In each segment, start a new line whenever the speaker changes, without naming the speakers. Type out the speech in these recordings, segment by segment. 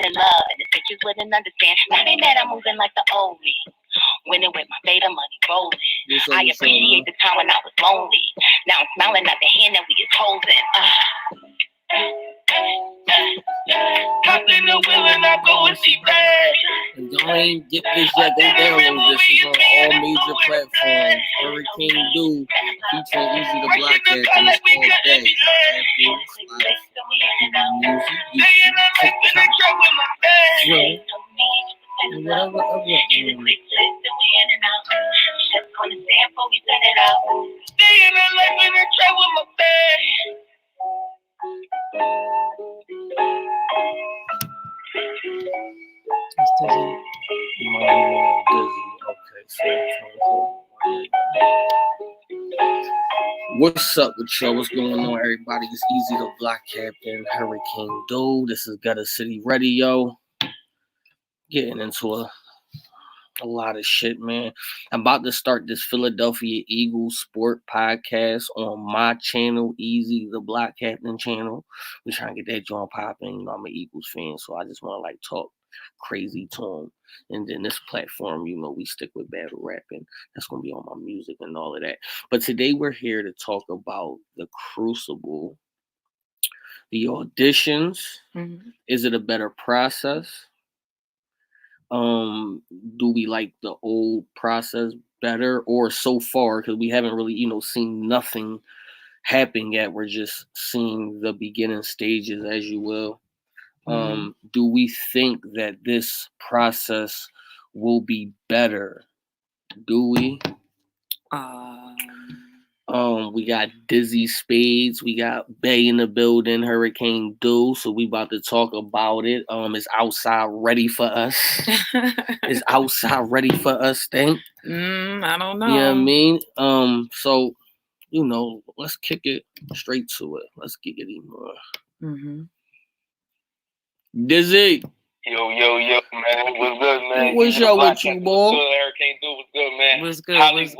in love, and the bitches wouldn't understand. Now they mad I'm moving like the old me. Winning with my beta money rolling. I appreciate the time when I was lonely. Now I'm smiling at the hand that we is holding. Hop in the wheel and I go and see bad.
And y'all ain't get this yet, go download this. It's on all major platforms. Hurricane Dew featuring Easy the Black Cat, and it's called Day. Apple, Spotify, music, YouTube, TikTok, Twitter, and whatever other. What's up with y'all? What's going on, everybody? It's Easy the Black Captain, Hurricane Dew. This is GuttaCityRadio. Getting into a lot of shit, man. I'm about to start this Philadelphia Eagles sport podcast on my channel, Easy the Black Captain channel. We're trying to get that joint popping. You know, I'm an Eagles fan, so I just want to like talk crazy to them. And then this platform, you know, we stick with battle rapping. That's going to be on my music and all of that. But today we're here to talk about the Crucible, the auditions. Mm-hmm. Is it a better process? Do we like the old process better, or so far, because we haven't really, you know, seen nothing happen yet. We're just seeing the beginning stages, as you will. Do we think that this process will be better? Do we? We got Dizzy Spades, we got Bay in the building, Hurricane Dew, so we about to talk about it. Is outside ready for us? Is outside ready for us, think?
I don't know.
You know what I mean? So, you know, let's kick it straight to it. Let's kick it even more.
Mm-hmm.
Dizzy.
Yo, man. What's good, man?
What's up with you, boy?
Hurricane Dew was good, man.
What's good?
Hollywood.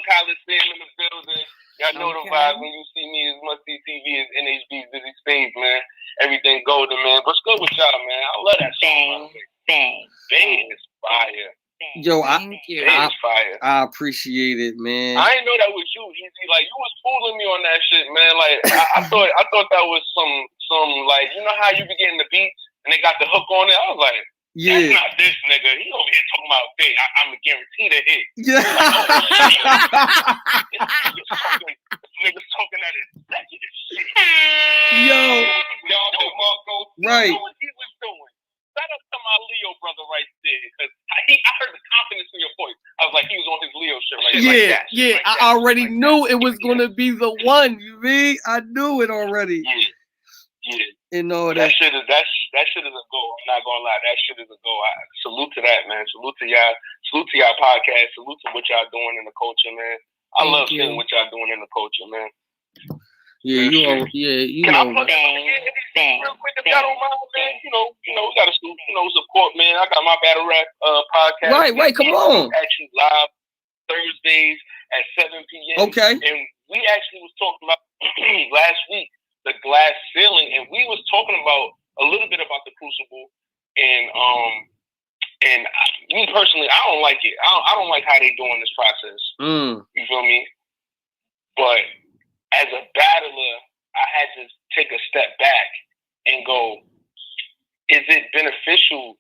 Coliseum in the building. Y'all know the vibe. When you see me, it's Must See TV, it's NHB's Dizzy Spades, man. Everything golden, man. What's good with y'all, man? I love that song. Bang is fire.
Yo, I appreciate it, man.
I didn't know that was you, Easy. Like, you was fooling me on that shit, man. Like, I thought that was some like, you know how you be getting the beats and they got the hook on it? I was like, that's not this nigga. He over here talking about big. I'm a guaranteed a hit.
Yeah.
This nigga's talking at his executive shit.
Yo.
Marco.
Right.
You know what he was doing? Shout out to my Leo brother right there, because I heard the confidence in your voice. I was like, he was on his Leo shit right there.
Yeah. I already knew it was going to be the one, you mean? I knew it already.
Yeah.
And all
that shit is a go. I'm not gonna lie, that shit is a go. Salute to that, man. Salute to y'all. Salute to y'all podcast. Salute to what y'all doing in the culture, man. I love seeing what y'all doing in the culture, man.
Yeah, you know.
Can I plug real quick if y'all don't mind, man? You know, we gotta support, man. I got my battle rap podcast.
Right, come on.
Actually live Thursdays at 7 p.m.
Okay.
And we actually was talking about last week the glass ceiling, and we was talking about a little bit about the Crucible, and me personally, I don't like it. I don't like how they doing this process. You feel me? But as a battler, I had to take a step back and go, is it beneficial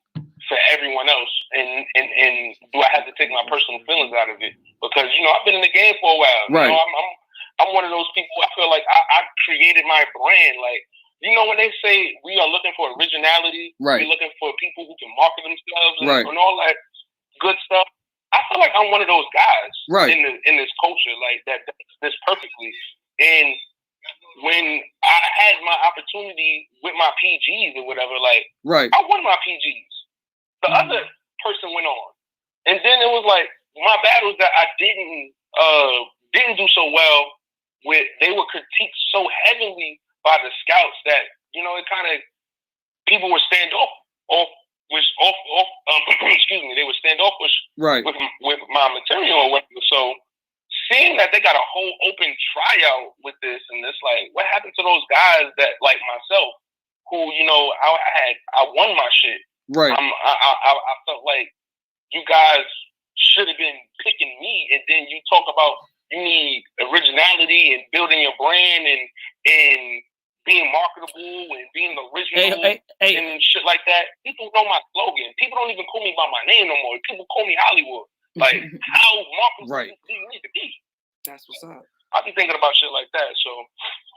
for everyone else? And do I have to take my personal feelings out of it? Because, you know, I've been in the game for a while.
Right.
You know, I'm one of those people, I feel like I created my brand. Like, you know, when they say we are looking for originality,
right,
we're looking for people who can market themselves and,
right,
and all that good stuff. I feel like I'm one of those guys,
right,
in this culture, like that this perfectly. And when I had my opportunity with my PGs or whatever, like,
right,
I won my PGs. The other person went on, and then it was like my battles that I didn't do so well with. They were critiqued so heavily by the scouts that, you know, it kind of, people were excuse me, they were standoffish
right,
with my material or whatever. So seeing that they got a whole open tryout with this, and it's like, what happened to those guys that, like myself, who, I won my shit.
Right.
I felt like you guys should have been picking me, and then you talk about you need originality and building your brand and being marketable and being original and shit like that. People know my slogan. People don't even call me by my name no more. People call me Hollywood. Like, how marketable do you need to be?
That's what's up.
I be thinking about shit like that. So,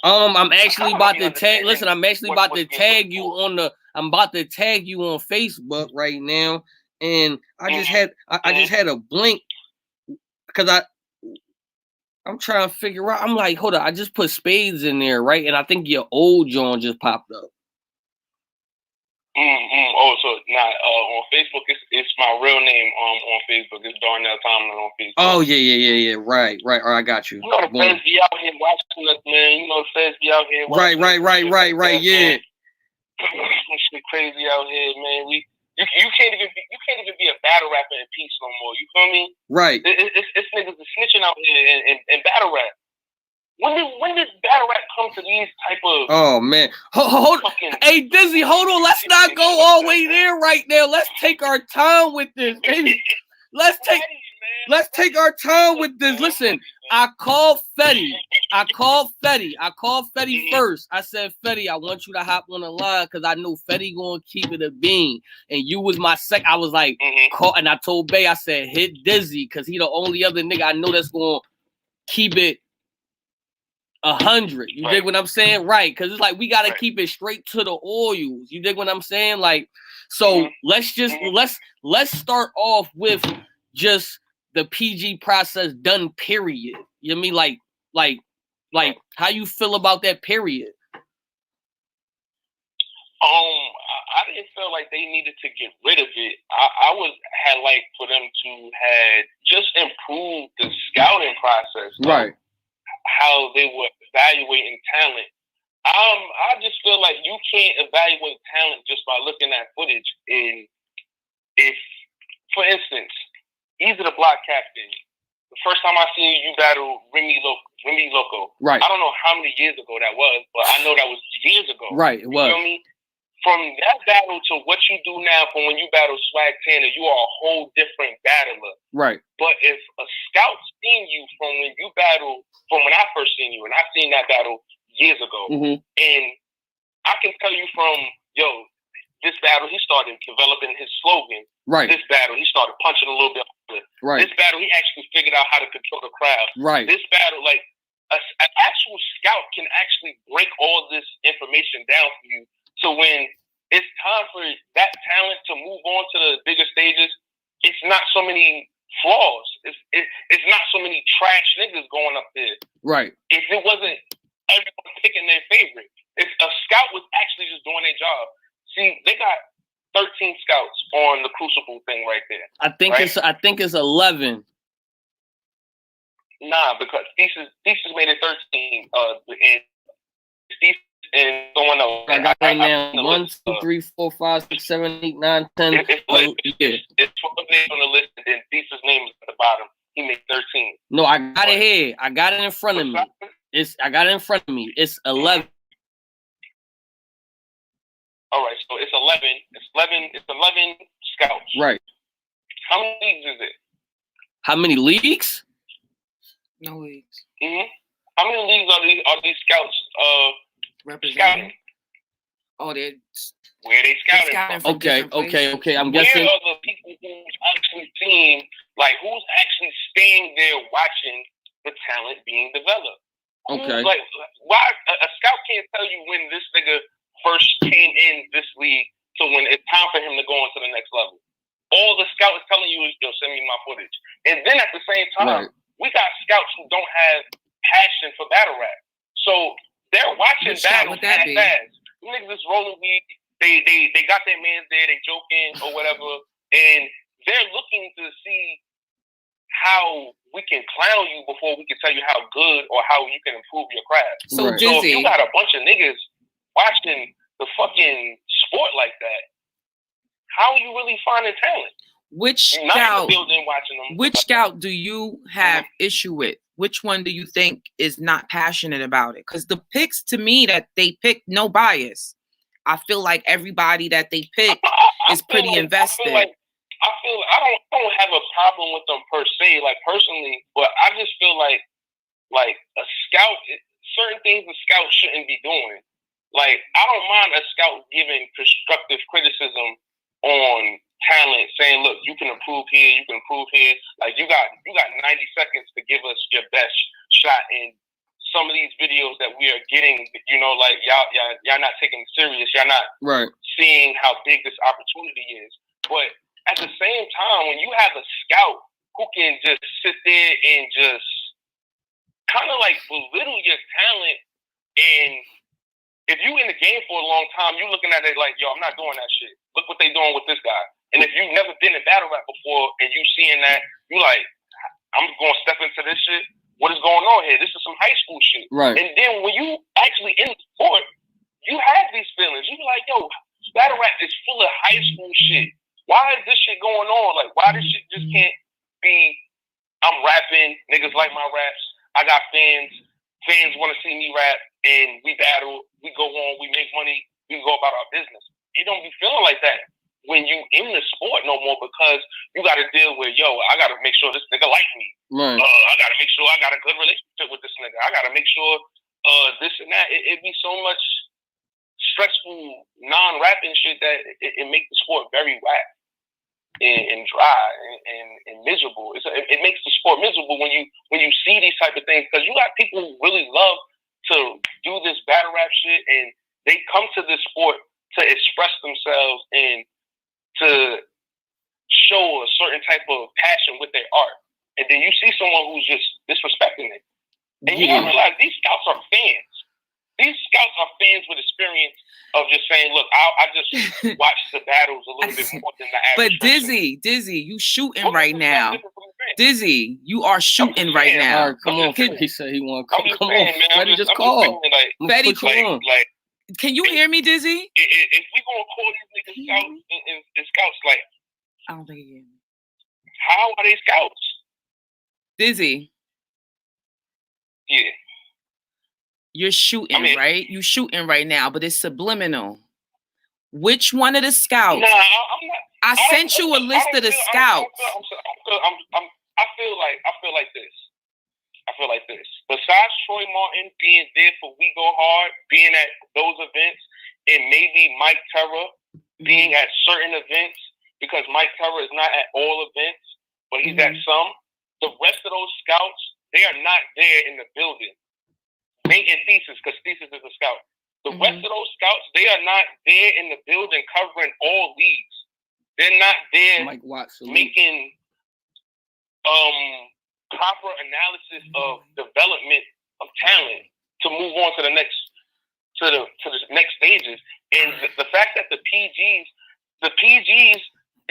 I'm actually about to tag. Listen, I'm actually about to tag you on the. I'm about to tag you on Facebook right now, and I just had a blink because I'm trying to figure out. I'm like, hold on, I just put Spades in there, right? And I think your old John just popped up.
Oh, so on Facebook, it's my real name. On Facebook, it's Darnell Tomlin on Facebook.
Oh yeah. Right. All right, I got you.
You know the feds be out here watching us, man. You know the feds be out here watching
Right. Yeah.
Shit crazy out here, man. You can't even be a battle rapper in peace no more. You feel me?
Right.
It's niggas snitching out here in battle rap. When did battle rap come to these type of?
Oh man, hold. Hey Dizzy, hold on. Let's not go all the way there right now. Let's take our time with this, baby. Let's take our time with this. Listen, I called Fetty first. I said, Fetty, I want you to hop on the line because I know Fetty gonna keep it a bean. And you was my second. I was like, call, and I told Bay, I said, hit Dizzy because he the only other nigga I know that's gonna keep it 100. You dig what I'm saying? Right. Because it's like we gotta keep it straight to the oils. You dig what I'm saying? Like, so let's start off with just the PG process done, period. You know what I mean? Like how you feel about that period?
I didn't feel like they needed to get rid of it. I had like for them to had just improved the scouting process.
Right.
How they were evaluating talent. I just feel like you can't evaluate talent just by looking at footage. And if, for instance, Easy the Block Captain, the first time I seen you battle Remy Loco.
Right.
I don't know how many years ago that was, but I know that was years ago.
Right, it was.
You feel me? From that battle to what you do now, from when you battle Swag Tanner, you are a whole different battler.
Right.
But if a scout seen you from when you battle, from when I first seen you, and I seen that battle years ago, and I can tell you from, this battle, he started developing his slogan.
Right.
This battle, he started punching a little bit harder.
Right.
This battle, he actually figured out how to control the crowd.
Right.
This battle, like, an actual scout can actually break all this information down for you. So when it's time for that talent to move on to the bigger stages, it's not so many flaws. It's not so many trash niggas going up there.
Right.
If it wasn't everyone picking their favorite, if a scout was actually just doing their job. See, they got 13 scouts on the Crucible thing right there.
I think it's 11.
Nah, because Thesis made it 13. And Thesis and someone else.
I got right now 1, 2, 3, 4, 5, 6, 7, 8, 9, 10.
It's 12 names on the list, and then Thesis' name is at the bottom. He made 13.
No, I got it here. I got it in front of me. I got it in front of me. It's 11.
All right, so it's 11. It's 11 scouts.
Right.
How many leagues is it?
How many leagues?
No leagues.
How many leagues are these scouts scouting?
Oh, they're
where they scouting from?
Okay. I'm guessing.
Where are the people who's actually seeing, like, who's actually staying there watching the talent being developed?
Okay.
Like, why a scout can't tell you when this nigga first came in this league to when it's time for him to go on to the next level. All the scout is telling you is, send me my footage. And then at the same time, we got scouts who don't have passion for battle rap. So they're watching battles fast. Niggas is rolling weed. They got their mans there, they joking or whatever, and they're looking to see how we can clown you before we can tell you how good or how you can improve your craft.
So
if you got a bunch of niggas watching the fucking sport like that, how are you really finding talent?
Which scout do you have issue with? Which one do you think is not passionate about it? Because the picks, to me, that they picked, no bias. I feel like everybody that they pick is pretty invested.
I don't have a problem with them per se, like personally, but I just feel like a scout, certain things a scout shouldn't be doing. Like, I don't mind a scout giving constructive criticism on talent, saying, look, you can improve here, you can improve here. Like, you got 90 seconds to give us your best shot in some of these videos that we are getting, you know, like y'all not taking it serious. Y'all not seeing how big this opportunity is. But at the same time, when you have a scout who can just sit there and just kind of like belittle your talent, and if you in the game for a long time, you looking at it like, yo, I'm not doing that shit. Look what they doing with this guy. And if you've never been in battle rap before and you seeing that, you like, I'm going to step into this shit. What is going on here? This is some high school shit.
Right.
And then when you actually in the sport, you have these feelings. You be like, yo, battle rap is full of high school shit. Why is this shit going on? Like, why this shit just can't be, I'm rapping, niggas like my raps, I got fans want to see me rap, and we battle, we go on, we make money, we go about our business. It don't be feeling like that when you in the sport no more, because you got to deal with, yo, I got to make sure this nigga like me.
Right.
I got to make sure I got a good relationship with this nigga. I got to make sure this and that. It be so much stressful, non-rapping shit that it make the sport very whack and dry and miserable. It makes the sport miserable when you see these type of things, because you got people who really love to do this battle rap shit, and they come to this sport to express themselves and to show a certain type of passion with their art. And then you see someone who's just disrespecting it. And you gotta realize these scouts are fans. These scouts are fans with experience of just saying, look, I just watch the battles a little bit more than the average.
But Dizzy, you shooting right now. Dizzy, you are shooting right now.
All right, come on. He said he want to come on.
Man,
Fetty, just call.
Fetty,
like,
can you hear me, Dizzy?
If we gonna call these niggas scouts and scouts, like,
I don't think he hear me.
How are they scouts?
Dizzy.
Yeah.
You're shooting, right? You shooting right now, but it's subliminal. Which one of the scouts?
Nah, I'm not.
I sent you a list of the scouts.
I feel like this. Besides Troy Martin being there for We Go Hard, being at those events, and maybe Mike Terra being at certain events, because Mike Terra is not at all events, but he's at some. The rest of those scouts, they are not there in the building. Nate and Thesis, because Thesis is a scout. The rest of those scouts, they are not there in the building covering all leagues. They're not there making proper analysis of development of talent to move on to the next stages. And the fact that the PGs,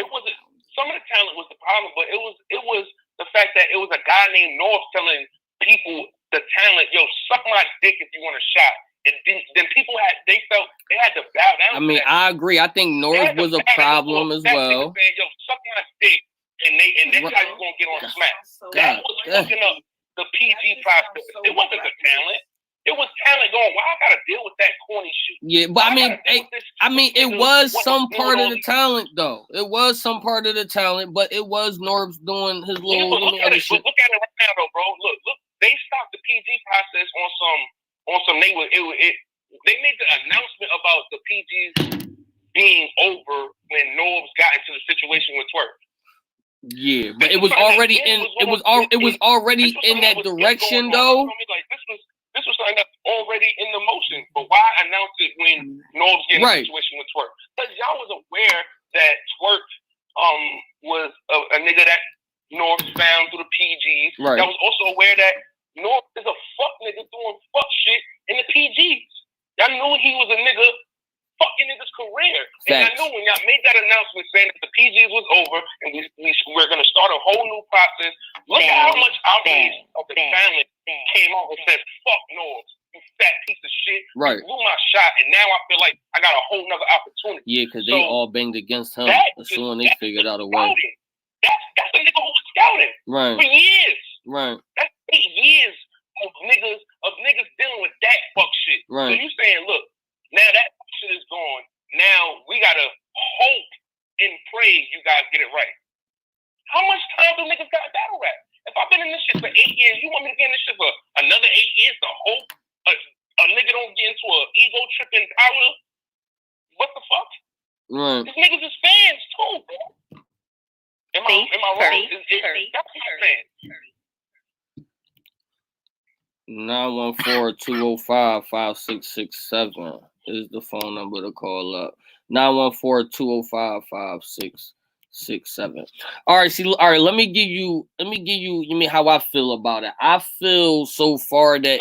it wasn't, some of the talent was the problem, but it was the fact that it was a guy named Norbes telling people the talent, yo, suck my dick if you want a shot. And then people felt they had to bow down.
I mean, I agree. I think Norbes was a problem as well.
Saying, yo, suck my dick, and that's how you gonna get on Smack. That was fucking up the PG process. It wasn't the talent. It was talent going, why I gotta deal with that corny shit?
Yeah, but I mean, it was some part of the talent, though. It was some part of the talent, but it was Norbes doing his little other shit.
Look at it right now, though, bro. Look. They stopped the PG process on some. They made the announcement about the PGs being over when Norbes got into the situation with Twerk.
Yeah, but it was already in. It was already in that direction, though.
Like this was something that's already in the motion. But why announce it when Norbes get in a situation with Twerk? Because y'all was aware that Twerk was a nigga that Norbes found through the PGs.
Right.
Y'all was also aware that Norbes is a fuck nigga doing fuck shit in the PGs. Y'all knew he was a nigga fucking nigga's career. And I knew when y'all made that announcement saying that the PGs was over and we're going to start a whole new process. Look at how much outrage of the family came out and said, fuck Norbes, you fat piece of shit.
Right.
You blew my shot, and now I feel like I got a whole nother opportunity.
Yeah, because they all banged against him as soon as they figured out a way.
That's a nigga who was scouting for years.
Right.
That's 8 years of niggas dealing with that fuck shit.
Right.
So you saying, look, now that shit shit is gone. Now we gotta hope and pray you guys get it right. How much time do niggas got battle rap? If I've been in this shit for 8 years, you want me to get in this shit for another 8 years to hope a nigga don't get into an ego tripping power? What the fuck?
Right.
These niggas is fans too, bro. Am I wrong? That's my fans.
914-205-5667 is the phone number to call up. 914-205-5667. All right, let me give you mean how I feel about it. I feel so far that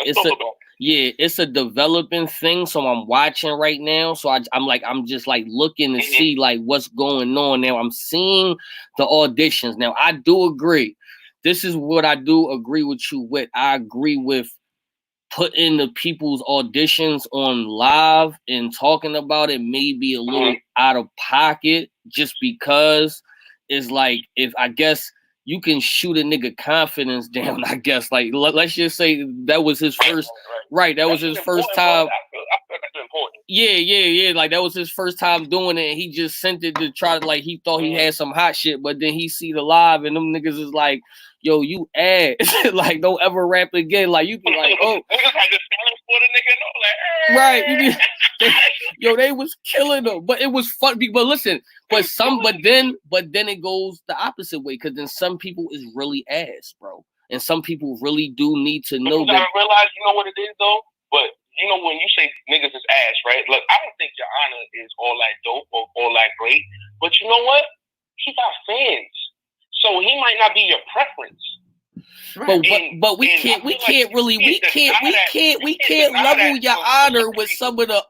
it's a developing thing. So I'm watching right now. So I'm just looking to see like what's going on now. I'm seeing the auditions. Now I do agree. This is what I do agree with you with. I agree with putting the people's auditions on live and talking about it may be a little out of pocket just because it's like, if I guess you can shoot a nigga confidence down, I guess. Like, let's just say that was his first, right? That was his first time. Yeah. Like, that was his first time doing it. And he just sent it to try to, like, he thought he had some hot shit, but then he see the live and them niggas is like, yo, you ass. Like, don't ever rap again. Like, you be like, oh. Right. Yo, they was killing them. But it was fun. But listen, but then it goes the opposite way, because then some people is really ass, bro. And some people really do need to know that.
I realize, you know what it is, though? But, you know, when you say niggas is ass, right? Look, I don't think Your Honor is all that dope or all that great. But you know what? He got fans. So he might not be your preference.
Right. But we can't level Your Honor with some of the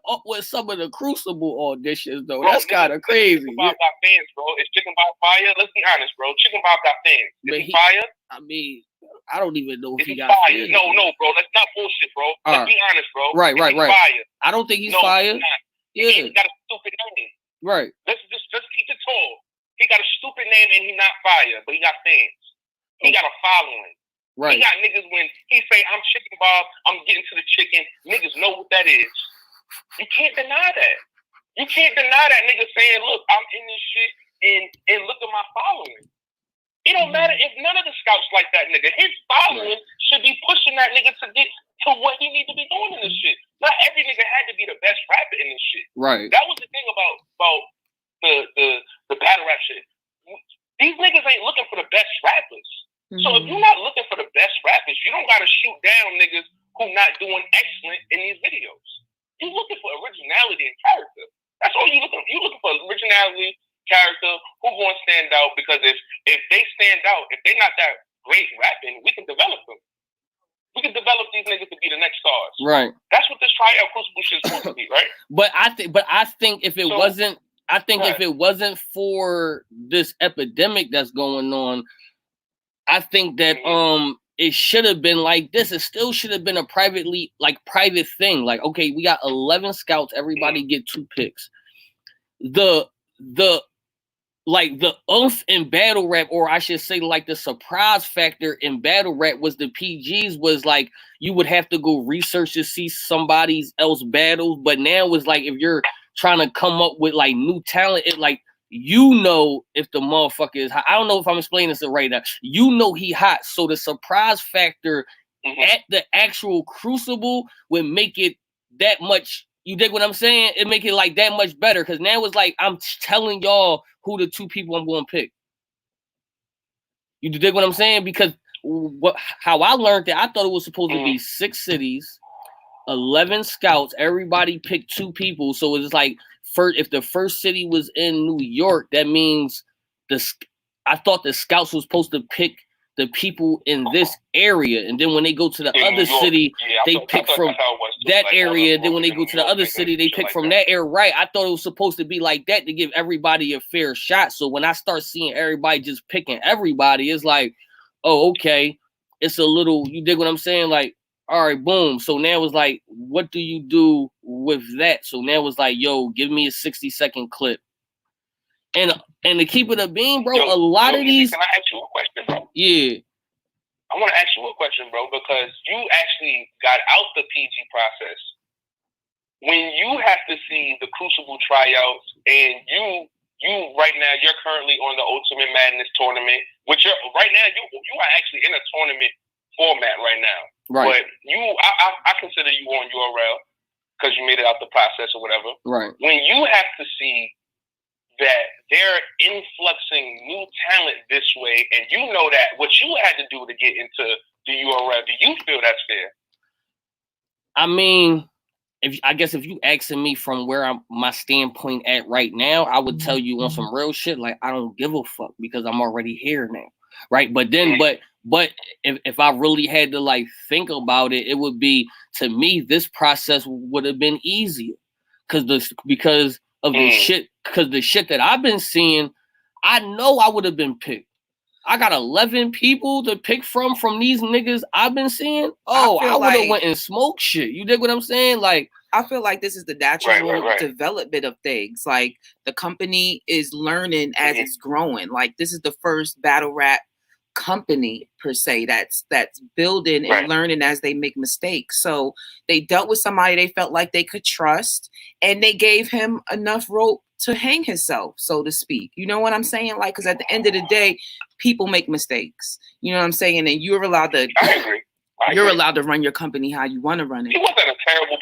Crucible auditions though. Bro, that's kind of crazy.
Chicken Bob got fans, bro. Is Chicken Bob fire? Let's be honest, bro. Chicken Bob got fans. Is he fire?
I mean, I don't even know if he got
fire.
fans.
No, bro. That's not bullshit, bro. Let's be honest, bro.
Right.
Fire?
I don't think he's fire.
Yeah. He got a stupid name.
Right.
Let's keep it tall. He got a stupid name and he's not fire, but he got fans. He got a following.
Right.
He got niggas when he say, I'm Chicken Bob, I'm getting to the chicken. Niggas know what that is. You can't deny that. You can't deny that nigga saying, look, I'm in this shit and look at my following. It don't matter if none of the scouts like that nigga. His following should be pushing that nigga to get to what he needs to be doing in this shit. Not every nigga had to be the best rapper in this shit.
Right.
That was the thing about the battle rap shit. These niggas ain't looking for the best rappers. So if you're not looking for the best rappers, you don't gotta shoot down niggas who not doing excellent in these videos. You're looking for originality and character. That's all you're looking for. You're looking for originality, character, who gonna stand out, because if they stand out, if they're not that great rapping, we can develop them. We can develop these niggas to be the next stars.
Right.
That's what this tryout Crucible shit is supposed to be, right?
But I think if it wasn't for this epidemic that's going on, I think that it should have been like this. It still should have been a private thing. Like, okay, we got 11 scouts, everybody get 2 picks. The oomph in battle rap, or I should say like the surprise factor in battle rap was the PGs was like you would have to go research to see somebody else battles. But now it's like if you're trying to come up with like new talent, it like, you know, if the motherfucker is hot. I don't know if I'm explaining this right now. You know he hot. So the surprise factor at the actual Crucible would make it that much. You dig what I'm saying? It make it like that much better. Because now it's like I'm telling y'all who the 2 people I'm going to pick. You dig what I'm saying? Because how I learned that, I thought it was supposed to be 6 cities, 11 scouts. Everybody picked 2 people. So it's like, if the first city was in New York, that means I thought the scouts was supposed to pick the people in this area, and then when they go to the other city, they pick from that area. Then when they go to the other city, they pick from that area. Right? I thought it was supposed to be like that to give everybody a fair shot. So when I start seeing everybody just picking everybody, it's like, oh, okay, it's a little. You dig what I'm saying? Like, all right, boom. So now it's like, what do you do with that? So now it's like, yo, give me a 60-second clip. And to keep it a beam, bro, a lot of these.
Can I ask you a question, bro?
Yeah.
I want to ask you a question, bro, because you actually got out the PG process. when you have to see the Crucible tryouts, and you right now, you're currently on the Ultimate Madness tournament, which right now you are actually in a tournament format right now.
Right.
But I consider you on URL because you made it out the process or whatever.
Right.
When you have to see that they're influxing new talent this way, and you know that what you had to do to get into the URL, do you feel that's fair?
I mean, if you asking me from where my standpoint at right now, I would tell you on some real shit, like I don't give a fuck because I'm already here now, right? But then, but if I really had to like think about it, it would be, to me, this process would have been easier because the shit that I've been seeing, I know I would have been picked. I got 11 people to pick from these niggas I've been seeing. Oh, I would have went and smoked shit. You dig what I'm saying? Like,
I feel like this is the natural development of things. Like, the company is learning as it's growing. Like, this is the first battle rap company per se that's building and learning as they make mistakes. So they dealt with somebody they felt like they could trust, and they gave him enough rope to hang himself, so to speak. You know what I'm saying? Like, because at the end of the day, people make mistakes. You know what I'm saying? And you're allowed to.
I agree.
You're allowed to run your company how you want to run it.
He wasn't a terrible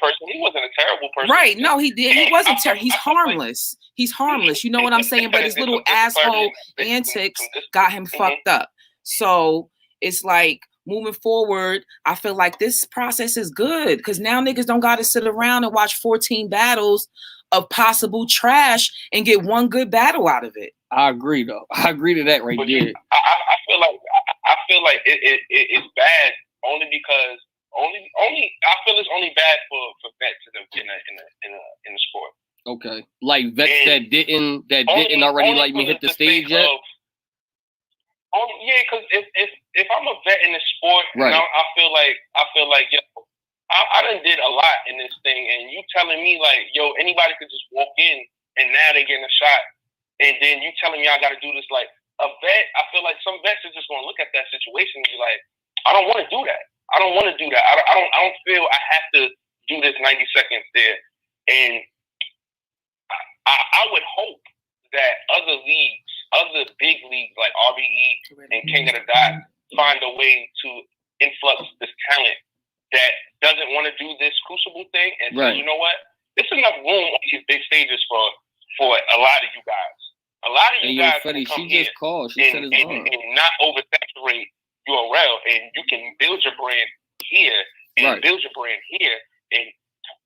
person.
Right. No, he did. He wasn't terrible. He's harmless. He's harmless. You know what I'm saying? But his little asshole antics got him fucked up. So it's like, moving forward, I feel like this process is good because now niggas don't got to sit around and watch 14 battles of possible trash and get one good battle out of it.
I agree, though. I agree to that right there.
I feel like it's bad only because I feel it's only bad for vets in the sport.
Okay, like vets that didn't already like me hit the stage yet.
Yeah, because if I'm a vet in the sport, right. I feel like yo, I done did a lot in this thing, and you telling me like, yo, anybody could just walk in and now they getting a shot, and then you telling me I got to do this. Like a vet, I feel like some vets are just gonna look at that situation and be like, I don't want to do that. I don't want to do that. I don't feel I have to do this 90 seconds there, and I would hope that other leagues, other big leagues like RBE and King of the Dot find a way to influx this talent that doesn't want to do this Crucible thing and say, you know what? There's enough room on these big stages for a lot of you guys. A lot of you guys can come here and not oversaturate URL, and you can build your brand here and build your brand here. And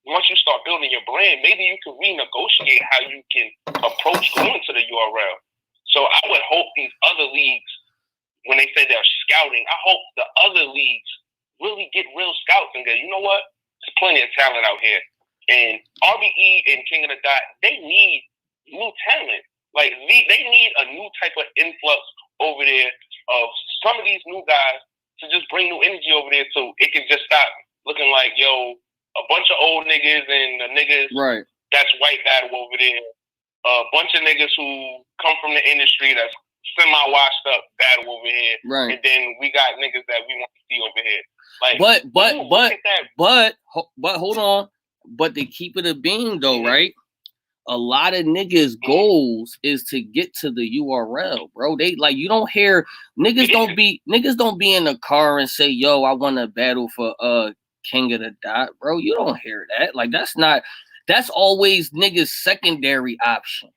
once you start building your brand, maybe you can renegotiate how you can approach going to the URL. So I would hope these other leagues, when they say they're scouting, I hope the other leagues really get real scouts and go, you know what? There's plenty of talent out here. And RBE and King of the Dot, they need new talent. Like, they need a new type of influx over there of some of these new guys to just bring new energy over there so it can just stop looking like, yo, a bunch of old niggas and the niggas that's white battle over there. A bunch of niggas who come from the industry that's semi-washed up battle over here. Right. And then we got niggas that we want to see over here. Like,
but hold on. But to keep it a beam though, right? A lot of niggas' goals is to get to the URL, bro. They like, you don't hear niggas don't be in the car and say, yo, I want to battle for King of the Dot, bro. You don't hear that. Like, that's always niggas' secondary option.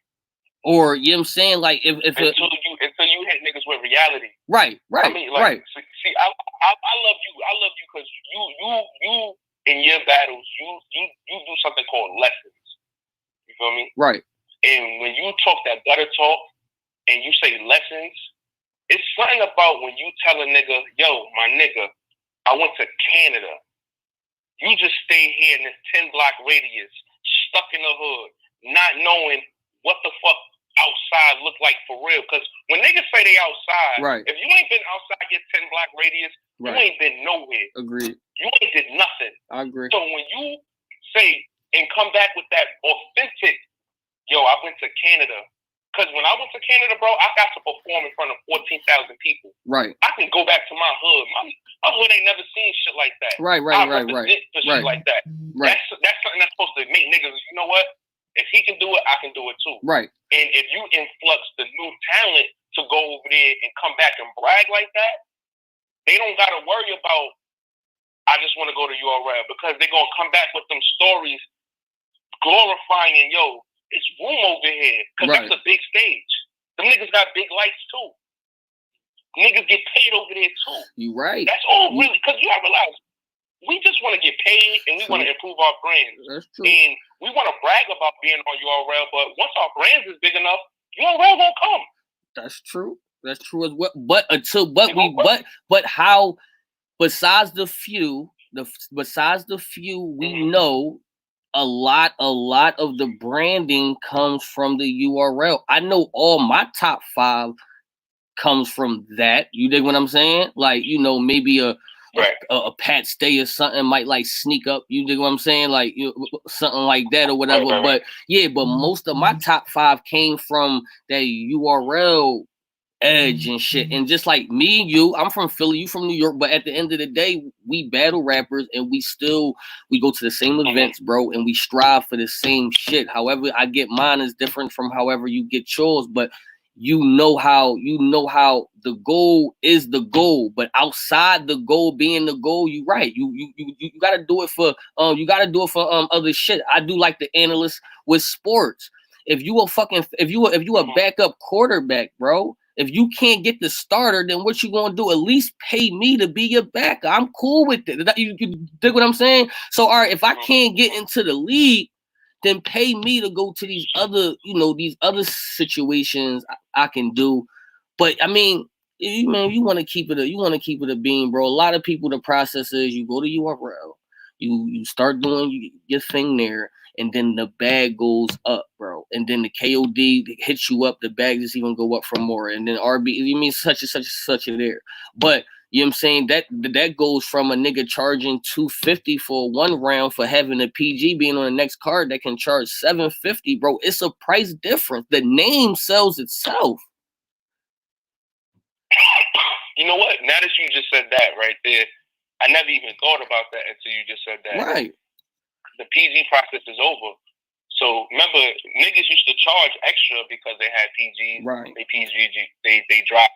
Or, you know what I'm saying? Like, until
you hit niggas with reality.
Right.
I mean, like, see, I love you. I love you because you in your battles, you do something called lessons. You feel me?
Right.
And when you talk that gutter talk and you say lessons, it's something about when you tell a nigga, yo, my nigga, I went to Canada. You just stay here in this 10-block radius, stuck in the hood, not knowing what the fuck outside look like for real. Because when niggas say they outside, if you ain't been outside your 10-block radius, you ain't been nowhere.
Agreed.
You ain't did nothing.
I agree.
So when you say and come back with that authentic, yo, I went to Canada. Because when I went to Canada, bro, I got to perform in front of 14,000 people.
Right.
I can go back to my hood. My hood ain't never seen shit like that.
Right.
I represent the shit like that.
Right.
That's something that's supposed to make niggas. You know what? If he can do it, I can do it too.
Right.
And if you influx the new talent to go over there and come back and brag like that, they don't gotta worry about, I just want to go to URL, because they're gonna come back with them stories glorifying, yo, it's room over here. Because that's a big stage. Them niggas got big lights too. Niggas get paid over there too.
You right.
That's all really, because you gotta realize, we just want to get paid and we want to improve our brands.
That's true.
And we want to brag about being on URL, but once our brands is big enough, URL won't come.
That's true. That's true as well. But how, besides the few we know, a lot of the branding comes from the URL. I know all my top 5 comes from that. You dig what I'm saying? Like, you know, maybe a Pat Stay or something might like sneak up. You dig what I'm saying? Like, something like that or whatever. But yeah, but most of my top 5 came from that URL edge and shit. And just like me and you, I'm from Philly, you from New York, but at the end of the day, we battle rappers and we go to the same events, bro, and we strive for the same shit. However I get mine is different from however you get yours, but you know how the goal is the goal, but outside the goal being the goal, you right. You gotta do it for other shit. I do like the analyst with sports. If you a backup quarterback, bro, if you can't get the starter, then what you gonna do? At least pay me to be your backup. I'm cool with it. You dig what I'm saying? So all right, if I can't get into the league, then pay me to go to these other situations I can do. But I mean, you want to keep it a beam, bro. A lot of people, the process is you go to URL, you start doing your thing there, and then the bag goes up, bro. And then the KOD hits you up, the bag just even go up for more. And then RB, you mean such and there. But you know what I'm saying? That goes from a nigga charging $250 for one round for having a PG being on the next card that can charge $750, bro. It's a price difference. The name sells itself.
You know what? Now that you just said that right there, I never even thought about that until you just said that.
Right.
The PG process is over. So remember, niggas used to charge extra because they had PGs.
Right.
They dropped.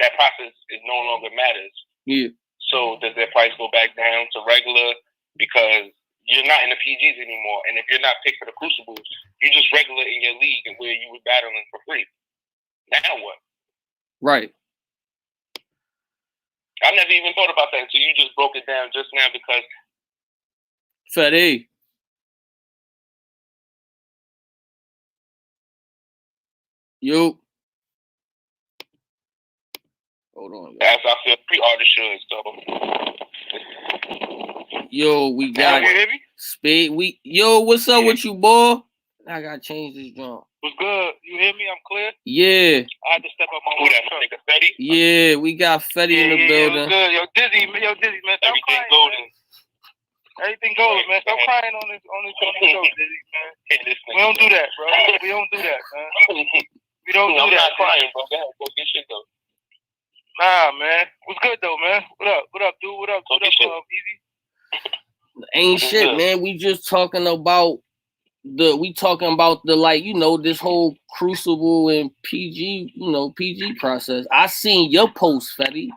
That process is no longer matters.
Yeah.
So does their price go back down to regular because you're not in the PGs anymore? And if you're not picked for the Crucibles, you're just regular in your league and where you were battling for free. Now what?
Right.
I never even thought about that until you just broke it down just now because
Fetty. Yo. Hold on.
As I feel pre-audition, so.
Yo, we got
you hear me?
Speed. Yo, what's up with you, boy? I gotta change this drum.
What's good? You hear me? I'm clear?
Yeah.
I had to step up my nigga Fetty.
Yeah, we got Fetty in the building.
What's good? Yo, Dizzy, man. Stop everything crying, golden. Man. Everything golden, man. Stop crying on this show, Dizzy, man. We don't do that, bro. We don't do that, man. We don't do that. I'm not crying, bro. Go ahead, go get shit though. Nah, man. What's good though, man? What up, dude? What up, Easy?
Ain't shit, man. We just talking about the like, you know, this whole Crucible and PG process. I seen your post, Fetty,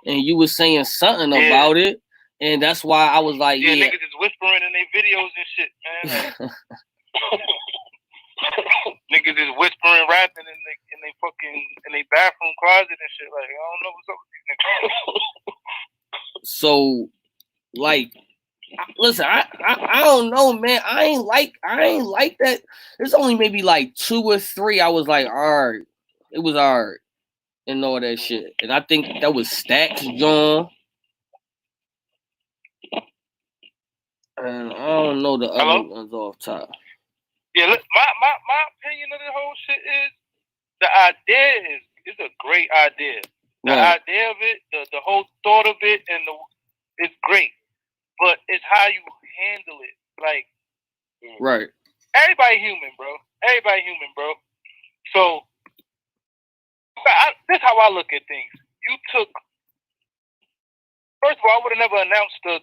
and you was saying something about it, and that's why I was like,
niggas is whispering in their videos and shit, man. Niggas is whispering, rapping in they bathroom closet and shit. Like, I don't know what's up with these niggas.
So, like, listen, I don't know, man. I ain't like that. There's only maybe like 2 or 3. I was like, all right, it was all right, and all that shit. And I think that was Stacks John. And I don't know the other ones off top.
Yeah, look, my opinion of the whole shit is the idea is a great idea. The idea of it, the whole thought of it, and it's great. But it's how you handle it. Like,
right.
Everybody human, bro. So this is how I look at things. First of all, I would have never announced the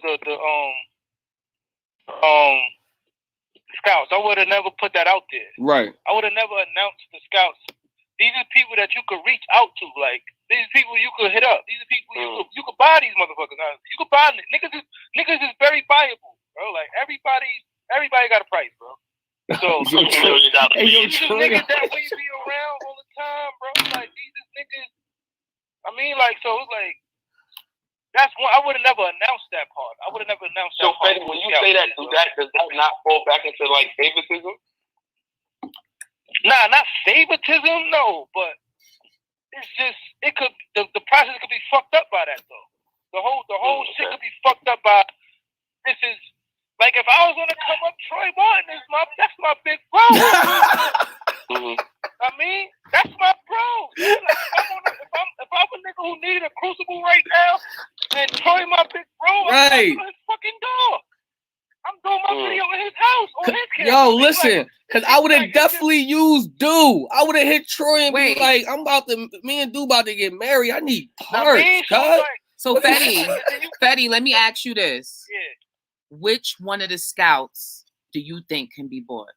Scouts. I would have never put that out there.
Right.
I would have never announced the Scouts. These are people that you could reach out to. Like, these people you could hit up. These are people you could buy these motherfuckers. You could buy niggas is very buyable, bro. Like, everybody got a price, bro. So
Hey, yo,
these niggas that we be around all the time, bro. Like, these is niggas. I mean, like, so it's like, that's one. I would have never announced that part. I would have never announced that part.
So, when you say that, does that not fall back into like favoritism?
Nah, not favoritism, no. But it's just the process could be fucked up by that though. The whole shit could be fucked up by this is like if I was gonna come up, Troy Martin that's my big bro. I mean, that's my bro. Like, if I'm a nigga who needed a Crucible right now, and Troy my big bro,
right.
I'm his fucking door. I'm doing my video in his house on his camera.
Yo, listen, because I would have definitely used Dude. I would have hit Troy and be like, me and Dude about to get married. I need parts, cuz.
So, Fetty, let me ask you this.
Yeah.
Which one of the Scouts do you think can be bought?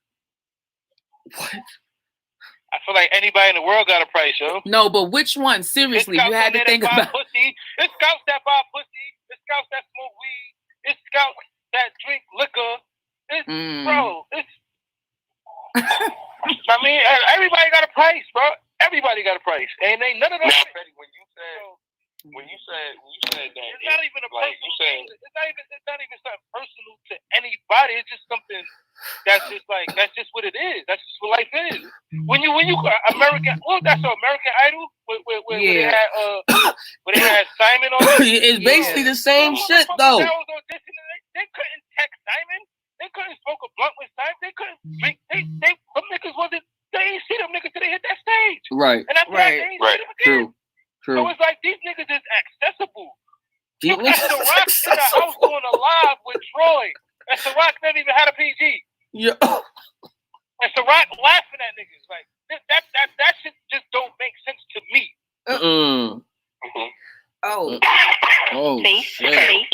What?
I feel like anybody in the world got a price, yo.
No, but which one? Seriously, you had to think about.
Pussy. It's Scouts that buy pussy. It's Scouts that smoke weed. It's Scouts that drink liquor. It's bro. It's. I mean, everybody got a price, bro. Everybody got a price, and ain't none of those.
When you said that,
it's not even a personal thing. It's not even something personal to anybody. It's just something that's just what it is. That's just what life is. When you American, that's American Idol where they had Simon on it.
It's basically the same shit though.
That was auditioning. They couldn't text Simon. They couldn't smoke a blunt with Simon. They couldn't drink. Them niggas wasn't. They ain't see them niggas till they hit that stage.
Right.
And after that, they ain't see them again.
True.
So it's like these niggas is accessible. Look at The Rock in the house doing a live with Troy. And The Rock never even had a PG.
Yeah.
And The Rock laughing at niggas. Like that shit just don't make sense to me.
Oh shit.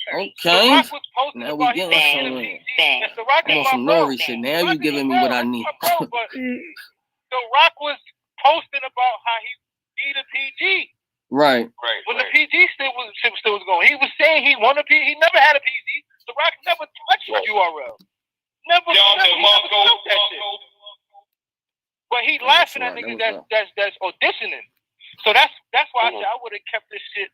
Okay. Now we getting some Norbes shit. Now you giving me what I need.
The Rock was posting about how he need a PG.
Right.
When the PG still was going, he was saying he wanted a PG. He never had a PG. The Rock never touched URL. Never touched that shit. But he laughing at niggas that's auditioning. So that's why I said I would have kept this shit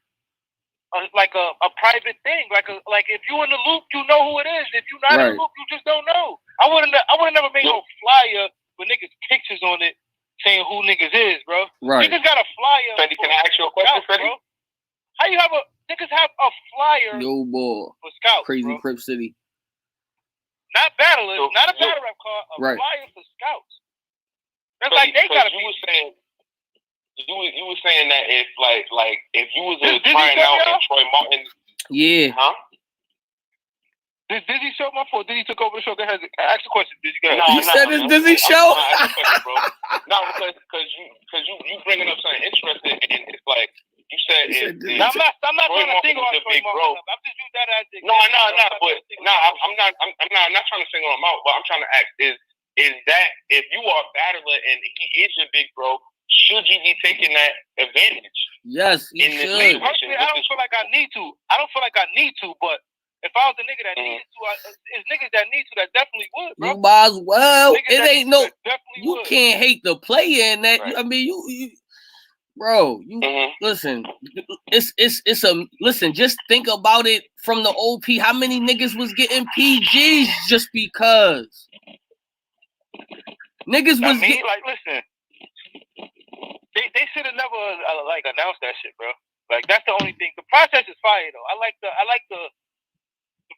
like a private thing. Like if you in the loop, you know who it is. If you not in the loop, you just don't know. I would have never made no flyer with niggas pictures on it saying who niggas is, bro.
Right.
Niggas got a flyer.
Freddie, can I ask you a question, Freddie?
How you have niggas have a flyer?
Yo, boy.
For Scouts,
Crazy
bro.
Crip City.
Not battlers, not a battle rap card. A flyer for Scouts. That's like they gotta be.
You were saying that if like if you was trying out in Troy Martin.
Yeah.
Huh?
Did Dizzy show my fault? Dizzy took over the show. Go ahead. Ask the question. Did you go ahead?
You said it's Dizzy show?
No, because you bringing up something interesting, and it's like you said.
I'm not trying to single out Troy Martin. I'm just using that as
I'm not trying to single him out, but I'm trying to ask is that if you are a battler and he is your big bro, should you be taking that advantage?
Yes, you should.
Personally, I don't feel like I need to, but if I was a nigga that needed to, it's niggas that need to that definitely would, bro.
You might as well. It ain't no. You
would.
Can't hate the player in that. Right. I mean, you bro. Listen. It's a listen. Just think about it from the OP. How many niggas was getting PGs just because? Niggas was.
Listen. They should have never announced that shit, bro. Like that's the only thing. The process is fire though. I like the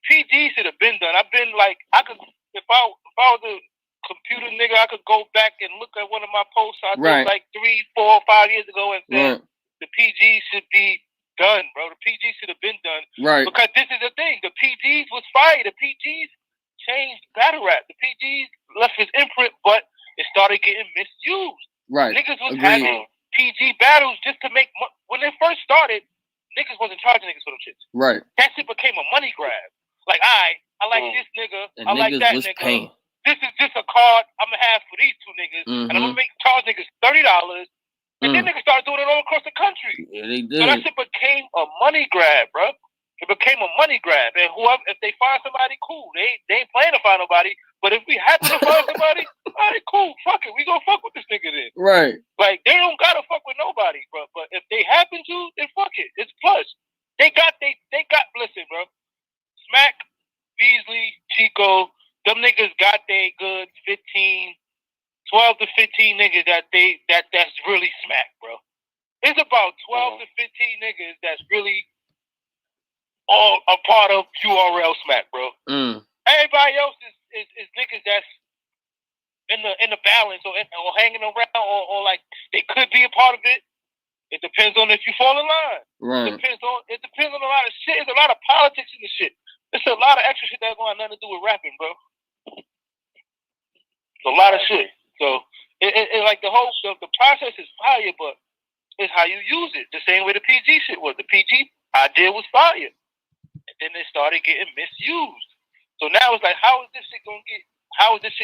PG should have been done. I've been like I could if I was a computer nigga, I could go back and look at one of my posts I did like 3, 4, 5 years ago and say the PG should be done, bro. The PG should have been done.
Right.
Because this is the thing. The PGs was fire. The PGs changed battle rap. The PGs left his imprint, but it started getting misused.
Right.
Niggas was having PG battles just to make when they first started, niggas wasn't charging niggas for them shits.
Right.
That shit became a money grab. Like, I like this nigga.
And
I like
niggas
that
was
nigga.
paying.
This is just a card I'm gonna have for these two niggas, and I'm gonna charge niggas $30. And then niggas started doing it all across the country.
Yeah, they did.
So that shit became a money grab, bro. It became a money grab. And whoever, if they find somebody, cool. They ain't planning to find nobody. But if we happen to find somebody, all right, cool. Fuck it. We gonna fuck with this nigga then.
Right.
Like, they don't gotta fuck with nobody, bro. But if they happen to, then fuck it. It's plus. They got, listen, bro. Smack, Beasley, Chico, them niggas got their good 12 to 15 niggas that's really smack, bro. It's about 12 to 15 niggas that's really all a part of URL smack, bro. Everybody else is niggas that's in the balance or hanging around or like they could be a part of it. It depends on if you fall in line.
Right.
It depends on a lot of shit. There's a lot of politics in the shit. There's a lot of extra shit that going to have nothing to do with rapping, bro. It's a lot of shit. So it like the whole the process is fire, but it's how you use it. The same way the PG shit was. The PG idea was fire, and then it started getting misused. So now it's like, how is this shit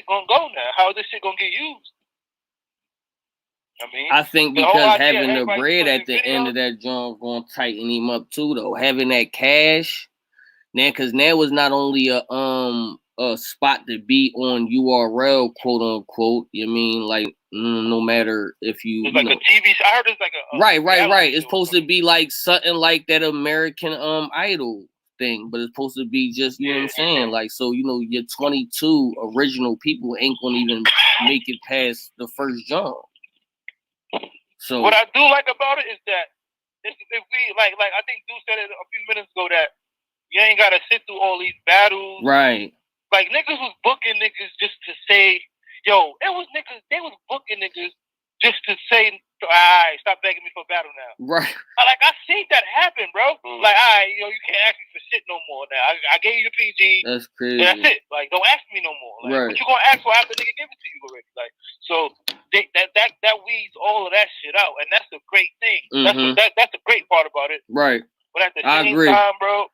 gonna go now? How is this shit gonna get used? I mean, I
think because having the bread at the end of that joint gonna tighten him up too, though. Having that cash, now, because now was not only a spot to be on URL, quote unquote. You mean like no matter if you,
it's like a TV. I heard it's like a
right. It's supposed to be like something like that American Idol thing, but it's supposed to be just you know what I'm saying. Like so, your 22 original people ain't gonna even make it past the first jump. So
what I do like about it is that if we like I think Dude said it a few minutes ago that you ain't gotta sit through all these battles,
right?
Like, niggas was booking niggas just to say, yo, it was niggas, they was booking niggas just to say, all right, stop begging me for a battle now.
Right.
Like, I seen that happen, bro. Like, all right, you can't ask me for shit no more now. I gave you the PG.
That's crazy.
And that's it. Like, don't ask me no more. Like,
right.
What you gonna ask for after nigga give it to you already? Like, so that weeds all of that shit out. And that's a great thing. That's the great part about it.
Right.
But at the same time, bro,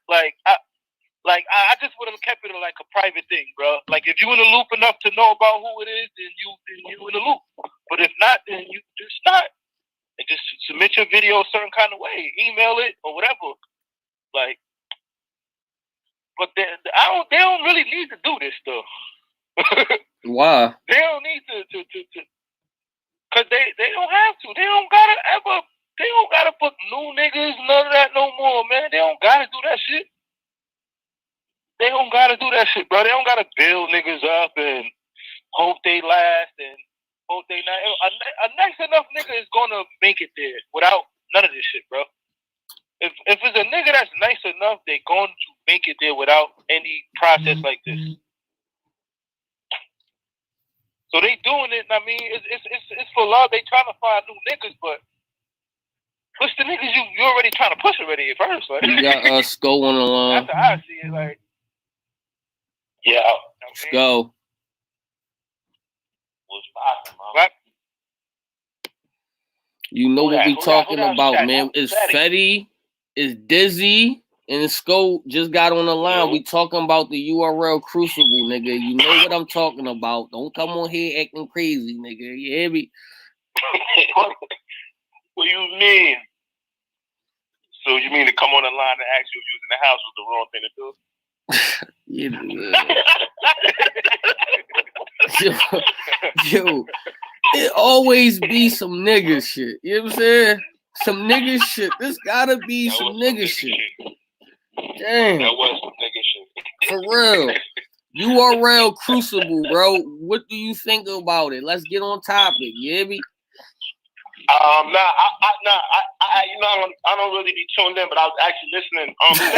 I just would have kept it like a private thing, bro. Like, if you in the loop enough to know about who it is, then you in the loop. But if not, then you just not. And just submit your video a certain kind of way. Email it or whatever. Like, but they don't really need to do this stuff.
Why?
They don't need to because they don't have to. They don't gotta book new niggas, none of that no more, man. They don't gotta do that shit. They don't gotta do that shit, bro. They don't gotta build niggas up and hope they last and hope they not. A nice enough nigga is gonna make it there without none of this shit, bro. If it's a nigga that's nice enough, they going to make it there without any process like this. So they doing it. I mean, it's for love. They trying to find new niggas, but push the niggas you already trying to push already at first. Like.
You got Sko on the line.
That's how I see it. Like. Yeah.
Go.
What's poppin', man?
You know what we talking about, man. It's Fetty, it's Dizzy, and Sko just got on the line. We talking about the URL Crucible, nigga. You know what I'm talking about. Don't come on here acting crazy, nigga. You hear me?
What do you mean? So you mean to come on the line and ask you if using the house was the wrong thing to do?
Yo, it always be some nigga shit. You know what I'm saying? Some nigga shit. This gotta be some nigga shit. Damn.
That was some nigga shit.
For real. URL Crucible, bro. What do you think about it? Let's get on topic. You hear me?
I don't really be tuned in, but I was actually listening.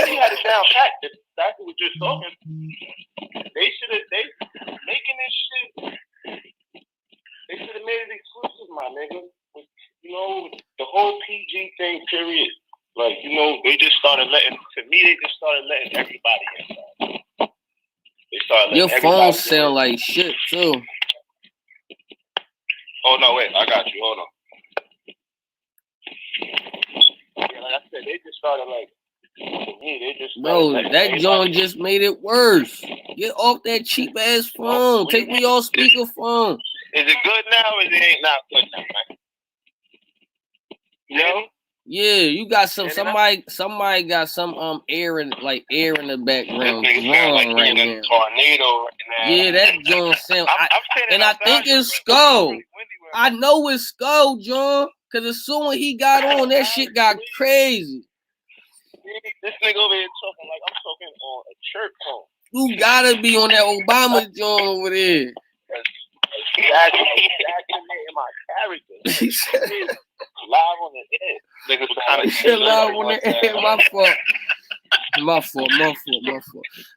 He had it down pat. That's what you're talking. They making this shit. They should have made it exclusive, my nigga. You know, the whole PG thing, period. Like, you know, they just started letting everybody in.
Your phone sound like shit too.
Oh no, wait, I got you. Hold on. Yeah, like I said, they just started like Yeah, they just
bro, that joint just made it worse. Get off that cheap ass phone. Take me off speakerphone.
Is it good now or is it ain't not good now, man? No?
Yeah, you got somebody got some air in the background.
This nigga sound like
right
in a
now.
tornado right now.
Yeah, that joint sound. I think it's Skull. I know it's Skull, John, because as soon as he got on, that shit got crazy.
This nigga over here talking like I'm talking on a church phone.
You gotta be on that Obama joint over there.
He's activating my character. Live on the air. Niggas kind of
live on the air. My fault.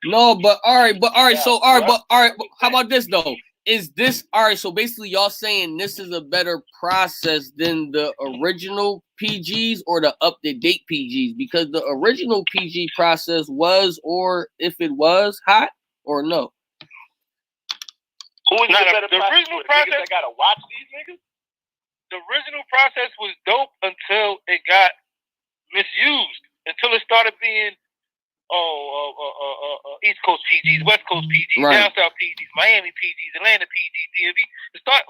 No, but all right. So how about this though? Is this all right? So basically, y'all saying this is a better process than the original PGs or the up-to-date PGs? Because the original PG process was, or if it was, hot or no?
Who is the original process? I gotta watch these niggas. The original process was dope until it got misused. Until it started being East Coast PGs, West Coast PGs,
right.
Down South PGs, Miami PGs, Atlanta PGs, DMV.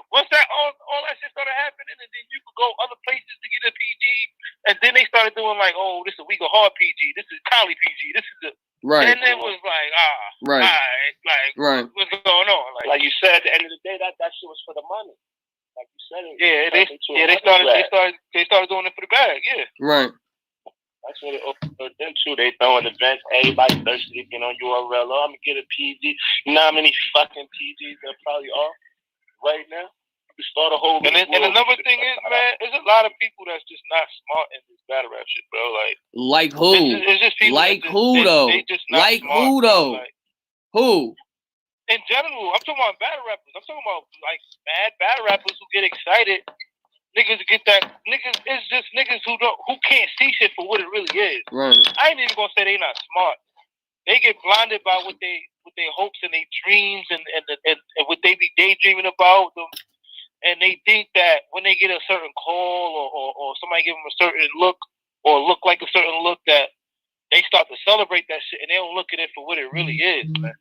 Once that all that shit started happening, and then you could go other places to get a PG, and then they started doing like, oh, this is a Weagle Hard PG, this is Cali PG, this is the
right.
And then it was like,
right,
right, what's going on? Like you said, at the end of the day, that shit was for the money. Like you said, they started doing it for the bag, yeah.
Right.
That's what it opened into. They throwing events. Everybody thirsty to get on URL. Oh, I'm gonna get a PG. You know how many fucking PGs there probably are right now? You start a whole. And another thing is, man, there's a lot of people that's just not smart in this battle rap shit, bro.
Like who?
It's just people.
Like who though?
They just not
like
smart,
who though?
Who? In general, I'm talking about battle rappers. I'm talking about like mad battle rappers who get excited. Niggas get that. Niggas, it's just niggas who can't see shit for what it really is.
Right.
I ain't even gonna say they not smart. They get blinded by what they hopes and their dreams and what they be daydreaming about them, and they think that when they get a certain call or somebody give them a certain look or look like a certain look, that they start to celebrate that shit and they don't look at it for what it really is, man.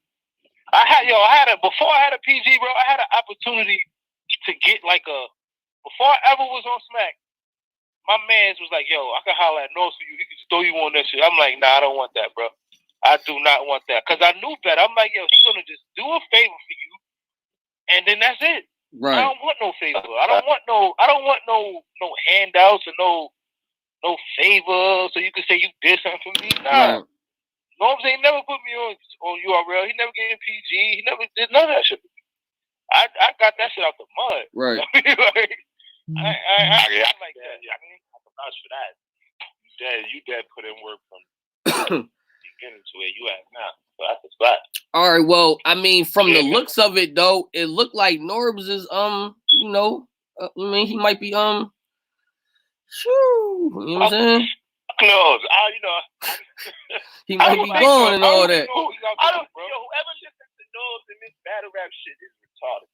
Before I had a PG, bro, I had an opportunity to get like before I ever was on Smack, my mans was like, yo, I can holler at Norbes for you. He can throw you on that shit. I'm like, nah, I don't want that, bro. I do not want that. Because I knew better. I'm like, yo, he's going to just do a favor for you, and then that's it.
Right.
I don't want no favor. I don't want no handouts or no favor so you can say you did something for me. Nah. Right. Norbes ain't never put me on URL. He never gave me PG. He never did none of that shit. I got that shit out the mud.
Right.
I like that. I mean, I can vouch for that. You dad put in work from beginning to where you at now. So that's a spot.
All right. Well, I mean, from the looks of it, though, it looked like Norbes is you know, I mean, he might be you know what I'm saying?
Knows.
He might be going and all that.
Whoever listens to Norbes in this battle rap shit is retarded.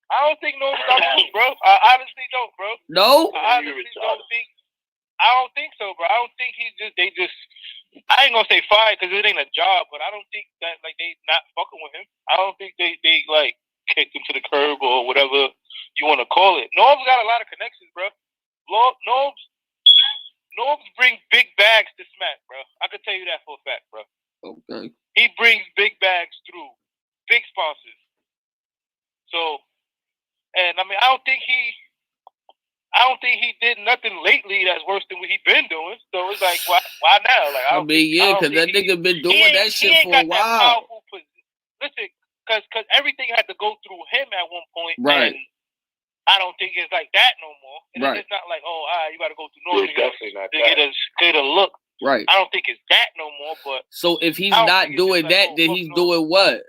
I don't think Norbes got to bro. I honestly don't, bro.
No?
I don't think so, bro. I don't think they just I ain't gonna say fired because it ain't a job, but I don't think that like they not fucking with him. I don't think they like kicked him to the curb or whatever you want to call it. Norbes got a lot of connections, bro. Norbes bring big bags to Smack, bro. I can tell you that for a fact, bro.
Okay.
He brings big bags through big sponsors. So, and I mean, I don't think he did nothing lately that's worse than what he been doing. So it's like, why now? Like,
I mean, yeah, because that nigga been doing that shit for a while.
Listen, because everything had to go through him at one point.
Right.
And I don't think it's like that no more. And
right.
It's not like, oh, you got to go through Norbes to get a look.
Right.
I don't think it's that no more. But
so if he's not doing that, then he's doing what?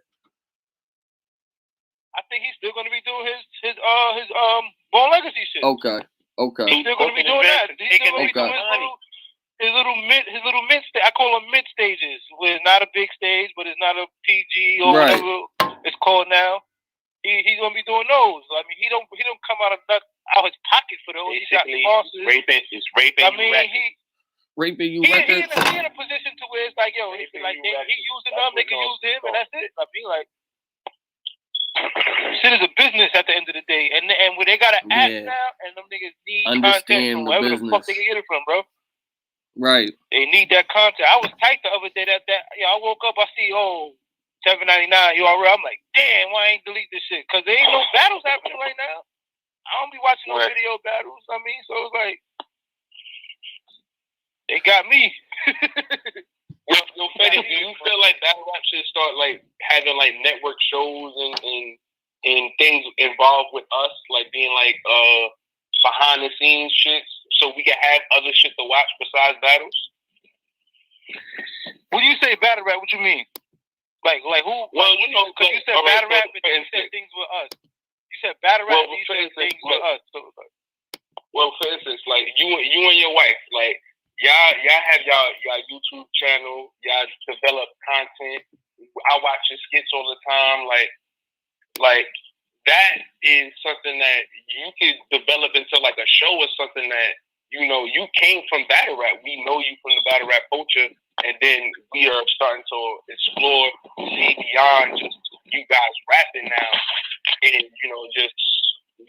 I think he's still going to be doing his Born Legacy shit.
Okay.
He's still going to be doing that. He's still going to be doing his little mid stage. I call them mid stages. Where it's not a big stage, but it's not a PG or whatever it's called now. He's going to be doing those. I mean, he don't come out his pocket for those. He's got sponsors.
Raping
I mean,
raping you.
He in a position to where
like, yo, he using them, they can use him, and that's it. I mean, like, shit is a business at the end of the day, and when they got an app now, and them niggas need content from wherever the fuck they can get it from, bro.
Right.
They need that content. I was tight the other day that I woke up, I see $7.99 URL. I'm like, damn, why I ain't delete this shit? Because there ain't no battles happening right now. I don't be watching no video battles. I mean, so it's like, they got me.
Yo, Fetty, do you feel like battle rap should start like having like network shows and things involved with us, like being like behind the scenes shit, so we can have other shit to watch besides battles?
When you say battle rap, what you mean? Like who? Well, you know, because you said battle rap, and you said things with us. You said battle rap, and you said things with us. So,
well, for instance, like you and your wife, like y'all have y'all YouTube channel, y'all develop content. I watch your skits all the time. Like that is something that you could develop into like a show or something that, you know, you came from battle rap. We know you from the battle rap culture, and then we are starting to explore, see beyond just you guys rapping now, and you know, just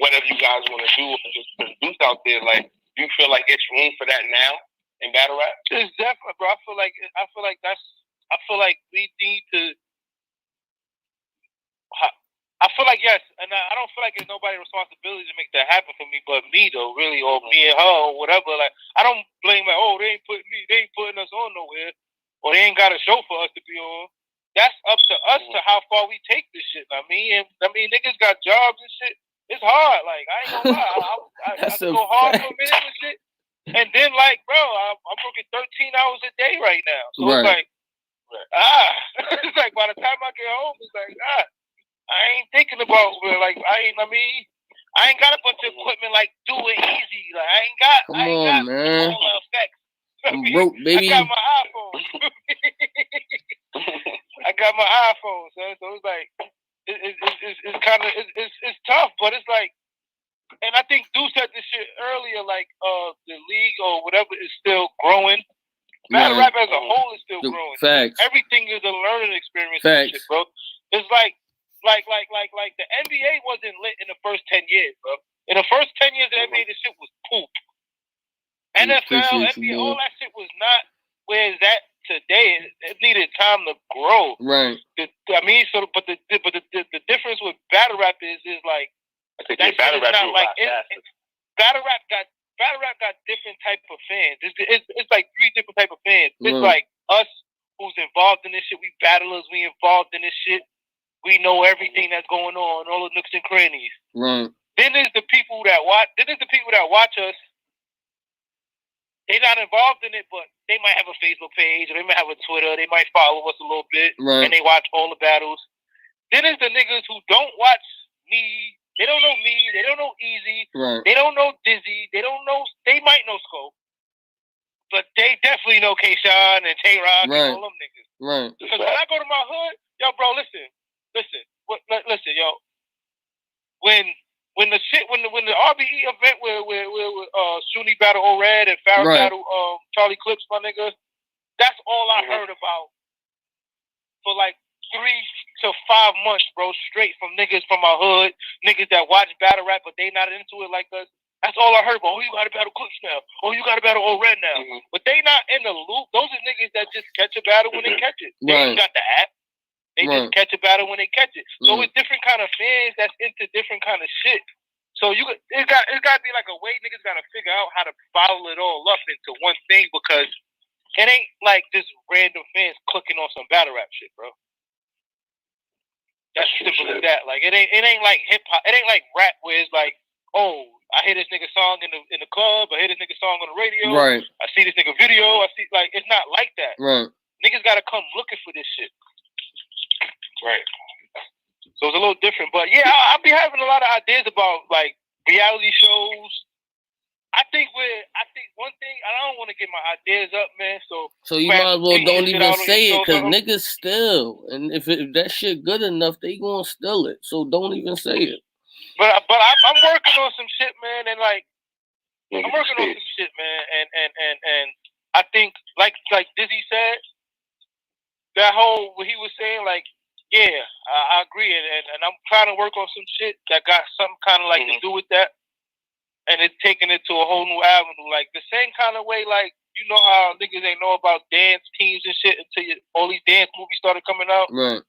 whatever you guys want to do or just produce out there. Like, do you feel like it's room for that now in battle rap?
It's definitely, bro. I feel like we need to. I feel like yes, and I don't feel like it's nobody's responsibility to make that happen for me, but me though, really, or me and her, or whatever. Like, I don't blame like, they ain't putting us on nowhere, or they ain't got a show for us to be on. That's up to us to how far we take this shit. I mean, niggas got jobs and shit. It's hard. Like, I ain't gonna lie, I go hard for a minute and shit, and then like, bro, I'm working 13 hours a day right now, so it's like, it's like by the time I get home, it's like I ain't thinking about like I ain't got a bunch of equipment like do it easy. Like I ain't got
man.
all the effects.
I'm broke, baby.
I got my iPhone. So it's like it's kind of it's tough, but it's like, and I think Deuce said this shit earlier, like the league or whatever is still growing. Battle rap as a whole is still growing.
Facts.
Everything is a learning experience.
Facts.
Shit, bro. It's like the NBA wasn't lit in the first 10 years, bro. In the first 10 years of the NBA, the shit was poop. NFL, NBA, all that shit was not where it's at today. It needed time to grow.
Right.
But the difference with battle rap is like,
I think battle rap not like
battle rap got different type of fans. It's like 3 different type of fans. It's like us who's involved in this shit. We battlers. We involved in this shit. We know everything that's going on, all the nooks and crannies.
Right.
Then there's the people that watch us. They're not involved in it, but they might have a Facebook page, or they might have a Twitter. They might follow us a little bit, and they watch all the battles. Then there's the niggas who don't watch me. They don't know me. They don't know Easy.
Right.
They don't know Dizzy. They don't know. They might know Scope, but they definitely know K-Shine and Tay-Rock and all them niggas.
Right.
Because when I go to my hood, yo, bro, listen, yo. When the RBE event where Shuni battle O-Red and Farrah battle Charlie Clips, my nigga, that's all I heard about for like 3 to 5 months, bro, straight from niggas from my hood, niggas that watch battle rap but they not into it like us. That's all I heard about. Oh, you gotta battle Clips now. Oh, you gotta battle O-Red now. But they not in the loop. Those are niggas that just catch a battle when they catch it. They ain't got the app. They just catch a battle when they catch it. So it's different kind of fans that's into different kind of shit. So it got to be like a way niggas got to figure out how to follow it all up into one thing, because it ain't like just random fans clicking on some battle rap shit, bro. That's as simple as that. Like it ain't like hip hop. It ain't like rap where it's like, oh, I hear this nigga song in the club. I hear this nigga song on the radio.
Right. I
see this nigga video. Like it's not like that.
Right.
Niggas got to come looking for this shit. Right. So it's a little different, but yeah, I'll be having a lot of ideas about like reality shows. I think one thing, I don't want to get my ideas up, man. So
you might as well don't even say it, because niggas steal, and if that shit good enough, they gonna steal it. So don't even say it.
But I'm working on some shit, man, and like I'm working on some shit, man, and I think like Dizzy said, that whole what he was saying, like, yeah, I agree, and I'm trying to work on some shit that got something kind of like to do with that, and it's taking it to a whole new avenue, like the same kind of way, like you know how niggas ain't know about dance teams and shit until all these dance movies started coming out.
Right.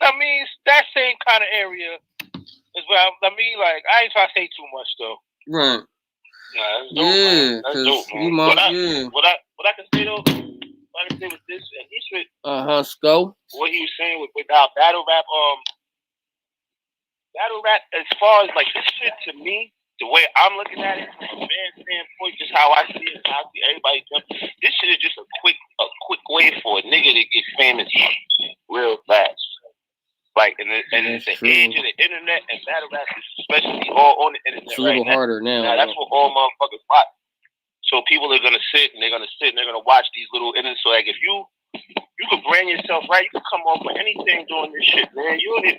I mean, it's that same kind of area is what I mean. Like, I ain't trying to say too much though.
Right.
Nah, that's dope, man. That's dope, man. What I can say though, what I can say with this, and he should.
Sco.
What he was saying with our battle rap, as far as like this shit to me, the way I'm looking at it from a fan standpoint, just how I see it, how I see everybody jump. This shit is just a quick way for a nigga to get famous real fast. Like, and it's the age of the internet and battle rap is especially all on the internet.
It's a little harder now.
That's what all motherfuckers watch. So people are gonna sit and they're gonna watch these little internet. So like, if you can brand yourself right, you can come off with anything doing this shit, man. You can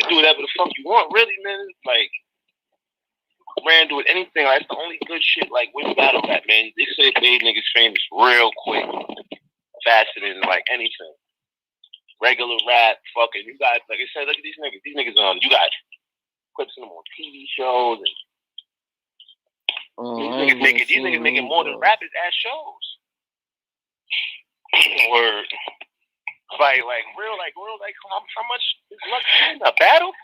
do whatever the fuck you want, really, man. Like, brand do it anything. Like, that's the only good shit. Like with battle rap, man. They say made niggas famous real quick, faster than like anything. Regular rap, fucking, you guys, like I said, look at these niggas. These niggas you got clips of them on TV shows, and these niggas making more than rappers at shows. Word. Like real, how much is luck in a battle?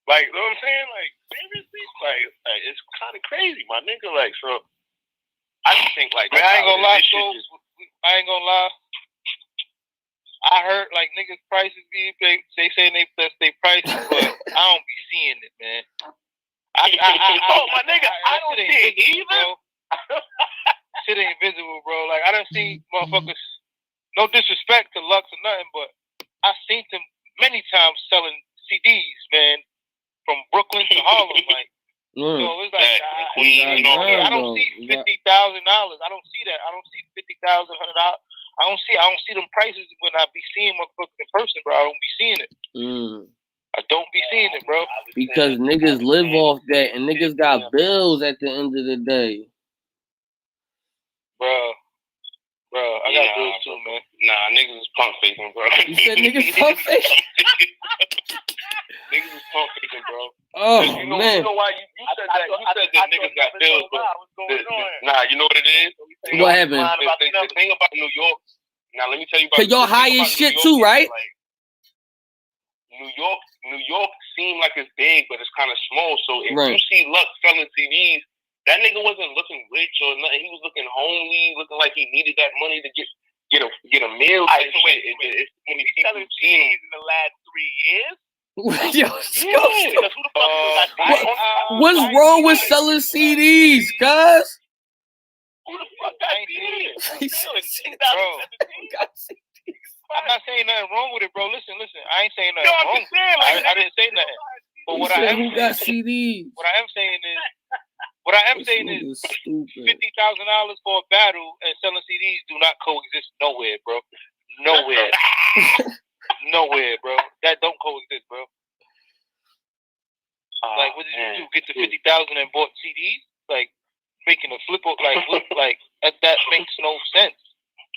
Like, you know what I'm saying? Like, seriously? Like it's kind of crazy, my nigga. Like, so, I just think, like,
I ain't gonna lie, I ain't gonna lie. I heard like niggas prices they say they plus they prices, but I don't be seeing it, man.
My nigga, I don't see it either.
Shit ain't visible, bro. Like, I done seen motherfuckers. No disrespect to Lux or nothing, but I seen them many times selling CDs, man, from Brooklyn to Harlem. Like, so it's like I don't see $50,000. I don't see that. I don't see $50,000, $100. I don't see them prices when I be seeing motherfuckers in person, bro. I don't be seeing it. I don't be seeing it, bro.
Because niggas live off that, and niggas got bills at the end of the day.
Bro, I got bills too, man.
Nah, niggas is punk facing, bro.
You said niggas punk facing?
Niggas is punk facing, bro.
Oh, man.
You know why you said that? You said that niggas got bills, but nah, you know what it is?
What happened?
The thing about New York. Now let me tell you about.
Cause y'all high as shit too, right?
Like, New York seemed like it's big, but it's kind of small. So if you see Lux selling CDs, that nigga wasn't looking rich or nothing. He was looking homely, looking like he needed that money to get a meal.
It's when he's selling CDs in the last 3 years.
Yo, what's wrong with selling CDs, cuz?
Who the fuck got CDs? I'm not saying nothing wrong with it, bro. Listen. I ain't saying nothing wrong. I didn't say nothing. But what I am
got CDs?
What I am saying is $50,000 for a battle and selling CDs do not coexist nowhere, bro. Nowhere. Nowhere, bro. That don't coexist, bro. Like, what did you do? Get the 50,000 and bought CDs? Like, making a flip up, like that makes no sense.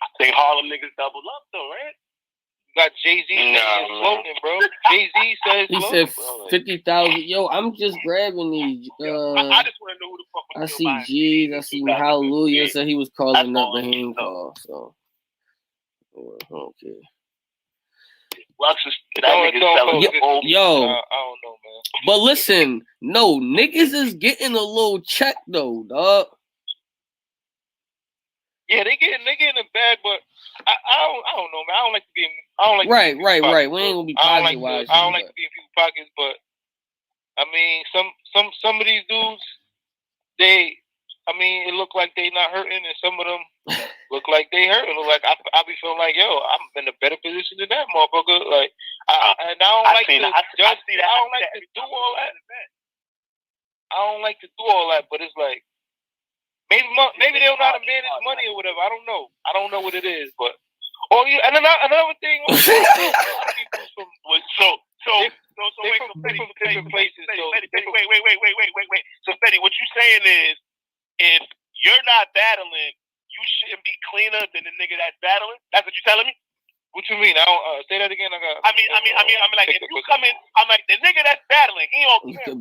I think Harlem niggas double up though, right?
You got Jay-Z floating, bro. Jay-Z says
he said 50,000. Yo, I'm just grabbing these.
I just want to know who the fuck.
I see G's. I see Hallelujah. Said he was calling up, but he ain't call. So, okay.
Lux is that nigga selling
yo.
I don't know, man.
But listen, no, niggas is getting a little check though, dog.
Yeah, they getting a bag, but I don't know, man. I don't like to be.
Right. We ain't gonna be pocket wise.
I don't like to be in people's pockets, but I mean, some of these dudes, it look like they not hurting, and some of them look like they hurting. Look like I be feeling like, yo, I'm in a better position than that motherfucker. Like, I don't like to do all that. I don't like to do all that, but it's like maybe they don't know how to manage money or whatever. I don't know. I don't know what it is, but and another thing. So wait,
So Fetty, what you saying is, if you're not battling, you shouldn't be cleaner than the
nigga that's battling. That's what you telling me?
What you mean? I don't say that again.
I mean, like if you come in, I'm like the nigga that's battling. He don't care. He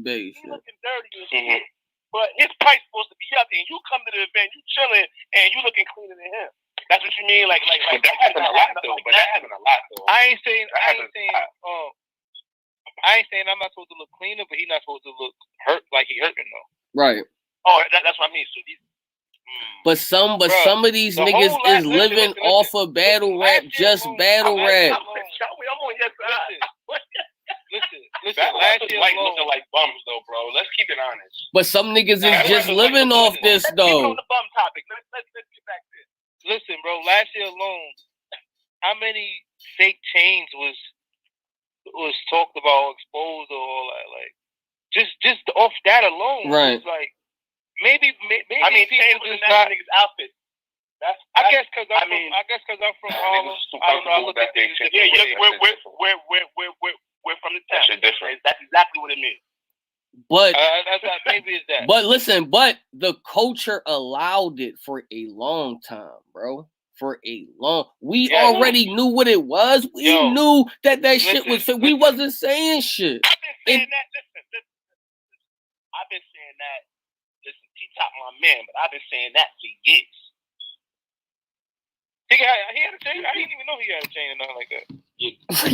looking dirty and shit. But his price supposed to be up, and you come to the event, you chilling, and you looking cleaner than him. That's what you mean, like
that happened a lot though. But that happened a lot though.
I ain't saying I'm not supposed to look cleaner, but he's not supposed to look hurt like he hurting though.
Right.
Oh, that's what I mean. So these.
But some of these niggas is living off of battle rap, just battle rap.
I'm on your side.
Listen. Last year
looking like bums though, bro. Let's keep it honest.
But some niggas is just living off this though.
Let's keep on the bum topic. Let's get back to it.
Listen, bro. Last year alone, how many fake chains was talked about, or exposed, or all that? Like, just off that alone,
right?
It's like maybe.
I mean, chains was not niggas' outfit.
I guess because I'm from Harlem. I don't know. I look at things.
Yeah, we're from the town.
That shit different.
That's exactly what it means.
But
maybe it's that.
But listen, the culture allowed it for a long time, bro. We already knew what it was. We knew that shit was. We wasn't saying shit.
I've been saying that. Listen. I've been saying that. Listen, T-Top my man, but I've been saying that for years.
He had a chain. I didn't even know he had a chain or nothing like that.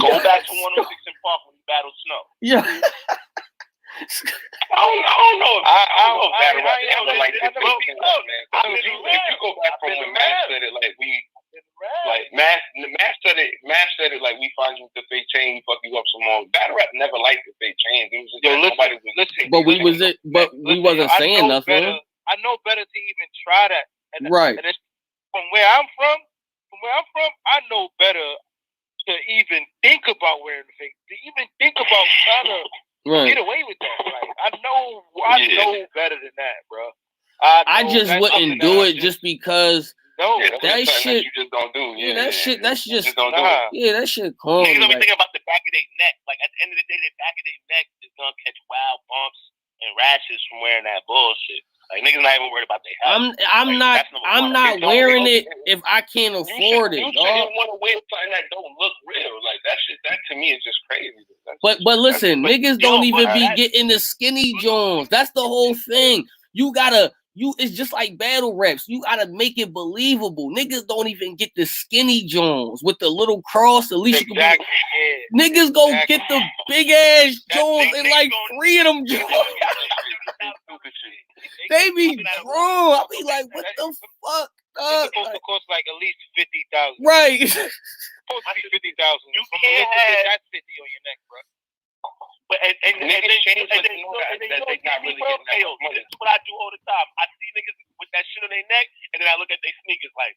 Go back to 106 in Park when he battled Snow.
Yeah.
I don't know.
If you go back from when Mass said it, like Mass said it like we find you with the fake chain, we fuck you up some more. Battle rap never liked the fake chains. It was just
but we wasn't saying nothing.
I know better to even try that.
Right.
And from where I'm from, I know better to even think about wearing the fake, to even think about trying to get away with that. Like I know better than that, bro.
I just wouldn't do it just because.
No,
that shit
you just don't do.
Yeah, that shit. That's just.
Don't do it.
Yeah, that shit cool.
Niggas don't think about the back of their neck. Like at the end of the day, the back of their neck is gonna catch wild bumps and rashes from wearing that bullshit. Like niggas not even worried about their health.
I'm not wearing it if I can't afford it.
You shouldn't want to wear something that don't look real. Like that shit. That to me is just crazy.
But listen, niggas don't even be getting the skinny Jones. That's the whole thing. It's just like battle raps. You gotta make it believable. Niggas don't even get the skinny Jones with the little cross. At least you can be. Niggas go get the big ass Jones and like 3 of them Jones. They be drawn. I be like, what the fuck?
It's supposed to cost like at least 50,000.
Right.
It's supposed to be 50,000. You can't have that 50 on your neck, bro.
But and then you know what this is what I do all the time. I see niggas with that shit on their neck, and then I look at their sneakers like,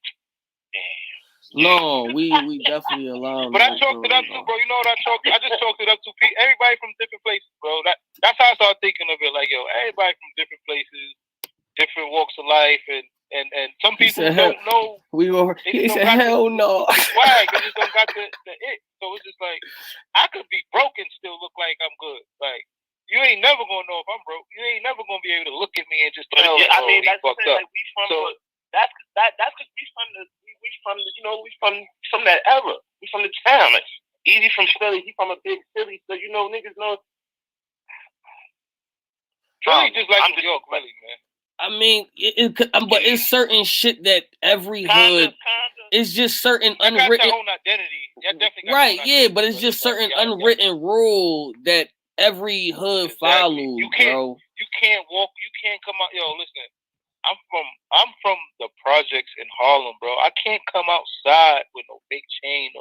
damn.
No, we definitely allow.
But I chalked it up too, bro. You know what I chalked? I just chalked it up to everybody from different places, bro. That's how I started thinking of it. Like, yo, everybody from different places, different walks of life, and some people don't know.
He said, hell no.
Why? They just don't got the it. So it's just like, I could be broke and still look like I'm good. Like, you ain't never gonna know if I'm broke. You ain't never gonna be able to look at me and just tell me,
I mean, that's
fucked up.
Like that's because we from that era. We from the town. Like, Easy from Philly. He from a big city, so niggas know.
Philly just like New York, really, man.
I mean, but it's certain shit that every hood is just certain unwritten.
Got their own identity.
Right, yeah, but it's just certain unwritten rule that every hood follows, bro.
You can't walk. You can't come out. Yo, listen. I'm from the projects in Harlem, bro. I can't come outside with no big chain.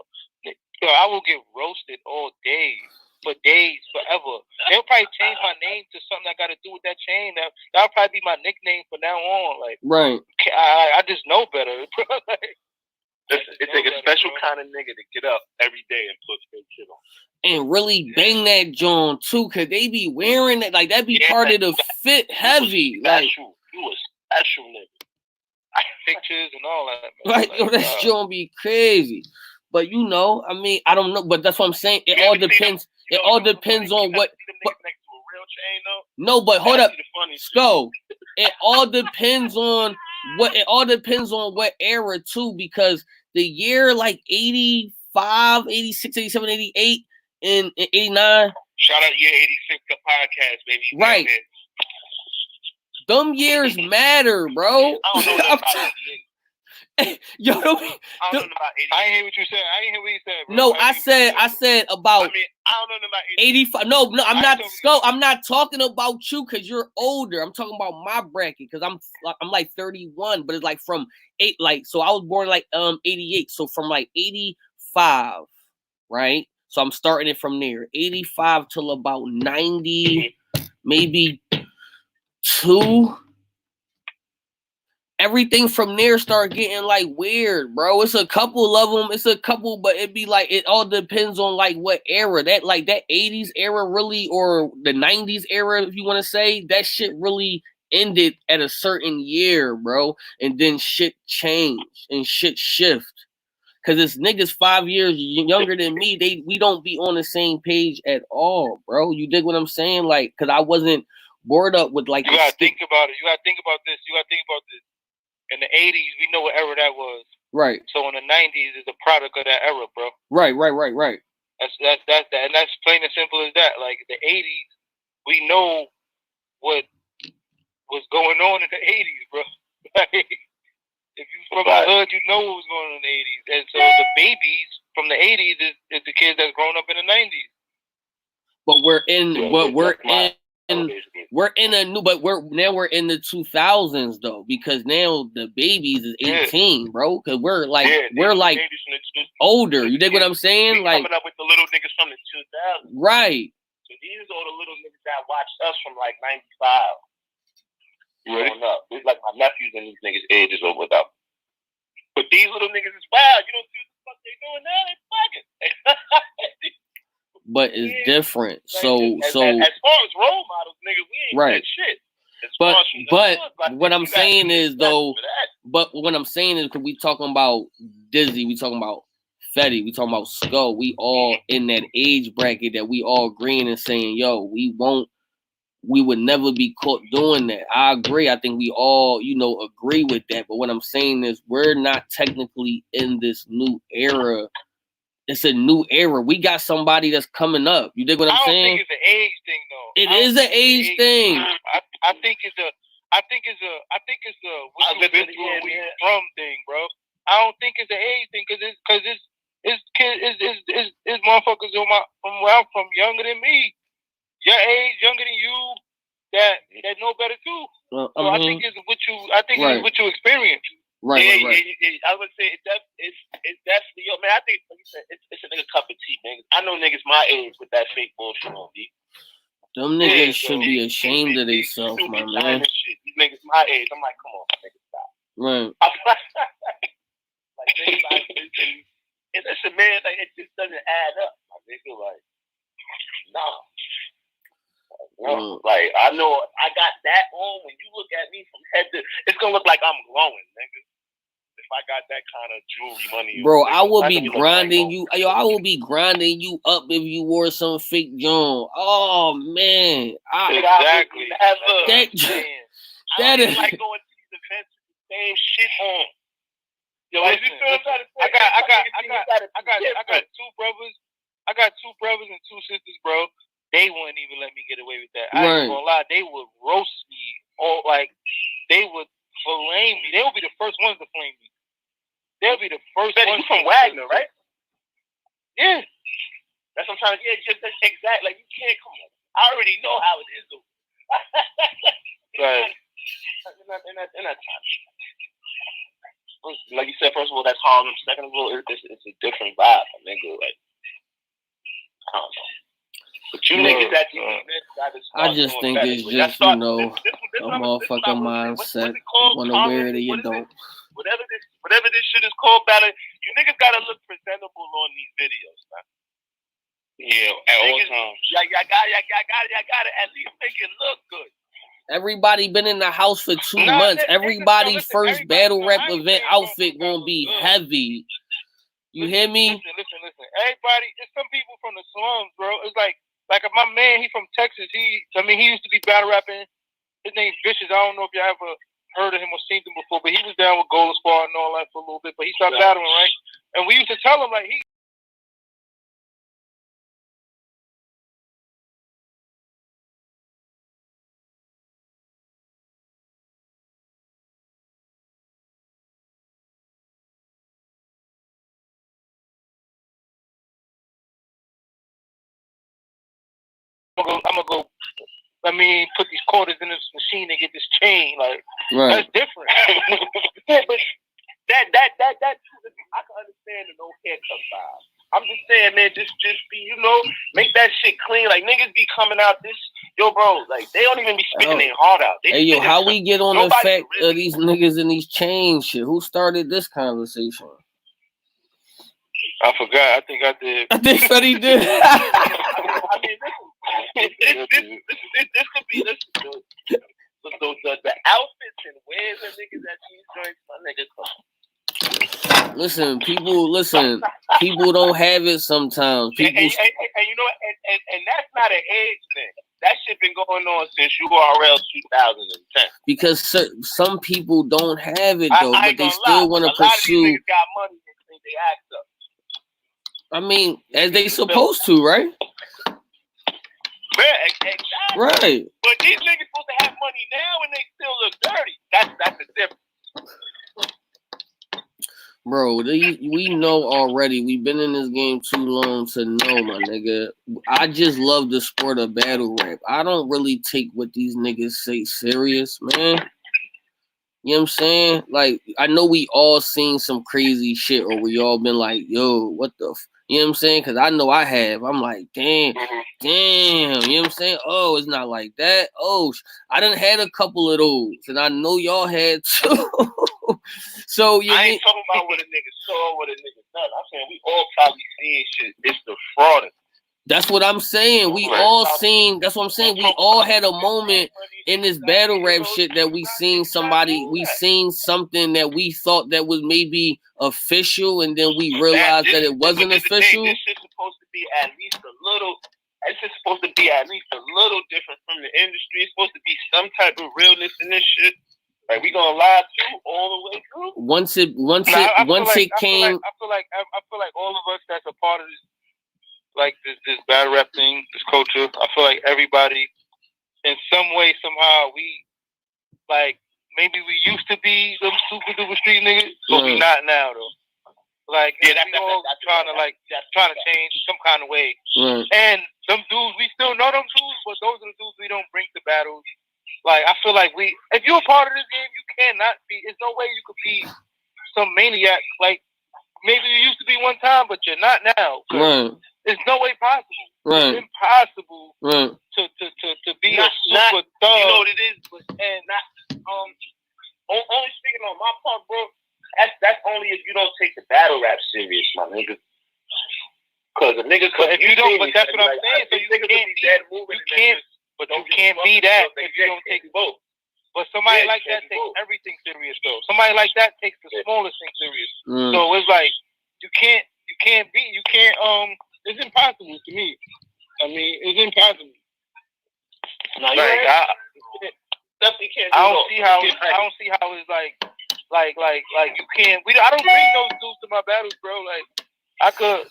Yo, I will get roasted all day. For days, forever. They'll probably change my name to something that got to do with that chain. That'll probably be my nickname from now on. Like,
right.
I just know better.
It takes a special kind of nigga to get up every day and put fake shit on.
And really bang that joint too, cause they be wearing it like that be part of the fit heavy. Like
you a special nigga.
Pictures and all that.
Like, yo, that joint be crazy. But I mean, I don't know. But that's what I'm saying. It all depends. It all depends on what.
Chain,
no, but hold up, Sko. It all depends on what it all depends on what era too, because the year like 85, 86, 87, 88, and 89.
Shout out year 86 the podcast, baby.
Right. Them years matter, bro.
I don't know about 88.
Yo,
I don't know about 88. I didn't hear what you said. I didn't hear what you said, bro.
No, I said about.
I don't know about
85. No, I'm not talking about you because you're older. I'm talking about my bracket because I'm like 31, but it's like from so I was born like 88. So from like 85, right? So I'm starting it from there. 85 till about 90, maybe 2. Everything from there start getting like weird, bro. It's a couple of them. It's a couple, but it'd be like it all depends on like what era. That 80s era really, or the 90s era, if you want to say, that shit really ended at a certain year, bro. And then shit changed and shit shift. Cause it's niggas 5 years younger than me. We don't be on the same page at all, bro. You dig what I'm saying? Like, cause I wasn't bored up with like.
You gotta think about it. You gotta think about this. In the 80s, we know what era that was.
Right.
So in the 90s is a product of that era, bro.
Right.
That's that, and that's plain and simple as that. Like the 80s, we know what was going on in the 80s, bro. Like, if you from the hood, you know what was going on in the 80s. And so the babies from the 80s is the kids that's grown up in the 90s.
But we're in in the 2000s though, because now the babies is 18, bro. Cause we're like older. You dig what I'm saying? Like
coming up with the little niggas from the 2000s,
right?
So these are the little niggas that watched us from like 95. Growing up, it's like my nephews and these niggas' age is over without. But these little niggas is wild. You don't see what the fuck they doing now? They fucking.
But it's different. So
as far as role models, nigga, we ain't
right.
Shit.
But what I'm saying is though, because we talking about Dizzy, we talking about Fetty, we talking about Skull, we all in that age bracket that we all agreeing and saying, yo, we would never be caught doing that. I agree. I think we all, agree with that. But what I'm saying is we're not technically in this new era. It's a new era. We got somebody that's coming up. You dig what I'm saying?
I don't think it's an age thing, though.
It is an age thing.
I think it's a what you been through where you from thing, bro. I don't think it's an age thing because it's motherfuckers from where I'm from younger than me, your age, younger than you, that know better too. Well, so I think it's what you experience.
Right.
I would say it's definitely, yo, man. I think like you said, it's a nigga cup of tea, nigga. I know niggas my age with that fake bullshit on me.
Them niggas should be ashamed of themselves, my man.
These niggas my age, I'm like, come on, nigga, stop.
Right.
Like, nigga, it's a man, like, it just doesn't add up. Like, nigga, like, no. Like, I know I got that on. When you look at me from head to, it's gonna look like I'm glowing, nigga. If I got that kind of jewelry money,
bro, I will be grinding you. Yo, I will be grinding you up if you wore some fake John. Oh man,
exactly.
That
is like going to these events with the same shit on. Yo, like,
listen, I got two brothers. I got two brothers and two sisters, bro. They wouldn't even let me get away with that. I ain't gonna lie. They would roast me. They would flame me. They would be the first ones to flame me. They'll be the first ones.
You from Wagner, right?
Yeah.
That's what I'm trying to get. Just exact. Like, you can't, come on. I already know how it is, though.
Right.
In that time. Like you said, first of all, that's Harlem. Second of all, it's a different vibe. Nigga, like, I don't know. But you niggas that
I just think it's just, a motherfucking mindset. Want to wear it or you don't.
Whatever this shit is called, battle, you niggas gotta look presentable on these videos, man.
Yeah, at all times.
Y'all gotta at least make it look good.
Everybody been in the house for 2 months. Everybody's first battle rap event outfit gonna be heavy. You hear me?
Listen. Everybody, there's some people from the slums, bro. It's like my man, he from Texas. He used to be battle rapping. His name's Vicious. I don't know if y'all ever heard of him or seen him before, but he was down with Golden Squad and all that for a little bit. But he stopped battling, right? And we used to tell him like he. I'm gonna go. Put these quarters in this machine and get this chain. Like that's different.
Yeah, but that I can understand the no haircut vibe. I'm just saying, man, just be, make that shit clean. Like niggas be coming out this, bro. Like they don't even be spitting their heart out.
Hey, how we get on the fact of these niggas in these chains shit? Who started this conversation?
I forgot. I think I did.
I think Freddie did.
I mean, this could be the outfits and wears of niggas at these joints. My niggas come.
Listen, people don't have it sometimes. People
and that's not an age thing. That shit been going on since URL 2010.
Because some people don't have it though, but they still want to pursue.
A lot of these niggas got money and think they act up.
I mean, as they supposed to, right?
Yeah, exactly.
Right.
But these niggas supposed to have money now and they still look dirty. That's the difference.
Bro, we know already. We've been in this game too long to know, my nigga. I just love the sport of battle rap. I don't really take what these niggas say serious, man. You know what I'm saying? Like, I know we all seen some crazy shit, or we all been like, yo, what the you know what I'm saying? Because I know I have. I'm like, damn. You know what I'm saying? Oh, it's not like that. Oh, I done had a couple of those, and I know y'all had too. So
I ain't talking about what a nigga saw, what a nigga done. I'm saying we all probably seen shit. It's the fraud.
That's what I'm saying. We all seen. That's what I'm saying. We all had a moment in this battle rap shit that we seen something that we thought that was maybe official, and then we realized that it wasn't official.
This shit's supposed to be at least a little. It's just supposed to be at least a little different from the industry. It's supposed to be some type of realness in this shit. Like we gonna lie to all the way through.
Once it came.
I feel like all of us that's a part of this. Like this battle rap thing, this culture. I feel like everybody, in some way, somehow, we like maybe we used to be some super duper street niggas, but we not now though. Like we all trying to change some kind of way. And some dudes we still know them dudes, but those are the dudes we don't bring to battles. Like I feel like if you're a part of this game, you cannot be. There's no way you could be some maniac. Like maybe you used to be one time, but you're not now. It's no way possible. It's impossible to be a super thug.
You know what it is? And not only speaking on my part, bro. That's only if you don't take the battle rap serious, my nigga. Because a nigga,
if you don't, but that's what I'm saying. So you can't be that if you don't take both. But somebody like that takes everything serious, though. Somebody like that takes the smallest thing serious. So it's like you can't. It's impossible to me. I mean, it's impossible.
No, I definitely can't.
I don't see how it's like you can't. I don't bring those dudes to my battles, bro. Like I could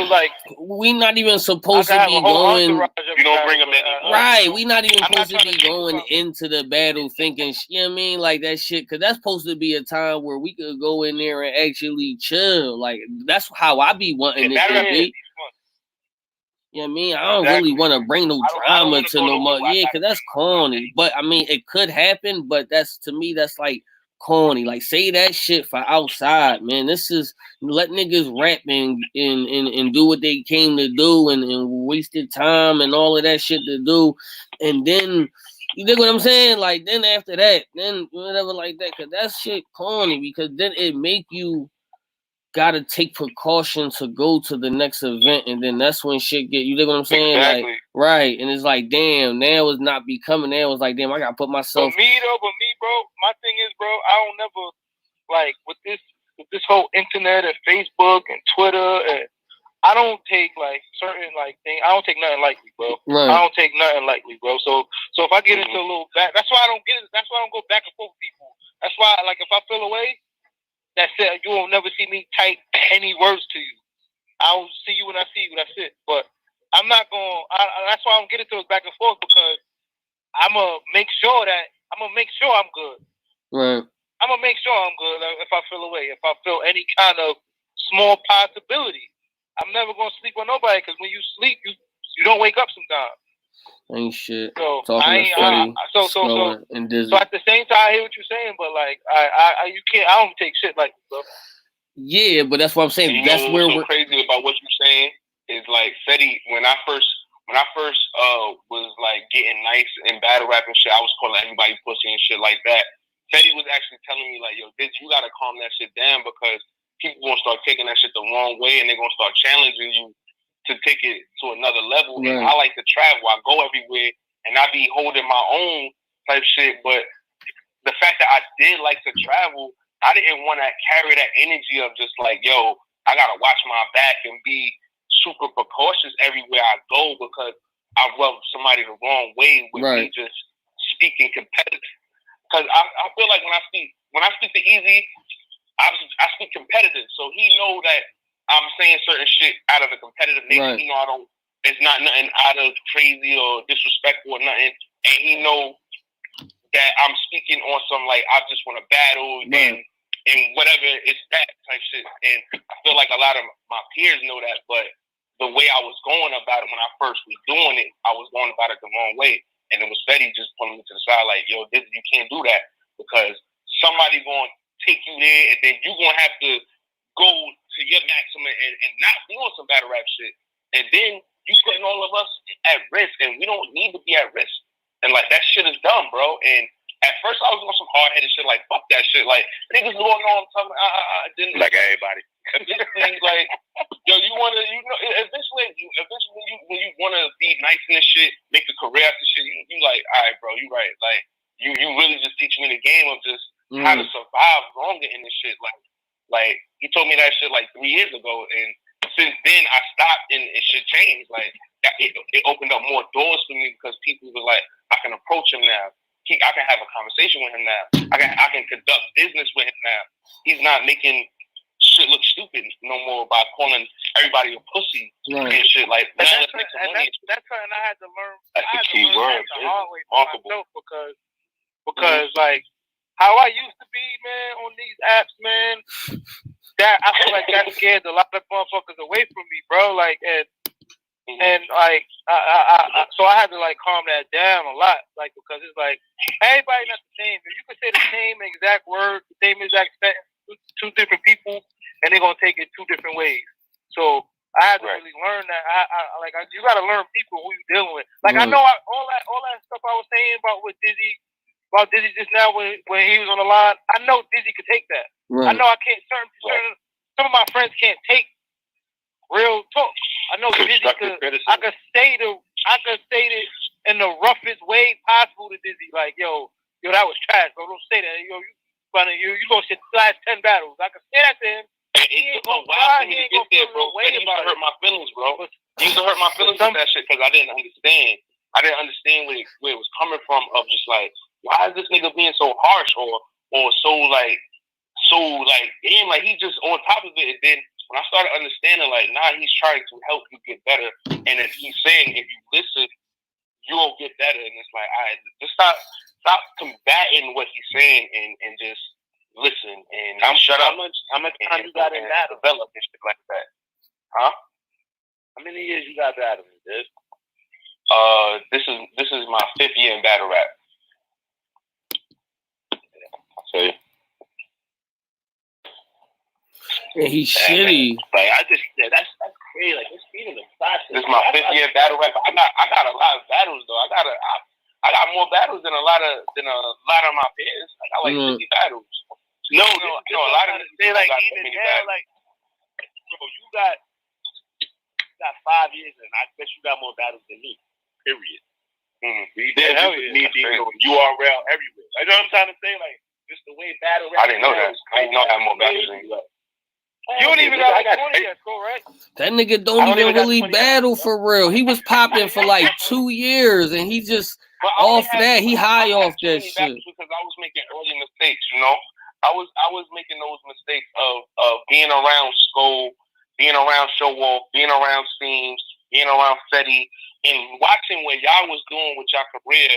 like.
We not even supposed to be going.
You don't bring them in,
right? We not even supposed to be going into the battle thinking, you know what I mean, like that shit. Because that's supposed to be a time where we could go in there and actually chill. Like that's how I be wanting it to be. You know what I mean? I don't really want to bring no drama to no more. Yeah, because that's corny. But I mean, it could happen. But to me, that's like corny. Like say that shit for outside, man. This is let niggas rap and do what they came to do and wasted time and all of that shit to do. And then you dig what I'm saying? Like then after that, then whatever like that, cause that shit corny because then it make you gotta take precaution to go to the next event, and then that's when shit get you dig what I'm saying?
Exactly.
Like right, and it's like damn, now it's not becoming. Now it's like damn, I gotta put myself.
But me, bro. My thing is, bro, I don't never like with this whole internet and Facebook and Twitter and I don't take like certain like things. I don't take nothing lightly, bro.
Right.
I don't take nothing lightly, bro. So if I get into a little back, that's why I don't get it. That's why I don't go back and forth with people. That's why, like, if I feel away, that's it. You will never see me type any words to you. I'll see you when I see you. That's it. But I'm not going. That's why I don't get into it back and forth, because I'm gonna make sure I'm good.
Right.
I'm gonna make sure I'm good if I feel away. If I feel any kind of small possibility, I'm never gonna sleep on nobody, because when you sleep, you don't wake up sometimes.
Ain't shit.
So
Talking to Fetty, and Dizzy.
So at the same time, I hear what you're saying, but like you can't. I don't take shit like this, bro.
Yeah, but that's what I'm saying. That's where
what's so crazy about what you're saying is like Fetty. When I first was like getting nice in battle rap and shit, I was calling everybody pussy and shit like that. Fetty was actually telling me like, yo, Dizzy, you gotta calm that shit down, because people gonna start taking that shit the wrong way, and they're gonna start challenging you to take it to another level.
Right.
And I like to travel. I go everywhere, and I be holding my own type shit. But the fact that I did like to travel, I didn't want to carry that energy of just like, yo, I gotta watch my back and be super precautious everywhere I go, because I rub somebody the wrong way with me just speaking competitive. Because I feel like when I speak to Easy, I speak competitive, so he know that I'm saying certain shit out of a competitive nature.
Right.
He know it's not nothing out of crazy or disrespectful or nothing, and he know that I'm speaking on some like I just want to battle and whatever it's that type shit. And I feel like a lot of my peers know that, but the way I was going about it when I first was doing it, I was going about it the wrong way, and it was Fetty just pulling me to the side like, yo, this, you can't do that, because somebody going to take you there, and then you going to have to go to your maximum and not be on some battle rap shit. And then you putting all of us at risk, and we don't need to be at risk. And like, that shit is dumb, bro. And at first I was on some hard-headed shit, like, fuck that shit. Like, niggas going on, telling me, didn't like everybody. Eventually, like, yo, you want to, you know, eventually when you want to be nice in this shit, make a career after shit, you like, all right, bro, you right. Like, you really just teach me the game of just how to survive longer in this shit. Like he told me that shit like 3 years ago, and since then I stopped, and it shit changed. Like it opened up more doors for me, because people were like, I can approach him now. I can have a conversation with him now. I can conduct business with him now. He's not making shit look stupid no more by calling everybody a pussy and shit. Like
that's something I had to learn.
That's the key word.
The hard way for myself, because like how I used to be, man, on these apps, man, that I feel like that scared a lot of motherfuckers away from me, bro. Like, and like, so I had to like calm that down a lot, like, because it's like everybody not the same. If you could say the same exact word, the same exact sentence, two different people, and they're gonna take it two different ways. So I had to really learn that. You gotta learn people who you dealing with. Like I know all that stuff I was saying about Dizzy just now when he was on the line. I know Dizzy could take that. I know I can't. Some of my friends can't take real talk. I know Dizzy could. I could say it in the roughest way possible to Dizzy. Like, yo, that was trash, bro. Don't say that. Yo, you gonna sit the last 10 battles. I could say that to him.
He ain't gonna cry. He ain't gonna get there, bro. He used to hurt my feelings, bro. He used to hurt my feelings with that shit, because I didn't understand. I didn't understand where it was coming from. Of just like, why is this nigga being so harsh or so damn, like he just on top of it. And then when I started understanding, like, nah, he's trying to help you get better. And if he's saying, if you listen, you'll get better. And it's like, all right, just stop combating what he's saying and just listen. And shut up.
How much time you got in that
develop and shit like that? Huh?
How many years you got battling this?
This is my 5th year in battle rap. So
and he's shitty.
Like that's crazy. Like it's being the process.
This is my 5th year in battle rap. I got a lot of battles though. I got more battles than a lot of my peers. I got like 50 battles. No, a lot of
they like even now, like bro, you got 5 years, and I bet you got more battles than me. Period. Me being URL everywhere. You know what I'm trying to say? Like just the way battle rap.
I didn't know that. I didn't know I had more battles than you.
You don't even got 20 yet, bro, right?
That nigga don't even really battle for real. He was popping for like 2 years, and he just off that. He high off that shit.
Because I was making early mistakes, you know. I was making those mistakes of being around school, being around Show Off, being around Steams, being around Fetty, and watching what y'all was doing with y'all career,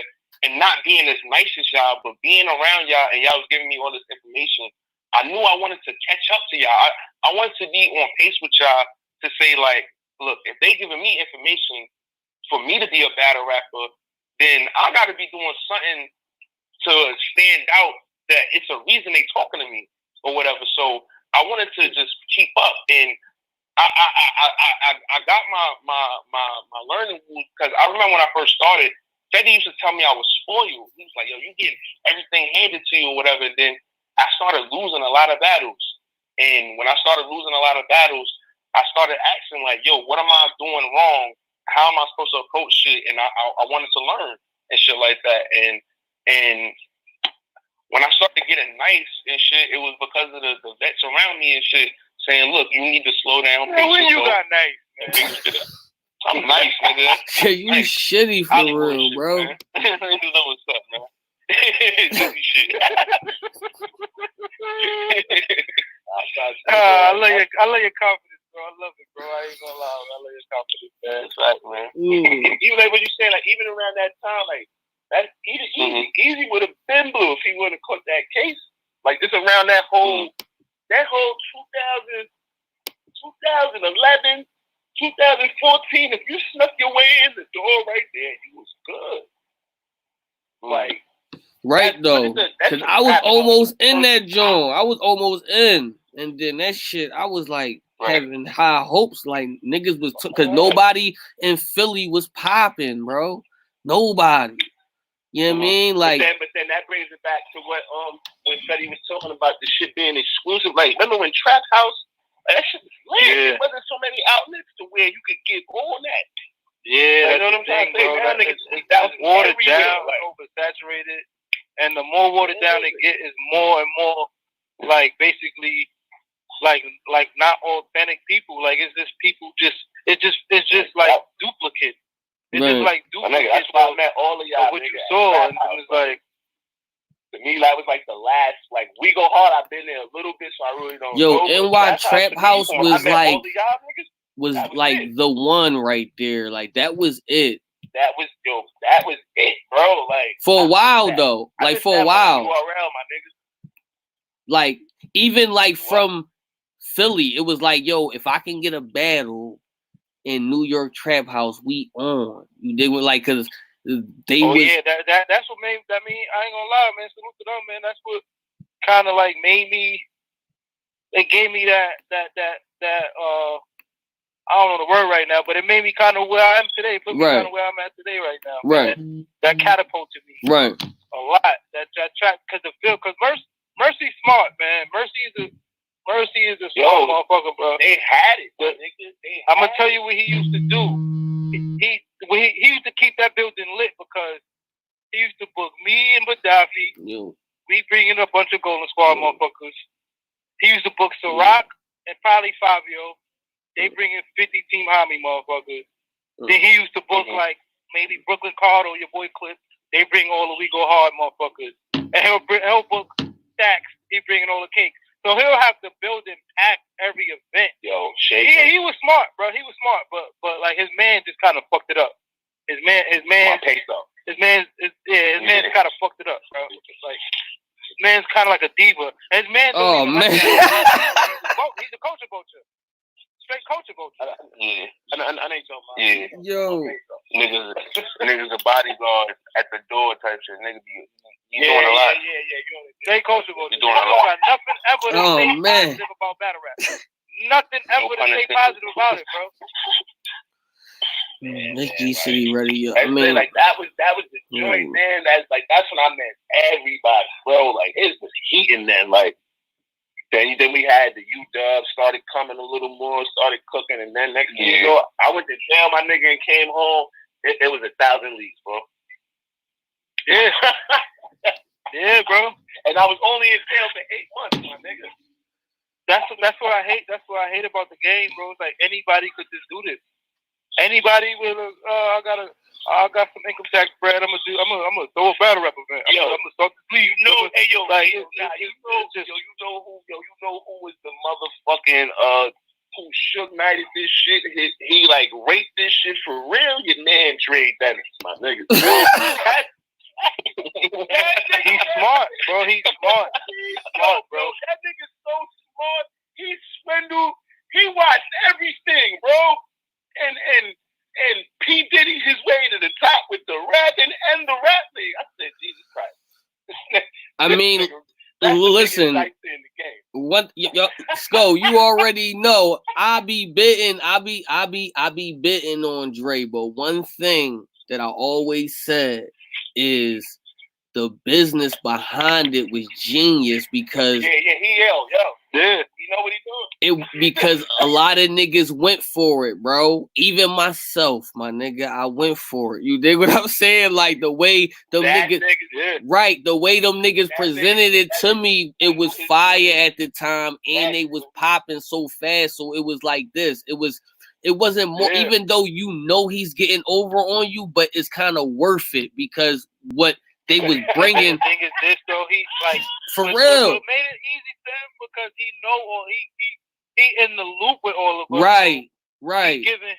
and not being as nice as y'all, but being around y'all, and y'all was giving me all this information. I knew I wanted to catch up to y'all. I wanted to be on pace with y'all to say, like, look, if they giving me information for me to be a battle rapper, then I got to be doing something to stand out that it's a reason they talking to me or whatever. So I wanted to just keep up, and I got my learning rules, because I remember when I first started, Fetty used to tell me I was spoiled. He was like, yo, you get everything handed to you or whatever. Then I started losing a lot of battles. And when I started losing a lot of battles, I started asking, like, yo, what am I doing wrong? How am I supposed to approach shit? And I wanted to learn and shit like that. And when I started getting nice and shit, it was because of the vets around me and shit saying, look, you need to slow down.
Well, when you got nice, man.
I'm nice, nigga.
Yeah, you shitty for real,
shit,
bro.
Man. You know what's up, man. Shit.
I love your confidence, bro. I love it, bro. I ain't gonna lie. I love your confidence, man.
That's right, man.
Even like what you saying, like even around that time, like that Easy would have been blue if he would have caught that case. Like just around that whole 2000, 2011, 2014. If you snuck your way in the door right there, you was good. Like.
Right though, because I was almost in that joint. I was almost in, and then that shit, I was like having high hopes. Like niggas was, because nobody in Philly was popping, bro. Nobody. You know what I mean? Like,
but then that brings it back to what when Fetty was talking about the shit being exclusive. Like, remember when Trap House? Like, that shit was lit. Yeah. There wasn't so many outlets to where you could get on that.
Yeah,
you know what I'm trying to say?
Now niggas that's watered down, like oversaturated. And the more watered down it get, is more and more like basically like not authentic people. Like it's just people it's just like duplicate. It's just like duplicate.
That's why I met all of y'all.
What you saw, and it was like
to me that was like the last. Like We Go Hard, I've been there a little bit, so I really don't.
Yo, NY Trap House was like
it.
The one right there. Like that was it.
That was it, bro. Like
for a while though. Like for a while.
URL, my niggas.
Like even like from Philly, it was like, yo, if I can get a battle in New York Trap House, we on. They were like, cause they was.
Yeah, that's what made. I mean, I ain't gonna lie, man. Salute to them, man. That's what kind of like made me. It gave me that. I don't know the word right now, but it made me kind of where I am today. Put me kind of where I'm at today right now.
Right.
Man. That catapulted me.
Right.
A lot. That track because Mercy's smart, man. Mercy is a smart motherfucker, bro.
They had it.
I'm gonna tell you what he used to do. He used to keep that building lit because he used to book me and Gaddafi. We bring in a bunch of Golden Squad motherfuckers. He used to book Ciroc and probably Fabio. They bring in 50 Team Hami motherfuckers. Then he used to book like maybe Brooklyn Card or your boy Clip. They bring all the We Go Hard motherfuckers. And he'll book Stacks. He bringing all the cake. So he'll have the building packed every event.
Yo,
he was smart, bro. He was smart, but like his man just kind of fucked it up. His man just kind of fucked it up, bro. Like his man's kind of like a diva. His man.
Man.
He's a culture vulture. Straight culture vulture.
Yeah. I know you talking about. Yeah.
Yo.
Niggas a bodyguard at the door type shit. Nigga you doing a lot.
Yeah. Straight culture vulture.
You doing a lot.
Got nothing ever to say positive about battle rap. Nothing ever to say positive about it, bro.
Man, this GuttaCityRadio. I
mean, like that was the joint, man. That's when I met everybody, bro. Like it was heating then, like. Then we had the UW started coming a little more, started cooking, and then next thing you know, I went to jail, my nigga, and came home. It was 1,000 leagues, bro.
Yeah. Yeah, bro.
And I was only in jail for 8 months, my nigga.
That's what I hate. That's what I hate about the game, bro. It's like anybody could just do this. Anybody with I got some income tax bread. I'm gonna throw a battle rap event. I'm gonna start the league.
You know who was the motherfucking who Suge Knighted this shit. He like raped this shit for real. Your man Trey Dennis, my nigga.
He's smart, bro. He's smart.
Bro. That nigga's so smart. He swindled. He watched everything, bro. And P. Diddy his way to the top with the rapping and the rap league. I said, Jesus Christ.
I mean, listen. What, Sko? You already know I be bitten on Dre, but one thing that I always said is the business behind it was genius because
you know what he doing?
Because a lot of niggas went for it, bro. Even myself, my nigga, I went for it. You dig what I'm saying? Like the way them niggas right, the way them niggas presented it to me, it was fire at the time, and they was popping so fast. So it was like this. It wasn't more, even though you know he's getting over on you, but it's kind of worth it because what they was bringing.
The thing is this though, he like
for real.
It made it easy for him because he know all he in the loop with all of us.
Right.
We giving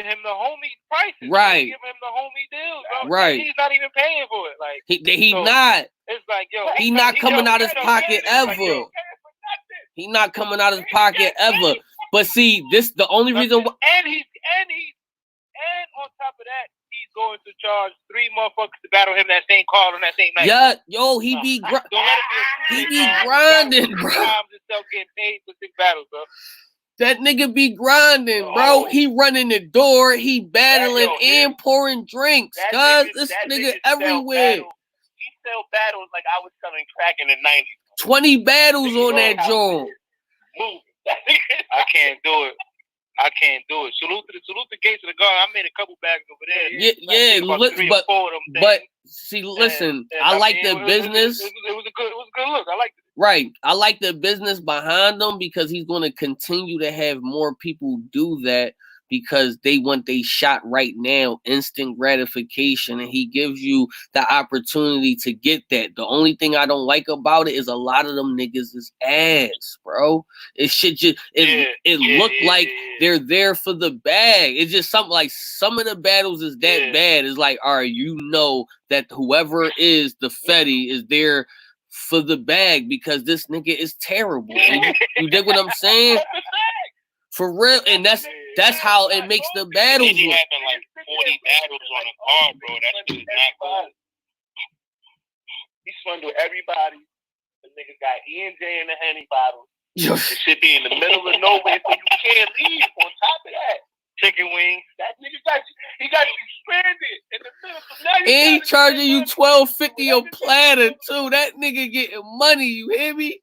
him the homie prices.
Right.
We giving him the homie deals, bro.
Right.
He's not even paying for it. Like
he so not.
It's like
he not coming out his pocket ever. He not coming out his pocket ever. But see, this the only reason why.
And on top of that, he's going to charge 3 motherfuckers to battle him that same card on that same night.
Yeah, yo, he be grinding, bro.
Getting paid for 6 battles, bro.
That nigga be grinding, bro. He running the door, he battling and pouring drinks. Cause this nigga everywhere.
He sell battles like I was selling crack in the 90s.
20 battles on that joint.
I can't do it. Salute the gates of the guard. I made a couple bags over there.
But see, listen, I like the business.
It was a good look. I liked it.
Right. I like the business behind them because he's going to continue to have more people do that because they want they shot right now, instant gratification, and he gives you the opportunity to get that. The only thing I don't like about it is a lot of them niggas is ass, bro. It should just looked like they're there for the bag. It's just something like some of the battles is that bad. It's like, all right, you know that whoever is the Fetty is there for the bag because this nigga is terrible. You dig what I'm saying? For real, and that's how it makes the battles.
He having like 40 battles on the card, bro. That shit is not good. He swindled everybody. The nigga got E&J in the Henny bottle. It should be in the middle of nowhere, so you can't leave. On top of that, chicken wings. That nigga got you stranded in the middle. So now
and he charging you $12.50 a platter too. That nigga getting money. You hear me?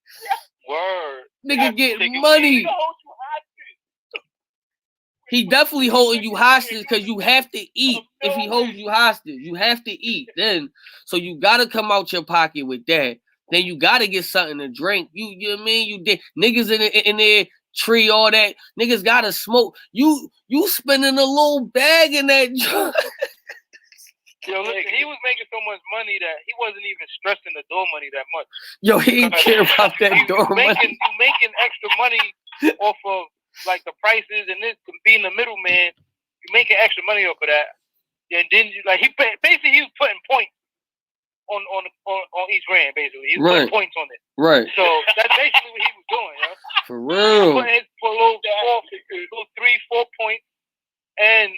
Word.
Nigga getting money. He definitely holding you hostage because you have to eat. If he holds you hostage, you have to eat. Then, so you gotta come out your pocket with that. Then you gotta get something to drink. You know what I mean? You did niggas in there tree all that. Niggas gotta smoke. You spending a little bag in that joint.
Yo, listen, he was making so much money that he wasn't even stressing the door money that much.
Yo, he didn't care about that door money.
You making extra money off of like the prices and this being the middleman, you making extra money off of that, and then you like he was putting points on each grand. Basically, he was putting points on it.
Right.
So that's basically what he was doing. Yo.
For real.
For a little 3-4 points, and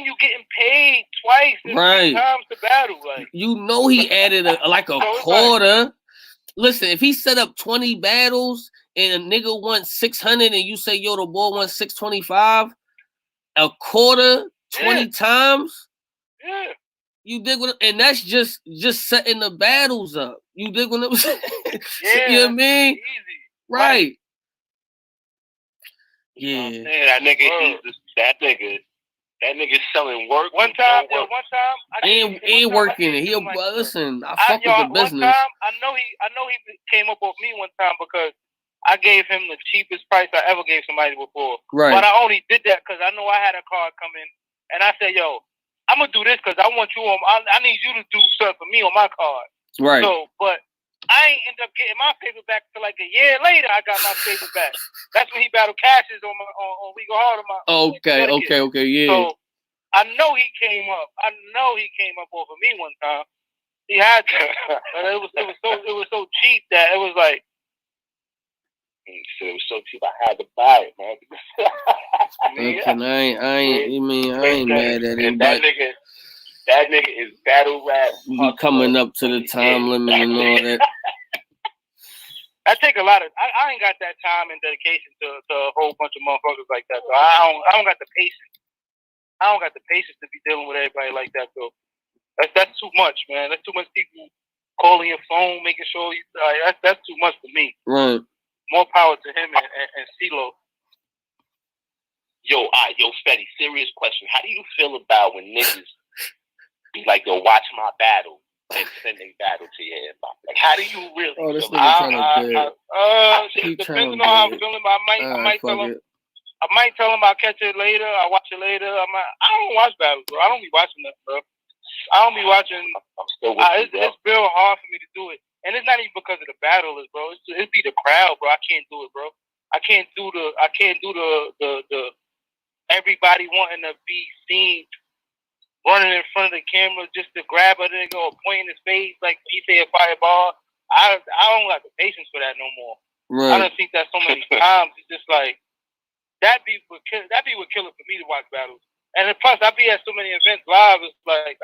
you getting paid twice and 3 times to battle. Like
you know, he added a quarter. Listen, if he set up 20 battles and a nigga wants 600 and you say, yo, the boy wants 625, a quarter 20 times.
Yeah.
You dig what? And that's just setting the battles up. You dig what I'm saying?
Yeah.
You know what I mean?
Easy.
Right.
Yeah. That nigga's selling work.
One time,
ain't working it. He'll listen. I fuck with the business.
One time, I know he came up with me one time because I gave him the cheapest price I ever gave somebody before.
Right.
But I only did that because I know I had a card coming, and I said, "Yo, I'm gonna do this because I want you on. I need you to do stuff for me on my card."
Right.
So, but I ain't end up getting my paper back till like a year later. I got my paper back. That's when he battled Cassius on We Go Hard on my.
Okay, yeah.
So I know he came up. I know he came up over me one time. He had to. But it was so cheap that it was like.
He said it was so cheap I had to buy it, man.
Listen, I ain't mad at him.
That nigga is battle rap.
He coming up to the time limit and all that.
I take a lot of. I ain't got that time and dedication to a whole bunch of motherfuckers like that. So I don't got the patience. I don't got the patience to be dealing with everybody like that. So that's too much, man. That's too much people calling your phone, making sure you. That's too much for me.
Right.
More power to him and CeeLo.
Yo, Fetty, serious question. How do you feel about when niggas be like, yo, watch my battle and send a battle to your inbox? Like, how do you really feel?
This nigga trying to
depending on how I'm feeling, but I might tell him. I might tell him I'll catch it later. I'll watch it later. I don't watch battles, bro. I don't be watching that, bro. I don't be watching.
I'm still with you, bro.
It's real hard for me to do it. And it's not even because of the battlers, bro. It be the crowd, bro. I can't do it, bro. I can't do the everybody wanting to be seen running in front of the camera just to grab a nigga or point in his face like he say a fireball. I don't got the patience for that no more.
Right.
I done seen that so many times. It's just like that be what kill it for me to watch battles. And then plus I be at so many events live. It's like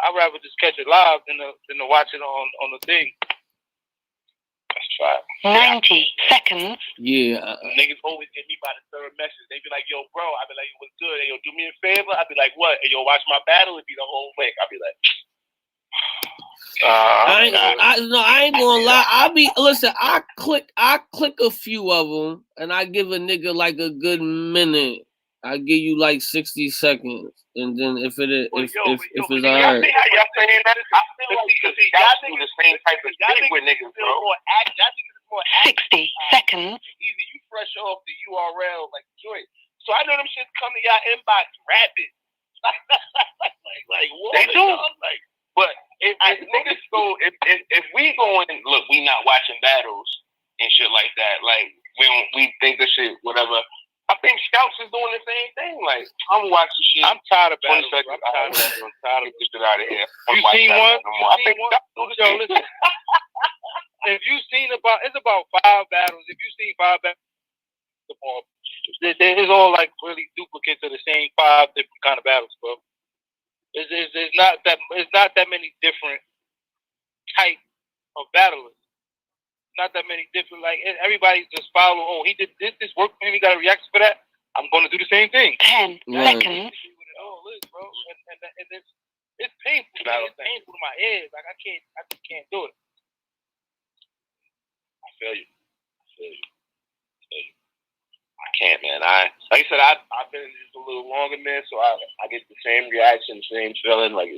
I'd rather just catch it live than to watch it on the thing. That's right.
90 seconds.
Yeah.
Niggas always get me by the third message. They be like, yo, bro. I be like, what's good? Hey, yo, do me a favor. I be like, what? Hey, yo, watch my battle. It'd be the whole week. I be like,
I ain't gonna lie. I click a few of them, and I give a nigga like a good minute. I give you like 60 seconds, and then if it's alright.
I feel like y'all do the same type of thing with niggas, bro. Y'all niggas is more
60 seconds.
Either you fresh off the URL like joint, so I know them shits come to y'all inbox rapid. like what?
They do.
Like, but if niggas go, if we go in, look, we not watching battles and shit like that. Like we think the shit, whatever. I think Scouts is doing the same thing. Like, I'm watching shit.
I'm tired of battles.
I'm tired of this shit out of here.
You seen one?
Yo,
listen. If you seen it's about 5 battles. If you seen 5 battles, it's all like really duplicates of the same 5 different kind of battles, bro. It's not that many different type of battlers. Not that many different, like, everybody just follow, oh, he did this worked for him, he got a reaction for that, I'm going to do the same thing.
10 seconds.
Oh, look, bro, and it's painful, man. It's painful to my ears, like, I just can't do it.
I feel you. I can't, man. Like I said, I've been just a little longer, man, so I get the same reaction, same feeling, like,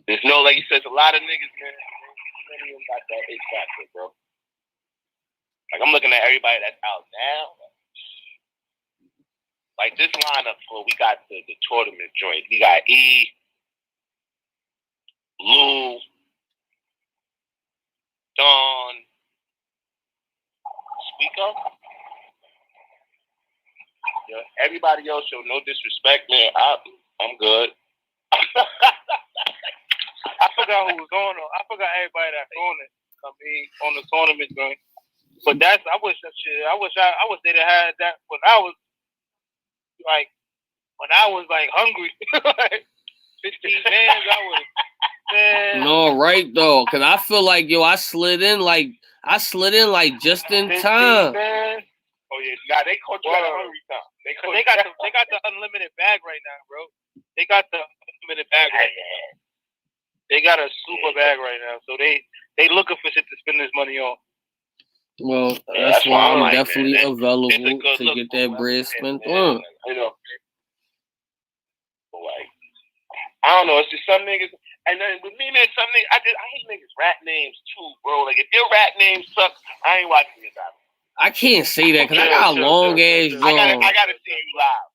there's no, like you said, a lot of niggas, man, many of them got that X factor, bro. Like, I'm looking at everybody that's out now. Like, this lineup, we got the tournament joint. We got E, Lou, Dawn, Squeako. Yeah, everybody else show no disrespect, man. I'm good.
I forgot who was on it. I forgot everybody that's on it. I mean, on the tournament joint. But I wish they'd have had that when I was hungry. Like 15 bands, I would have.
No, right though, cause I feel like I slid in like just in time.
Bands.
Oh yeah, they caught you at a hungry time.
They got the unlimited bag right now, bro. They got the unlimited bag right now. They got a super bag right now, so they looking for shit to spend this money on.
Well, that's why I'm definitely available to get that bread spent on.
You know, like, I don't know. It's just some niggas.
And then with me, man, I hate niggas rap names too, bro. Like if your rap name sucks, I ain't watching your battle.
I can't say that because I got a long ass drum.
I gotta see you live.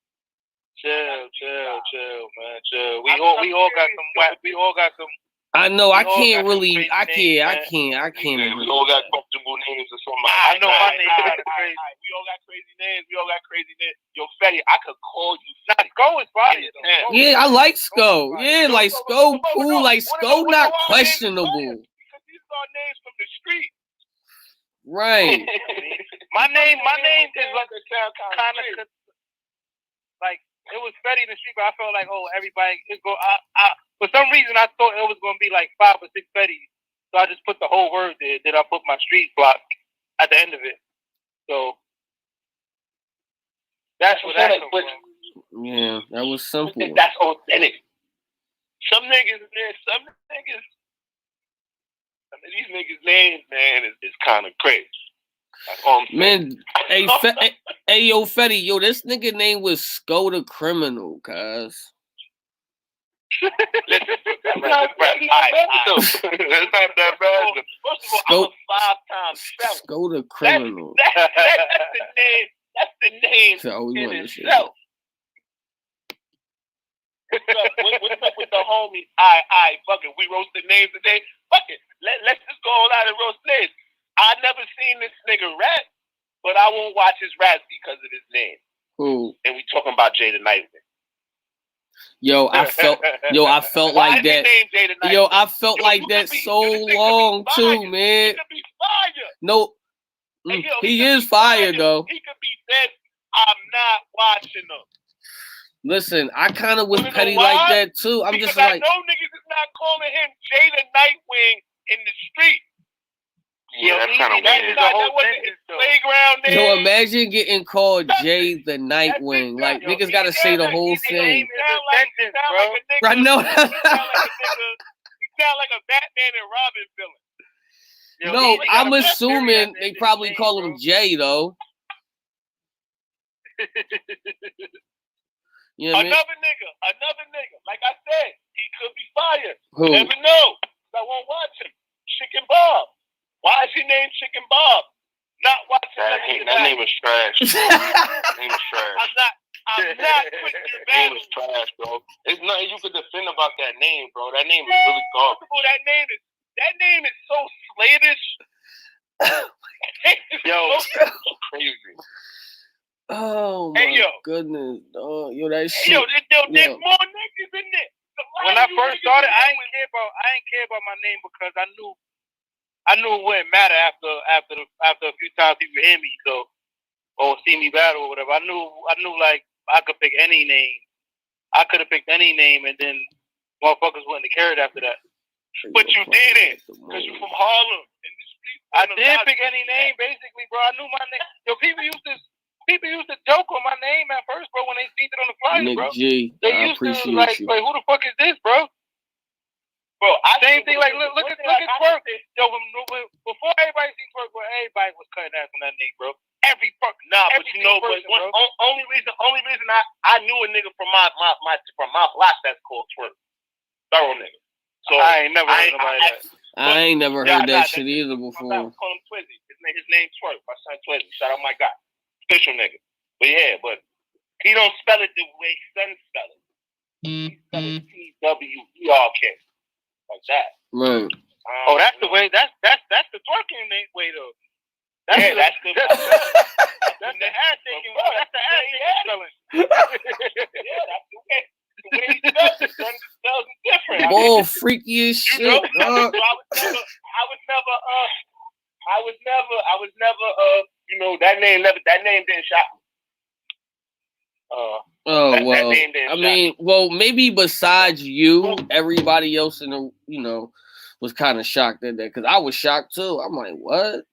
Chill, man, chill. We all got some.
I know. I can't really. I can't.
We all got comfortable names or something.
I know my name is crazy. We all got crazy names. Yo, Fetty, I could call you. Nah, Sko is fire.
Yeah, I like Sko. Yeah, like Sko cool. Like Sko not questionable.
Because these are names from the street.
Right.
My name is like a kind of like. It was Fetty in the street, but I felt like, everybody is going. For some reason, I thought it was going to be like 5 or 6 Fettys, so I just put the whole word there. Then I put my street block at the end of it. So that's what that was.
Yeah, that was simple.
That's authentic. Some of these niggas' names, man, is kind of crazy.
Man, hey, yo, Fetty, yo, this nigga name was Sko the Criminal, cuz.
That's not that bad. First of all, I'm a 5-time felon.
Sko the Criminal.
That's the name. That's the name in itself. What's up with the homies? Fuck it. We roast the names today. Fuck it. Let's just go all out and roast names. I never seen this nigga rap, but I won't watch his raps because of his name.
Who?
And we talking about Jay the Nightwing.
Yo, I felt like that. Yo, I felt like that so long too, man.
He could be fire.
No, he is fire though.
He could be dead. I'm not watching him.
Listen, I kind of was petty like that too. I'm
because
just like,
I know niggas is not calling him Jay the Nightwing in the street.
Yeah, that's kind of weird.
That wasn't his playground name.
Yo, imagine getting called Jay the Nightwing. Like niggas gotta say the whole thing.
I know.
Right, no.
He sound like a Batman and Robin villain.
No, I'm assuming they probably call him Jay though. You know
another nigga. Like I said, he could be fired.
Who?
Never know. I won't watch him. Chicken Bob. Why is he named Chicken Bob? Not watching
that name is trash. That name is trash.
I'm not putting your
That name is trash, bro. There's nothing you could defend about that name, bro. That name is really garbage.
That name is so slavish.
Yo, crazy.
Oh my goodness, dog. Yo, that shit.
There's more niggas in there.
When I first started, I ain't care about my name because I knew it wouldn't matter after a few times people hear me or see me battle or whatever. I knew like I could pick any name. I could have picked any name and then motherfuckers wouldn't have cared after that.
But you didn't because you're from Harlem.
I did pick any name basically, bro. I knew my name. Yo, people used to joke on my name at first, bro, when they seen it on the flyer,
Nick
bro.
G,
they used to like, who the fuck is this, bro?
Bro,
same thing. Like, look at Twerk. Yo, before everybody seen Twerk, bro, everybody was cutting ass on that nigga, bro.
But you know, only reason I knew a nigga from my block that's called Twerk. Thorough nigga. So
I ain't never heard nobody that.
I ain't never heard that shit either before.
Call him Twizzy. His name's Twerk. My son Twizzy. Shout out my guy. Official nigga. But he don't spell it the way son spell it. He spell it T-W-E-R-K. Like that.
Right.
That's the way. That's the twerking way though.
That's the ass taking.
That's the ass taking spelling.
Yeah, that's the way. The way he spells it, son spells it different.
Ball freaky as shit.
So I was never. That name didn't shock me.
Well, maybe besides you, everybody else in the, was kind of shocked at that because I was shocked too. I'm like, what?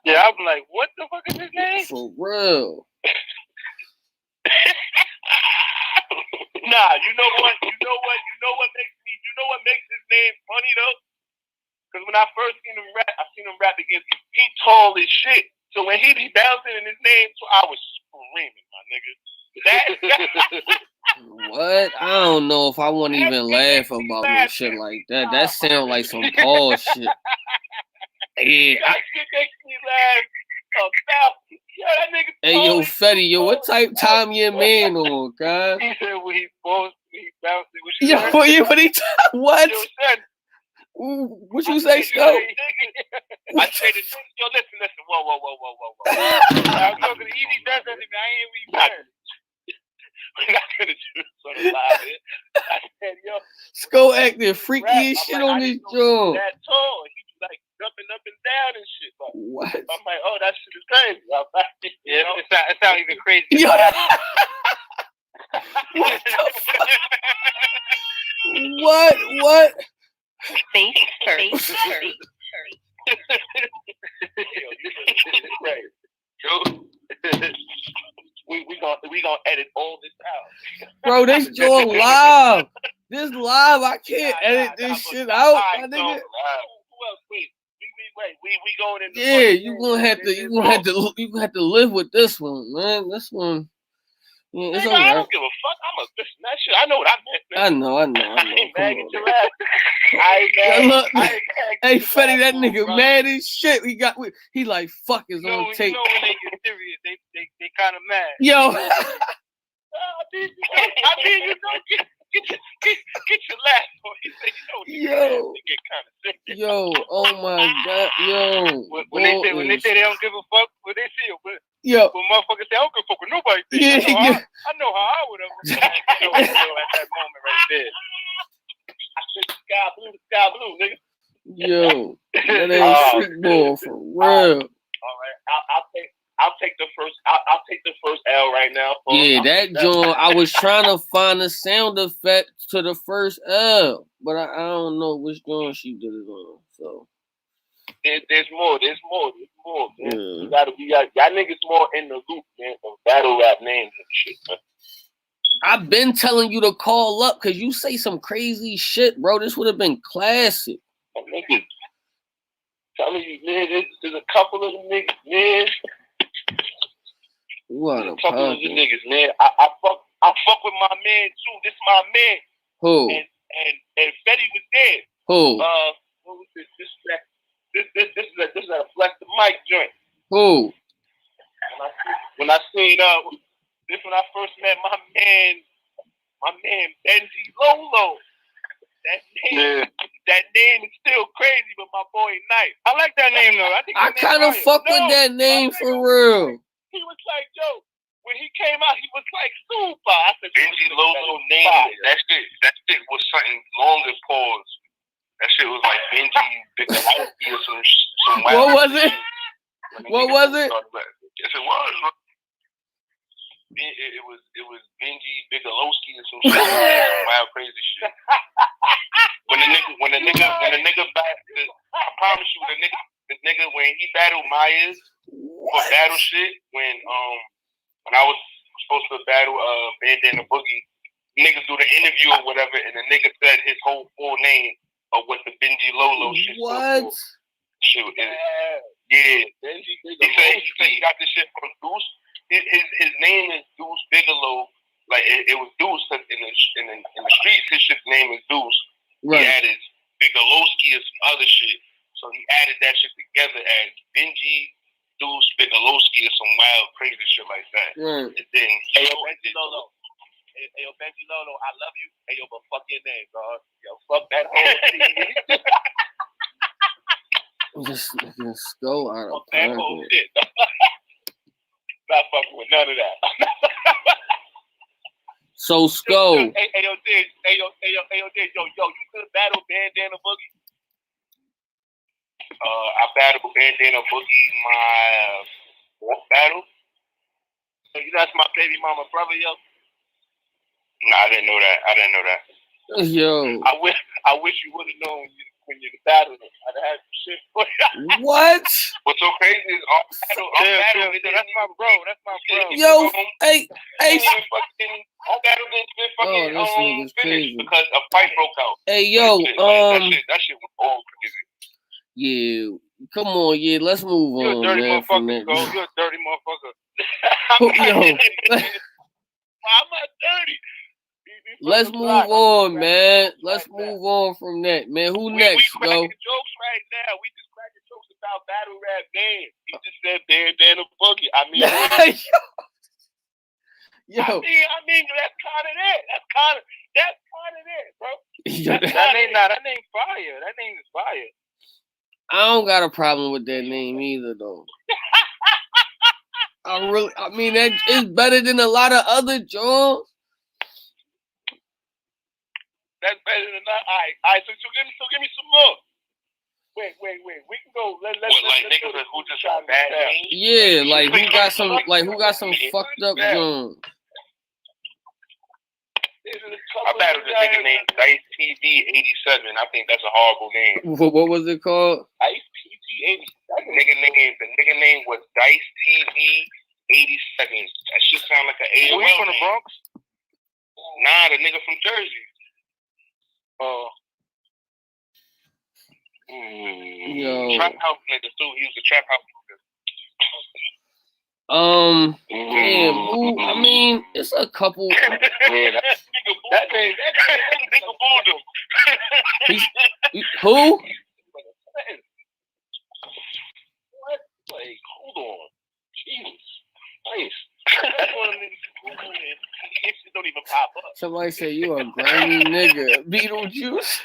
Yeah, I'm like, what the fuck is his name?
For real.
Nah, you know what makes his name funny though? Because when I first seen him rap against, he tall as shit. So when he be bouncing in his name, so I was screaming, my nigga.
What? What? I don't know if I want to even laugh about no shit like that. That sounds like some Paul shit. Yeah.
That shit makes me laugh about. Yo, that nigga.
Hey, yo, Fetty, yo, what type time your man on, God?
He said when he bounced it.
Yo, what he what?
Yo, son.
What you say, Scope?
I say the nigga. Yo, listen. Whoa. I'm talking to Evie. Does that to me? I ain't what you said. We're not gonna do this on the live. I said, yo,
Scope acting freaky as shit on this joint.
That tall. He was like jumping up and down and shit. Like,
what?
I'm like, oh, that shit is crazy. Yeah, it's not even crazy.
Yo. What the fuck? What?
Face first.
Yo, we gonna edit all this out.
Bro, this joint live. This live, I can't edit this shit out, my nigga.
Who else? Wait. We going in.
Yeah, you gonna have to live with this one, man. This one. Yeah, it's
I
alright.
don't give a fuck. I'm a listen that shit. I know what I meant, man.
I know.
I ain't mad at your ass. I ain't mad.
Hey, Fetty, that nigga mad as shit. He like, fuck is on tape.
You know when they get serious, they kind of mad.
Yo.
I mean, you know, get your laugh on.
Yo.
Get kind of sick.
Yo, oh my God, yo.
When they say they don't give a fuck, what they feel, but
yo.
when motherfuckers say I don't give a fuck with nobody,
Yeah,
I know how I would have at that moment right there. I said sky blue, nigga.
Yo, that ain't freak ball for real.
All right, I'll take the first L right now.
Yeah, that joint. I was trying to find a sound effect to the first L, but I don't know which joint she did it on. So
there's more. Man.
Yeah.
Y'all niggas more in the loop, man, of battle rap names and shit, man.
I've been telling you to call up because you say some crazy shit, bro. This would have been classic.
Niggas, telling you, man, there's a couple of them niggas, man.
What
a couple of the niggas, man. I fuck with my man too. This is my man.
Who?
And Fetty was there.
Who?
What was this? This is a Flex the Mic joint.
Who?
When I seen this when I first met my man Benji Lolo. That name is still crazy, but my boy Knife. I like that name though. I
kind of fuck with that name for real.
He was like, yo, when he came out, he was like super. I said,
Benji Lolo name. That shit was something longer pause. That shit was like Benji Big Lebowski or some wild.
What was it? What was it?
Yes, it was. It was Benji Bigelowski or some shit, some wild crazy shit. When the nigga back, I promise you, the nigga when he battled Myers for battle shit, when I was supposed to battle Bandana Boogie, niggas do the interview or whatever, and the nigga said his whole full name of what the Benji Lolo shit.
What?
Shoot, yeah. He said he got this shit from Deuce. His name is Deuce Bigelow. Like it was Deuce in the streets. His shit's name is Deuce. Right. He added Bigelowski or some other shit. So he added that shit together as Benji Deuce Bigelowski or some wild crazy shit like that.
Right.
And then
Benji Lolo. Hey, Benji Lolo, I love you. Hey, yo, but fuck your name, dog. Yo, fuck that whole shit.
Just go out of
that whole shit. Not fucking with none of that.
So Sko.
Hey, yo, Dig, you could battle Bandana Boogie.
I battled Bandana Boogie my fourth battle.
So you that's my baby mama brother, yo.
Nah, I didn't know that.
Yo.
I wish you would have known when you battled him. I'd have had some shit for you.
What?
What's so crazy is all battle.
That's my bro.
Yo, hey.
All battle didn't fucking finish because a fight broke out.
Hey, yo,
that shit was all crazy.
Yeah, come on, yeah, let's move on.
You're a dirty motherfucker, bro. You're a dirty motherfucker. I'm not dirty.
Let's move on, man. Let's move on from that, man. Who next,
we cracking jokes right now. We just cracking jokes about battle rap names. He just said Dan the Boogie. I mean,
yo.
I mean, that's kind of it. That's kind of it, bro.
That name fire. That name is fire.
I don't got a problem with that name either, though. I mean, that is better than a lot of other Jones.
That's better than that. All right. So give me some more. Wait. We can go. Let's like niggas who just got bad names.
Yeah, like who got some fucked up Jones.
I battled a nigga named Dice TV 87. I think that's a horrible name.
What was it called?
Dice TV 87. The nigga name was Dice TV 87. That shit sound like an AOL.
Were you from the Bronx?
Nah, the nigga from Jersey.
Yo.
Trap house nigga too. He was a trap house nigga.
I mean, it's a couple.
That nigga booed him.
Who?
What? Like, hold on. Jesus. Nice. That's one of them niggas who shit don't even pop up.
Somebody said you a grimy nigga. Beetlejuice.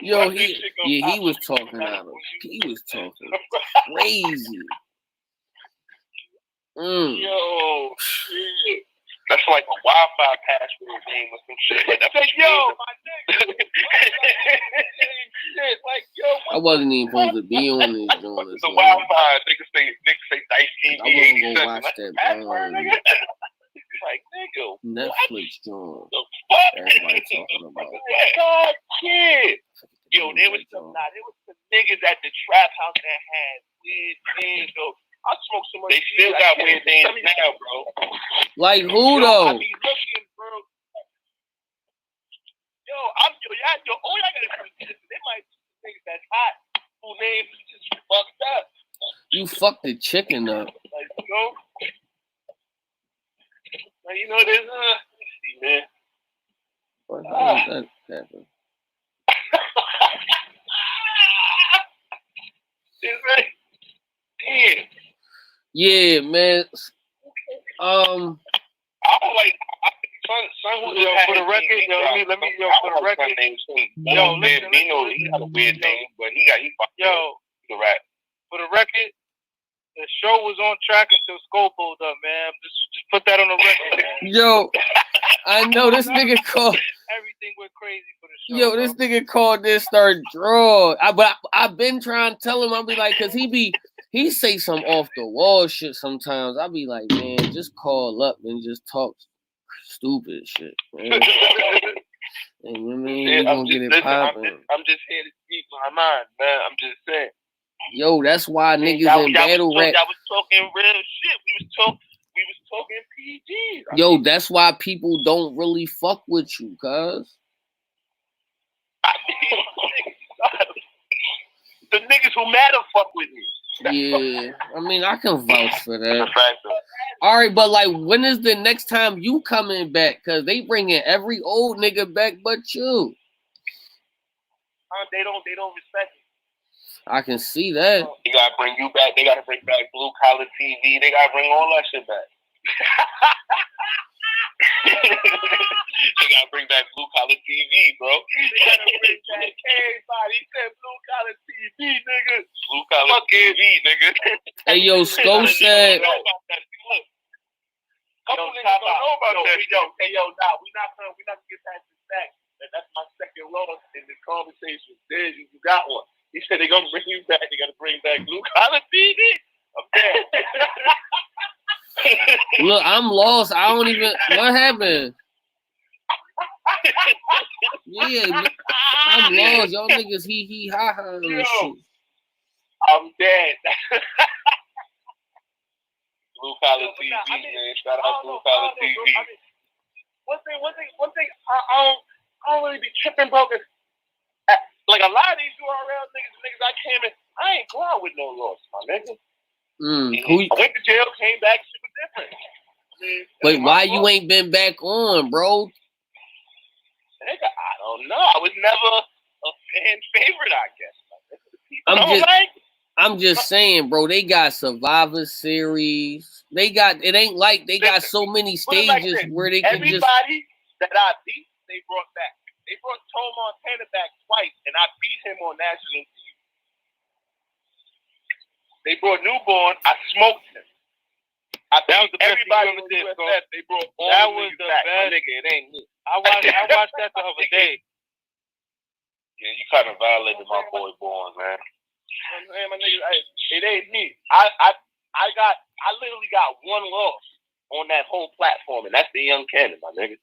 Yo, he was talking out of. He was talking crazy.
Yo, shit. That's like a Wi-Fi password name or some shit. That's like, yo, my nigga. Shit, like, yo.
I wasn't even supposed to be on this joint.
The Wi-Fi, niggas say Dice TV.
I wasn't gonna watch that.
Like, nigga,
Netflix joint.
The fuck?
Everybody talking about.
God, kid. Yo, there was some niggas at the trap house that had weird things, though. I smoked so much. They still got weird things now, bro.
Like who though?
I be looking, bro. Yo, all y'all gotta do is they might think that's hot. Who names is just fucked up.
You fucked the chicken up.
Like, there's let me see, man.
What that happened?
Damn.
Yeah, man.
I don't like son who
for the record, let me for the record.
Listen, he got a weird name, but he fucked the rap.
For the record, the show was on track until Skull pulled up, man. Just put that on the record, man.
Yo, I know this nigga called.
Everything went crazy for the show.
Yo, this nigga called this start draw. But I've been trying to tell him. I'll be like, cause he say some off the wall shit sometimes. I'll be like, man, just call up and just talk stupid shit, man. And you mean you gonna get it popping?
I'm just here to speak my mind, man. I'm just saying.
Yo, that's why niggas in battle rap.
I was talking real shit. We was talking PG.
Yo, that's why people don't really fuck with you, cuz.
The niggas who matter fuck with me.
Yeah, I mean, I can vouch for that. All right, but like, when is the next time you coming back? Cause they bringing every old nigga back but you.
They don't respect me.
I can see that.
They gotta bring you back. They gotta bring back Blue Collar TV. They gotta bring all that shit back. They gotta bring back Blue Collar TV, bro. They gotta bring back everybody. He said Blue Collar TV, nigga. Blue Collar TV, nigga.
Hey, yo, Sko said.
Couple niggas don't know about that. We're not gonna get past this fact. That's my second loss in this conversation. There, you got one. He said they're gonna bring you back. They gotta bring back Blue Collar TV. I'm dead.
Look, I'm lost. I don't even. What happened? Yeah, I'm lost. Y'all niggas he ha ha and shit.
I'm dead. Blue Collar TV, man. Shout out Blue Collar TV. One thing. I don't really be tripping, bro. Like a lot of these URL niggas I came in, I ain't going with no loss, my nigga. I went to jail, came back, super different.
Wait, why you ain't been back on, bro?
no, I was never a fan favorite, I guess.
I'm just saying, bro, they got Survivor Series. They got so many stages where they can just...
Everybody that I beat, they brought back. They brought Toe Montana back twice, and I beat him on national TV. They brought Newborn, I smoked him. That was the best everybody in the USF. They brought all the back. My nigga, it ain't me. I watched that the other day. Yeah, you kind of violated my boy Born, man. Man, my nigga, it ain't me. I literally got one loss on that whole platform, and that's the Young Cannon, my nigga.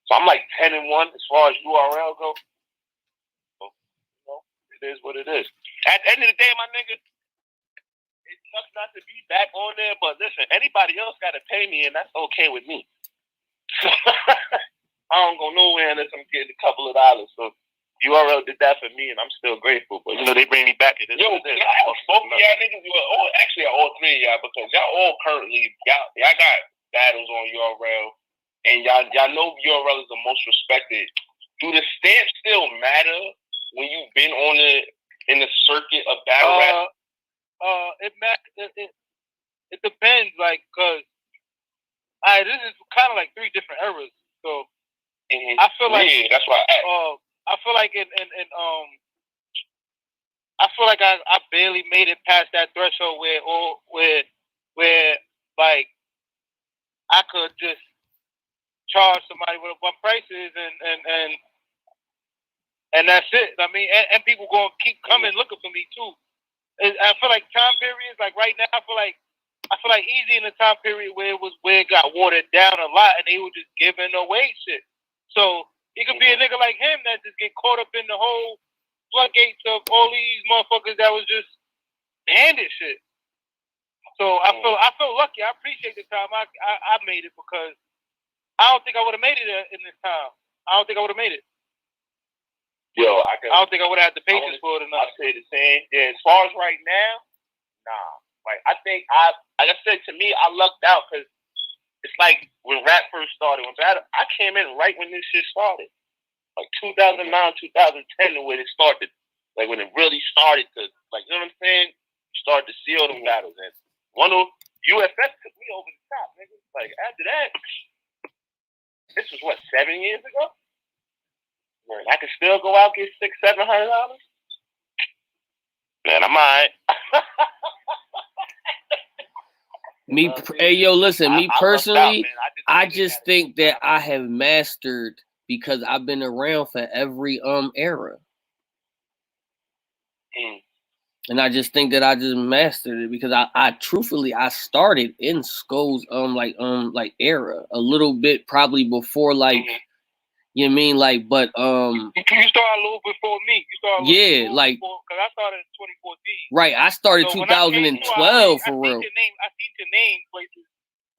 So I'm like 10-1 as far as URL go. So, you know, it is what it is. At the end of the day, my nigga, it sucks not to be back on there, but listen, anybody else got to pay me, and that's okay with me. I don't go nowhere unless I'm getting a couple of dollars. So URL did that for me, and I'm still grateful. But you know, they bring me back. Both of y'all niggas, actually all three of y'all, because y'all all currently y'all got battles on URL, and y'all know URL is the most respected. Do the stamps still matter when you've been on in the circuit of battle rap?
It depends, like, cause this is kind of like three different eras. So I feel like
that's why
I feel like I feel like I barely made it past that threshold where like I could just charge somebody with what prices and that's it. I mean, and people gonna keep coming looking for me too. I feel like time periods, like right now, I feel like Easy in the time period where it got watered down a lot and they were just giving away shit. So it could be a nigga like him that just get caught up in the whole floodgates of all these motherfuckers that was just handed shit. So I feel lucky. I appreciate the time I made it, because I don't think I would have made it in this time. I don't think I would have made it.
Yo,
I don't think I would have had the patience for it enough.
I'll say the same. Yeah, as far as right now, nah. Like, I think like I said, to me, I lucked out, because it's like when rap first started. I came in right when this shit started. Like 2009, 2010, the way it started. Like when it really started to, like, you know what I'm saying? Started to see all them battles. And one of UFS took me over the top, nigga. Like, after that, this was what, 7 years ago? Man, I can still go out and get $600-$700. Man, I'm alright.
Hey, yo, listen, me personally, I just think that I have mastered, because I've been around for every era. And I just think that I just mastered it, because I truthfully, I started in Sko's era a little bit, probably before, like, you know what I mean, like, but
you started a little before me.
Yeah, like,
because I started in 2014.
Right, I started 2012 for real.
I seen your name places.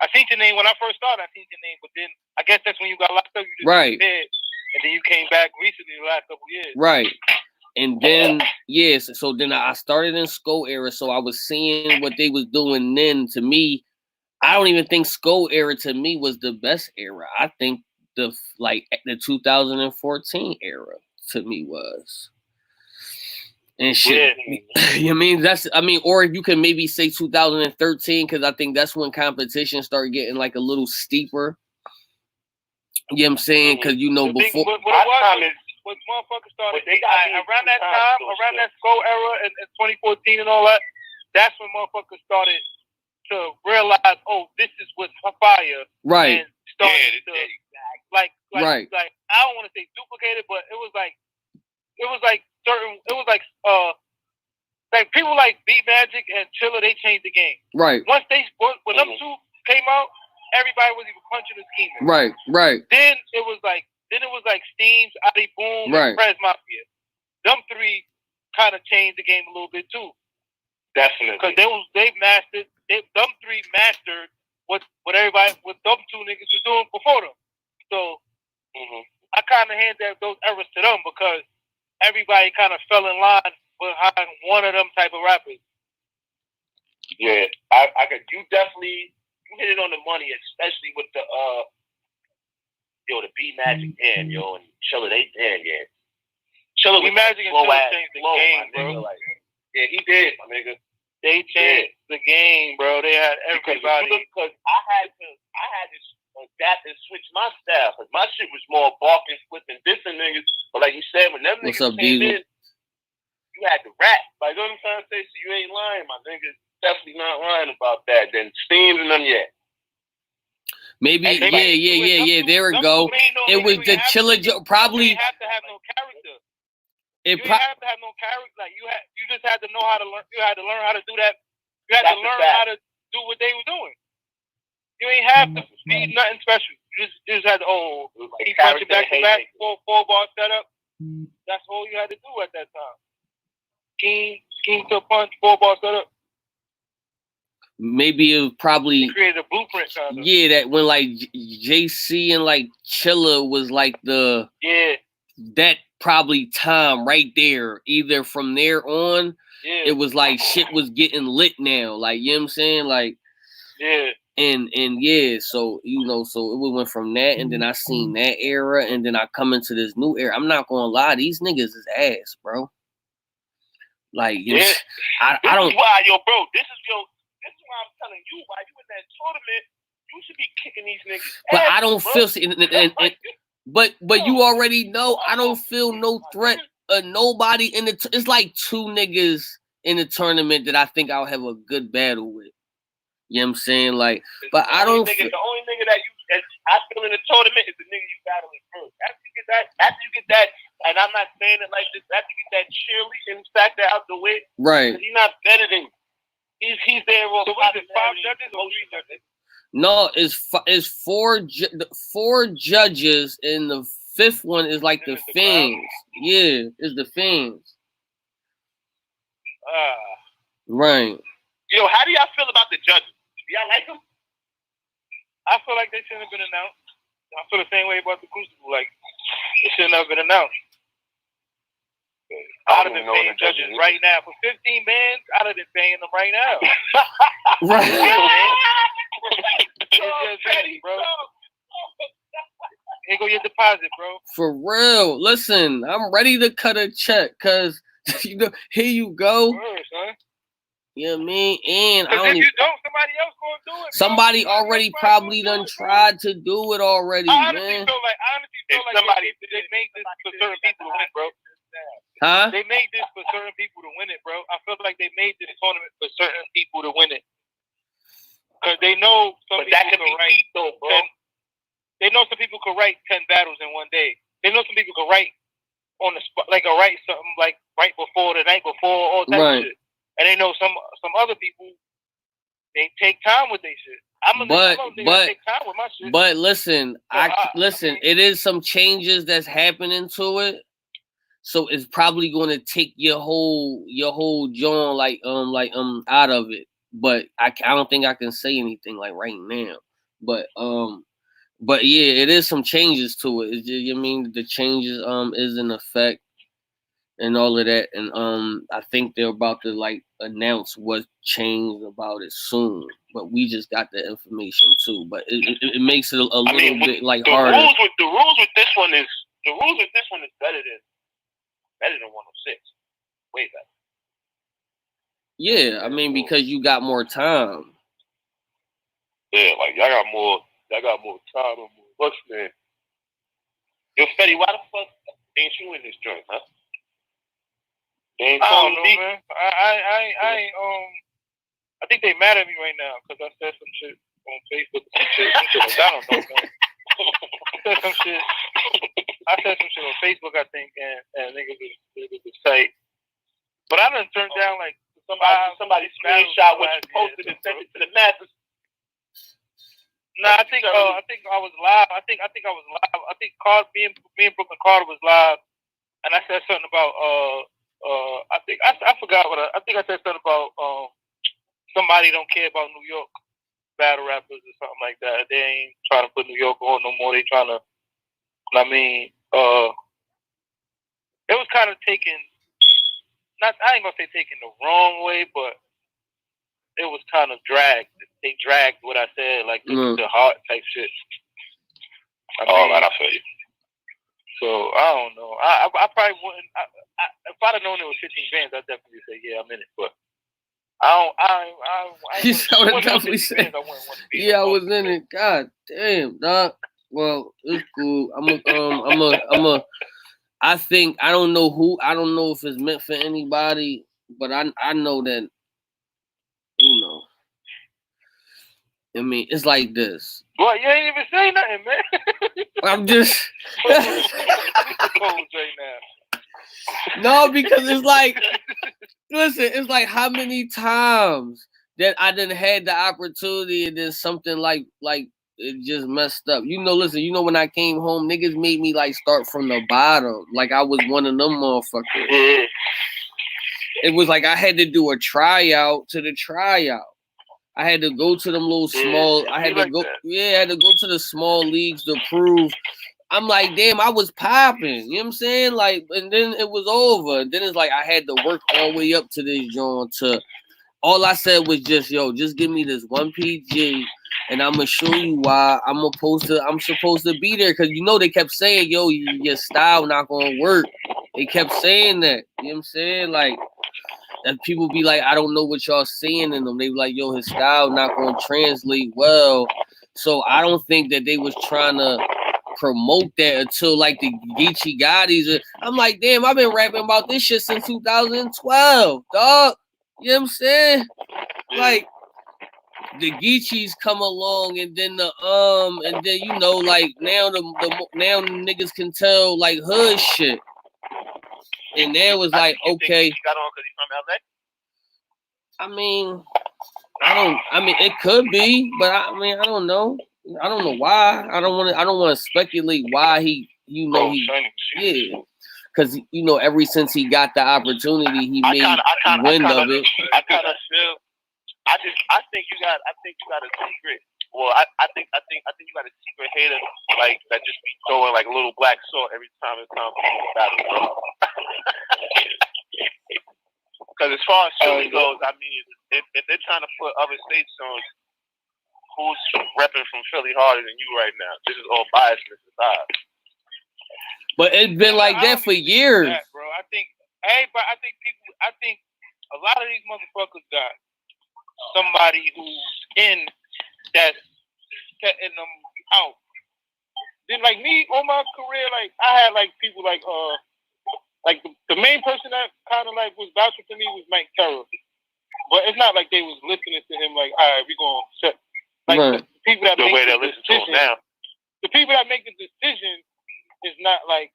I seen your name when I first started. I seen your name, but then I guess that's when you got locked up. You just disappeared, and then you came back recently the last couple years.
Right. And then, so then I started in Sko era, so I was seeing what they was doing then. To me, I don't even think Sko era to me was the best era. I think the 2014 era to me was. And shit. You mean or you can maybe say 2013, because I think that's when competition started getting like a little steeper. You know what I'm saying? Because before
when motherfuckers started around that Sko era and 2014 and all that, that's when motherfuckers started to realize, oh, this is what's fire.
Right.
And started to like I don't want to say duplicated, but it was like people like Beat Magic and Chiller, they changed the game.
Right.
When them two came out, everybody was even punching and scheming.
Right.
Then it was like Steams, Adi Boom, and Prez Mafia. Them three kind of changed the game a little bit too.
Definitely.
Because them three mastered what them two niggas was doing before them. So I kind of hand those eras to them, because everybody kind of fell in line behind one of them type of rappers.
Yeah, I could. You hit it on the money, especially with the yo, the B Magic in, yo, and Chilla, they in, yeah. Chilla
B Magic and Chilla changed the game, bro.
Like, yeah, he did, my nigga.
They changed the game, bro. They had everybody.
Because I had to adapt and switch my style. Because my shit was more barking, flipping, dissing niggas. But like you said, when them niggas came in, you had to rap. Like, you know what I'm trying to say? So you ain't lying, my nigga. Definitely not lying about that. Then Steams and them, yeah.
Maybe, yeah. There we go. It was the Chilla probably.
You have to have no character. You have to have no character. Like you just had to know how to learn. You had to learn how to do that. You had to learn how to do what they were doing. You ain't have to be nothing special. You just had to keep punching back to back, four bar setup. That's all you had to do at that time. Scheme to punch, 4-bar setup.
Maybe it was probably
created a blueprint kind of.
Yeah, that when like JC and like Chilla was like that probably time right there. Either from there on, it was like shit was getting lit now. Like, you know what I'm saying? Like, and so so it went from that, and then I seen that era, and then I come into this new era. I'm not gonna lie, these niggas is ass, bro. Like, I don't.
This is why, bro. This is why I'm telling you, why you in that tournament, you should be kicking these niggas.
But I don't feel, but you already know I don't feel no threat of nobody in the. It's like two niggas in the tournament that I think I'll have a good battle with. You know what I'm saying? Like, but I don't.
The only nigga that I feel in the tournament is the nigga you battling first. After you get that, and I'm not saying it like this. After you get that cheerleading factor out the way,
right?
He's not better than you. He's there.
So what is it? 5 judges or 3 judges?
No, it's four judges, and the 5th one is like the fans. Yeah, it's the fans. Right.
Yo, how do y'all feel about the judges? Do y'all like them?
I feel like they shouldn't have been announced. I feel the same way about the Crucible. Like, it shouldn't have been announced. I'd have been paying judges right now. For 15 bands, I'd have been paying them right now.
Right.
Bro. Here go your deposit, bro.
For real. Listen, I'm ready to cut a check, because, here you go.
Word, son.
You know what I mean? And I
if you don't, somebody else gonna do it.
Somebody already probably done tried to do it already,
I
man.
honestly feel like they made this for certain people to win, bro.
Huh?
They made this for certain people to win it, bro. I feel like they made this tournament for certain people to win it. Because they know some people can write 10. They know some people can write 10 battles in one day. They know some people can write on the spot, like write something like right before, the night before, all that shit. And they know some other people, they take time with their shit. I'm gonna take time with my shit.
But listen, listen. It is some changes that's happening to it, so it's probably going to take your whole joint out of it. But I don't think I can say anything like right now. But yeah, it is some changes to it. You mean the changes is in effect and all of that, and I think they're about to like announce what changed about it soon. But we just got the information too. But it makes it a little bit like harder.
The rules with this one is better than 106. Way better.
Yeah, I mean, because you got more time.
Yeah, like y'all got more time and more what's there. Yo, Fetty, why the fuck ain't you in this joint, huh?
I don't know, man. I think they mad at me right now because I said some shit on Facebook. I don't know, man. I said some shit on Facebook, I think, and niggas was tight. But I done turned down like somebody screenshot what you posted and sent it to the masses. Nah, I think I was live. I think I was live. I think me and Brooklyn Carter was live, and I said something about I forgot what I think I said something about somebody don't care about New York battle rappers or something like that. They ain't trying to put New York on no more. They trying to. I mean, it was kind of taken. I ain't gonna say taken the wrong way, but it was kind of dragged. They dragged what I said, like the heart type shit.
I feel you.
So I don't know. I probably wouldn't. If I'd have known there was 15 bands, I'd definitely say yeah, I'm in it. But I
would definitely say yeah, I was in it. God damn, dog. Well, it's cool. I think I don't know if it's meant for anybody, but I know that, you know. I mean, it's like this.
Well, you ain't even say nothing, man.
I'm just no, because it's like, listen, it's like how many times that I done had the opportunity and then something like it just messed up. Listen, when I came home, niggas made me like start from the bottom. Like I was one of them motherfuckers. It was like I had to do a tryout to the tryout. I had to go to them little small. I had to go to the small leagues to prove. I'm like, damn, I was popping. You know what I'm saying? Like, and then it was over. And then it's like I had to work all the way up to this joint. All I said was just give me this one PG, and I'm gonna show you why I'm supposed to be there. Cause they kept saying, yo, your style not gonna work. They kept saying that. You know what I'm saying? Like, and people be like, I don't know what y'all seeing in them. They be like, yo, his style not gonna translate well. So I don't think that they was trying to promote that until like the Geechee Gottis. I'm like, damn, I've been rapping about this shit since 2012, dog. You know what I'm saying? Like the Geechees come along, and then like now now niggas can tell like hood shit. And there was like, okay.
He got on because he's from
I
LA?
mean, it could be, but I don't know. I don't know why. I don't want to speculate why he. Because ever since he got the opportunity, he made wind of it.
I kind of feel. I think you got a secret. Well, I think you got a secret hater like that just be throwing like a little black salt every time it's time for the battle. Because as far as Philly goes, I mean, if they're trying to put other states on, who's repping from Philly harder than you right now? This is all biasness aside.
But it's been like that for years,
bro. I think a lot of these motherfuckers got somebody who's in that's setting them out. Then like me, all my career, like I had like people like the main person that kind of like was vouching for me was Mike Terror. But it's not like they was listening to him like, all right, we gonna set the people that
the way they listen to him now.
The people that make the decision is not like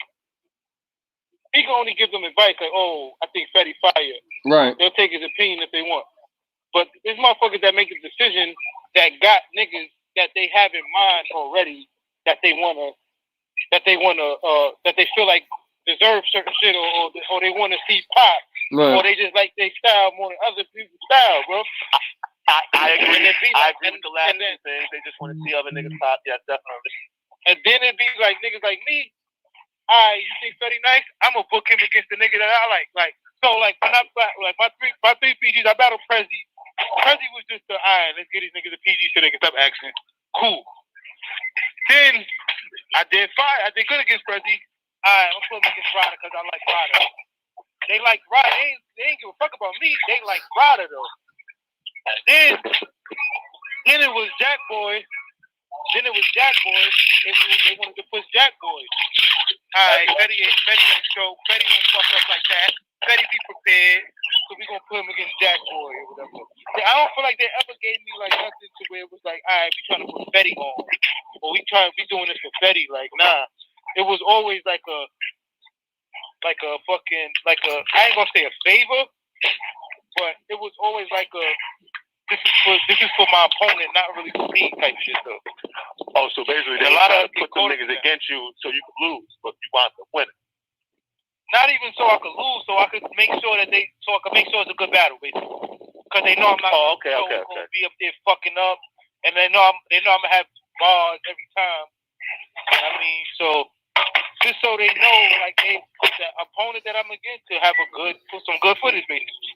he can only give them advice like, oh, I think Fetty fire.
Right.
They'll take his opinion if they want. But there's motherfuckers that make a decision that got niggas that they have in mind already that they feel like deserve certain shit or they want to see pop.
Right.
Or they just like their style more than other people's style, bro.
I agree. I agree with the last two things. They just want to see other niggas pop. Yeah, definitely.
And then it'd be like niggas like me. Alright, you think Fetty nice? I'm gonna book him against the nigga that I like. So when I my three PGs, I battled Prezi. Prezi was just alright, let's get these niggas a PG so they can stop acting. Cool. Then I did fire. I did good against Prezi. Alright, I'm putting against Ryder because I like Ryder. They like Ryder. They ain't give a fuck about me. They like Ryder though. Then it was Jack Boy. They wanted to push Jack Boy. Alright, Fetty ain't show. Fetty ain't fuck up like that. Fetty be prepared. So we gonna put him against Jack Boy or whatever. I don't feel like they ever gave me like nothing to where it was like, alright, we trying to put Fetty on. Or we doing this for Fetty. Like, nah. It was always like a I ain't gonna say a favor, but it was always like a this is for my opponent, not really for me type shit though.
Oh, so basically they try to put them niggas against you so you can lose, but you want to win.
Not even so I could lose, so I could make sure it's a good battle, basically. Because they know I'm not gonna be up there fucking up, and they know I'm gonna have bars every time. I mean, so just so they know, like the opponent that I'm against to have put some good footage, basically.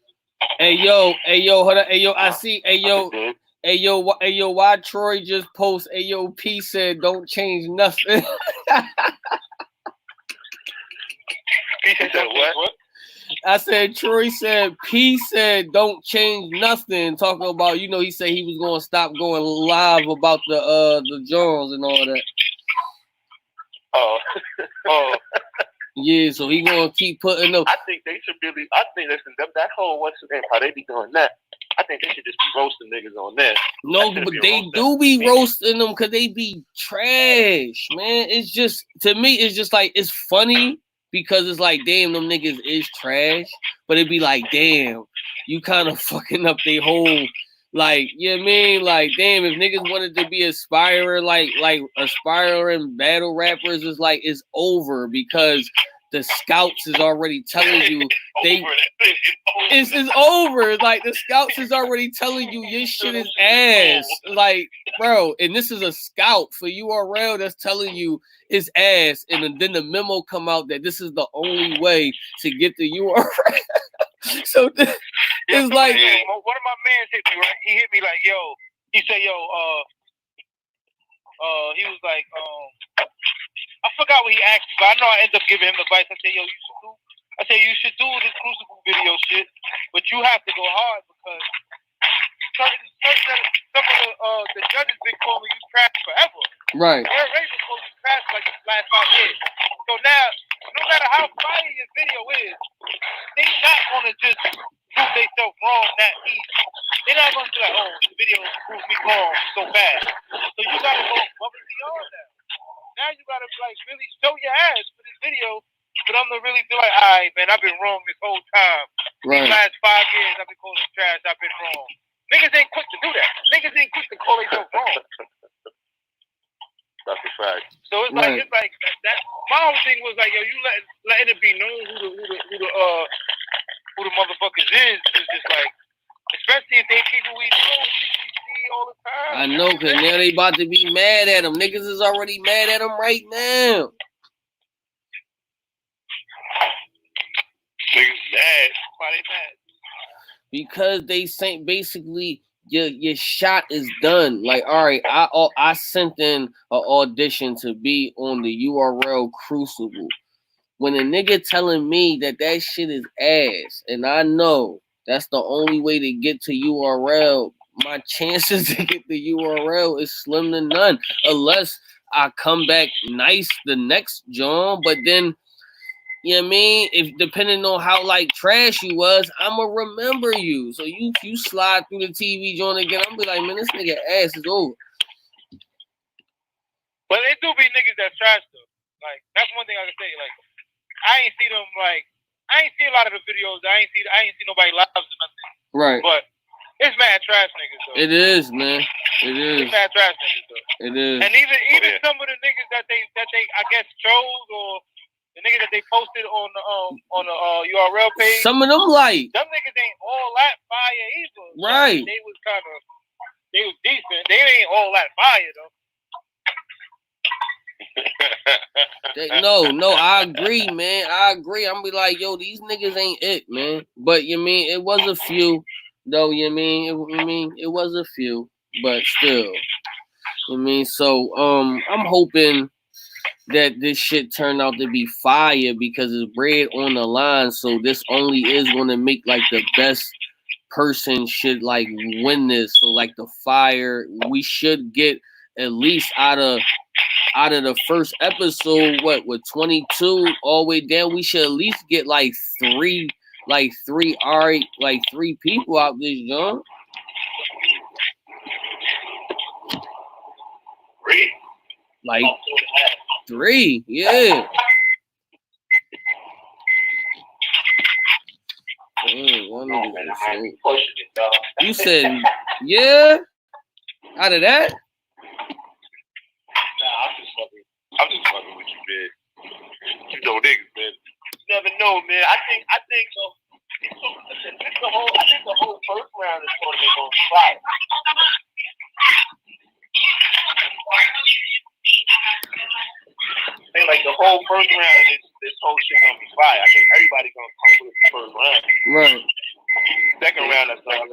Hey yo, hold on. Hey yo, I see. Hey yo, why Troy just post? Hey, yo, P said don't change nothing.
P said what?
I said Troy said P said don't change nothing. Talking about, he said he was gonna stop going live about the Jones and all that.
Oh.
Yeah, so he gonna keep putting up.
I think they should really. I think listen, that whole what's the name? How they be doing that? I think they should just be roasting niggas on that.
No, but they do be roasting them because they be trash, man. It's just, to me, it's just like, it's funny because it's like, damn, them niggas is trash. But it be like, damn, you kind of fucking up their whole, like, you know what I mean? Like, damn, if niggas wanted to be aspiring, like aspiring battle rappers, is like, it's over because the scouts is already telling you it's over. Like, the scouts is already telling you your shit is ass. Like, bro, and this is a scout for URL that's telling you it's ass, and then the memo come out that this is the only way to get the URL. So it's like,
one of my mans hit me, right? He hit me like, yo, he said, yo, he was like, I forgot what he asked me, but I know I ended up giving him advice. I said, yo, you should do this Crucible video shit, but you have to go hard because some of the judges been calling you trash forever.
Right.
They're already been calling you trash like the last 5 years. So now, no matter how fire your video is, they're not gonna just prove themselves wrong that easy. They're not gonna be like, oh, the video proved me wrong so bad. So you gotta go above and beyond that. Now you gotta like really show your ass for this video for them to really be like, all right, man, I've been wrong this whole time.
Right.
These last 5 years I've been calling it trash, I've been wrong. Niggas ain't quick to do that. Niggas ain't quick to call themselves wrong.
That's a fact.
So it's like that. My whole thing was like, yo, you letting it be known who the motherfuckers is just like, especially if they people we know, see all the time.
I know, cause now they about to be mad at him. Niggas is already mad at him right now.
Niggas mad.
Why they mad?
Because they saying basically your shot is done. Like, all right, I sent in an audition to be on the URL Crucible. When a nigga telling me that shit is ass, and I know that's the only way to get to URL, my chances to get the URL is slim to none. Unless I come back nice the next John, but then, you know what I mean? If depending on how like trash you was, I'ma remember you. So you slide through the TV joint again, I'm be like, man, this nigga ass is over.
But it do be niggas that's trash though. Like, that's one thing I can say. Like, I ain't see them like, I ain't see a lot of the videos. I ain't see nobody lives or nothing.
Right.
But it's mad trash niggas though.
It is, man. It is.
It's mad trash niggas though.
It is.
And even some of the niggas that they I guess chose, or the niggas that they posted on the URL page.
Some of them like.
Them niggas ain't all that fire either.
Right.
They was decent. They ain't all that fire though.
No, I agree, man. I agree. I'm be like, yo, these niggas ain't it, man. But you mean it was a few, though. You mean it was a few, but still, you mean. So I'm hoping that this shit turned out to be fire because it's bread on the line. So this only is gonna make like the best person should like win this. So like the fire, we should get at least out of the first episode, with 22 all the way down, we should at least get like three people out this young. Like 3, yeah. You said, yeah? Out of that?
I'm just fucking with you, man. You know niggas, man.
You never know, man. I think the whole first round is going to be on fire. I think like the whole first round of this whole shit gonna be fire. I think everybody gonna come with the first round.
Right.
Second round, that's like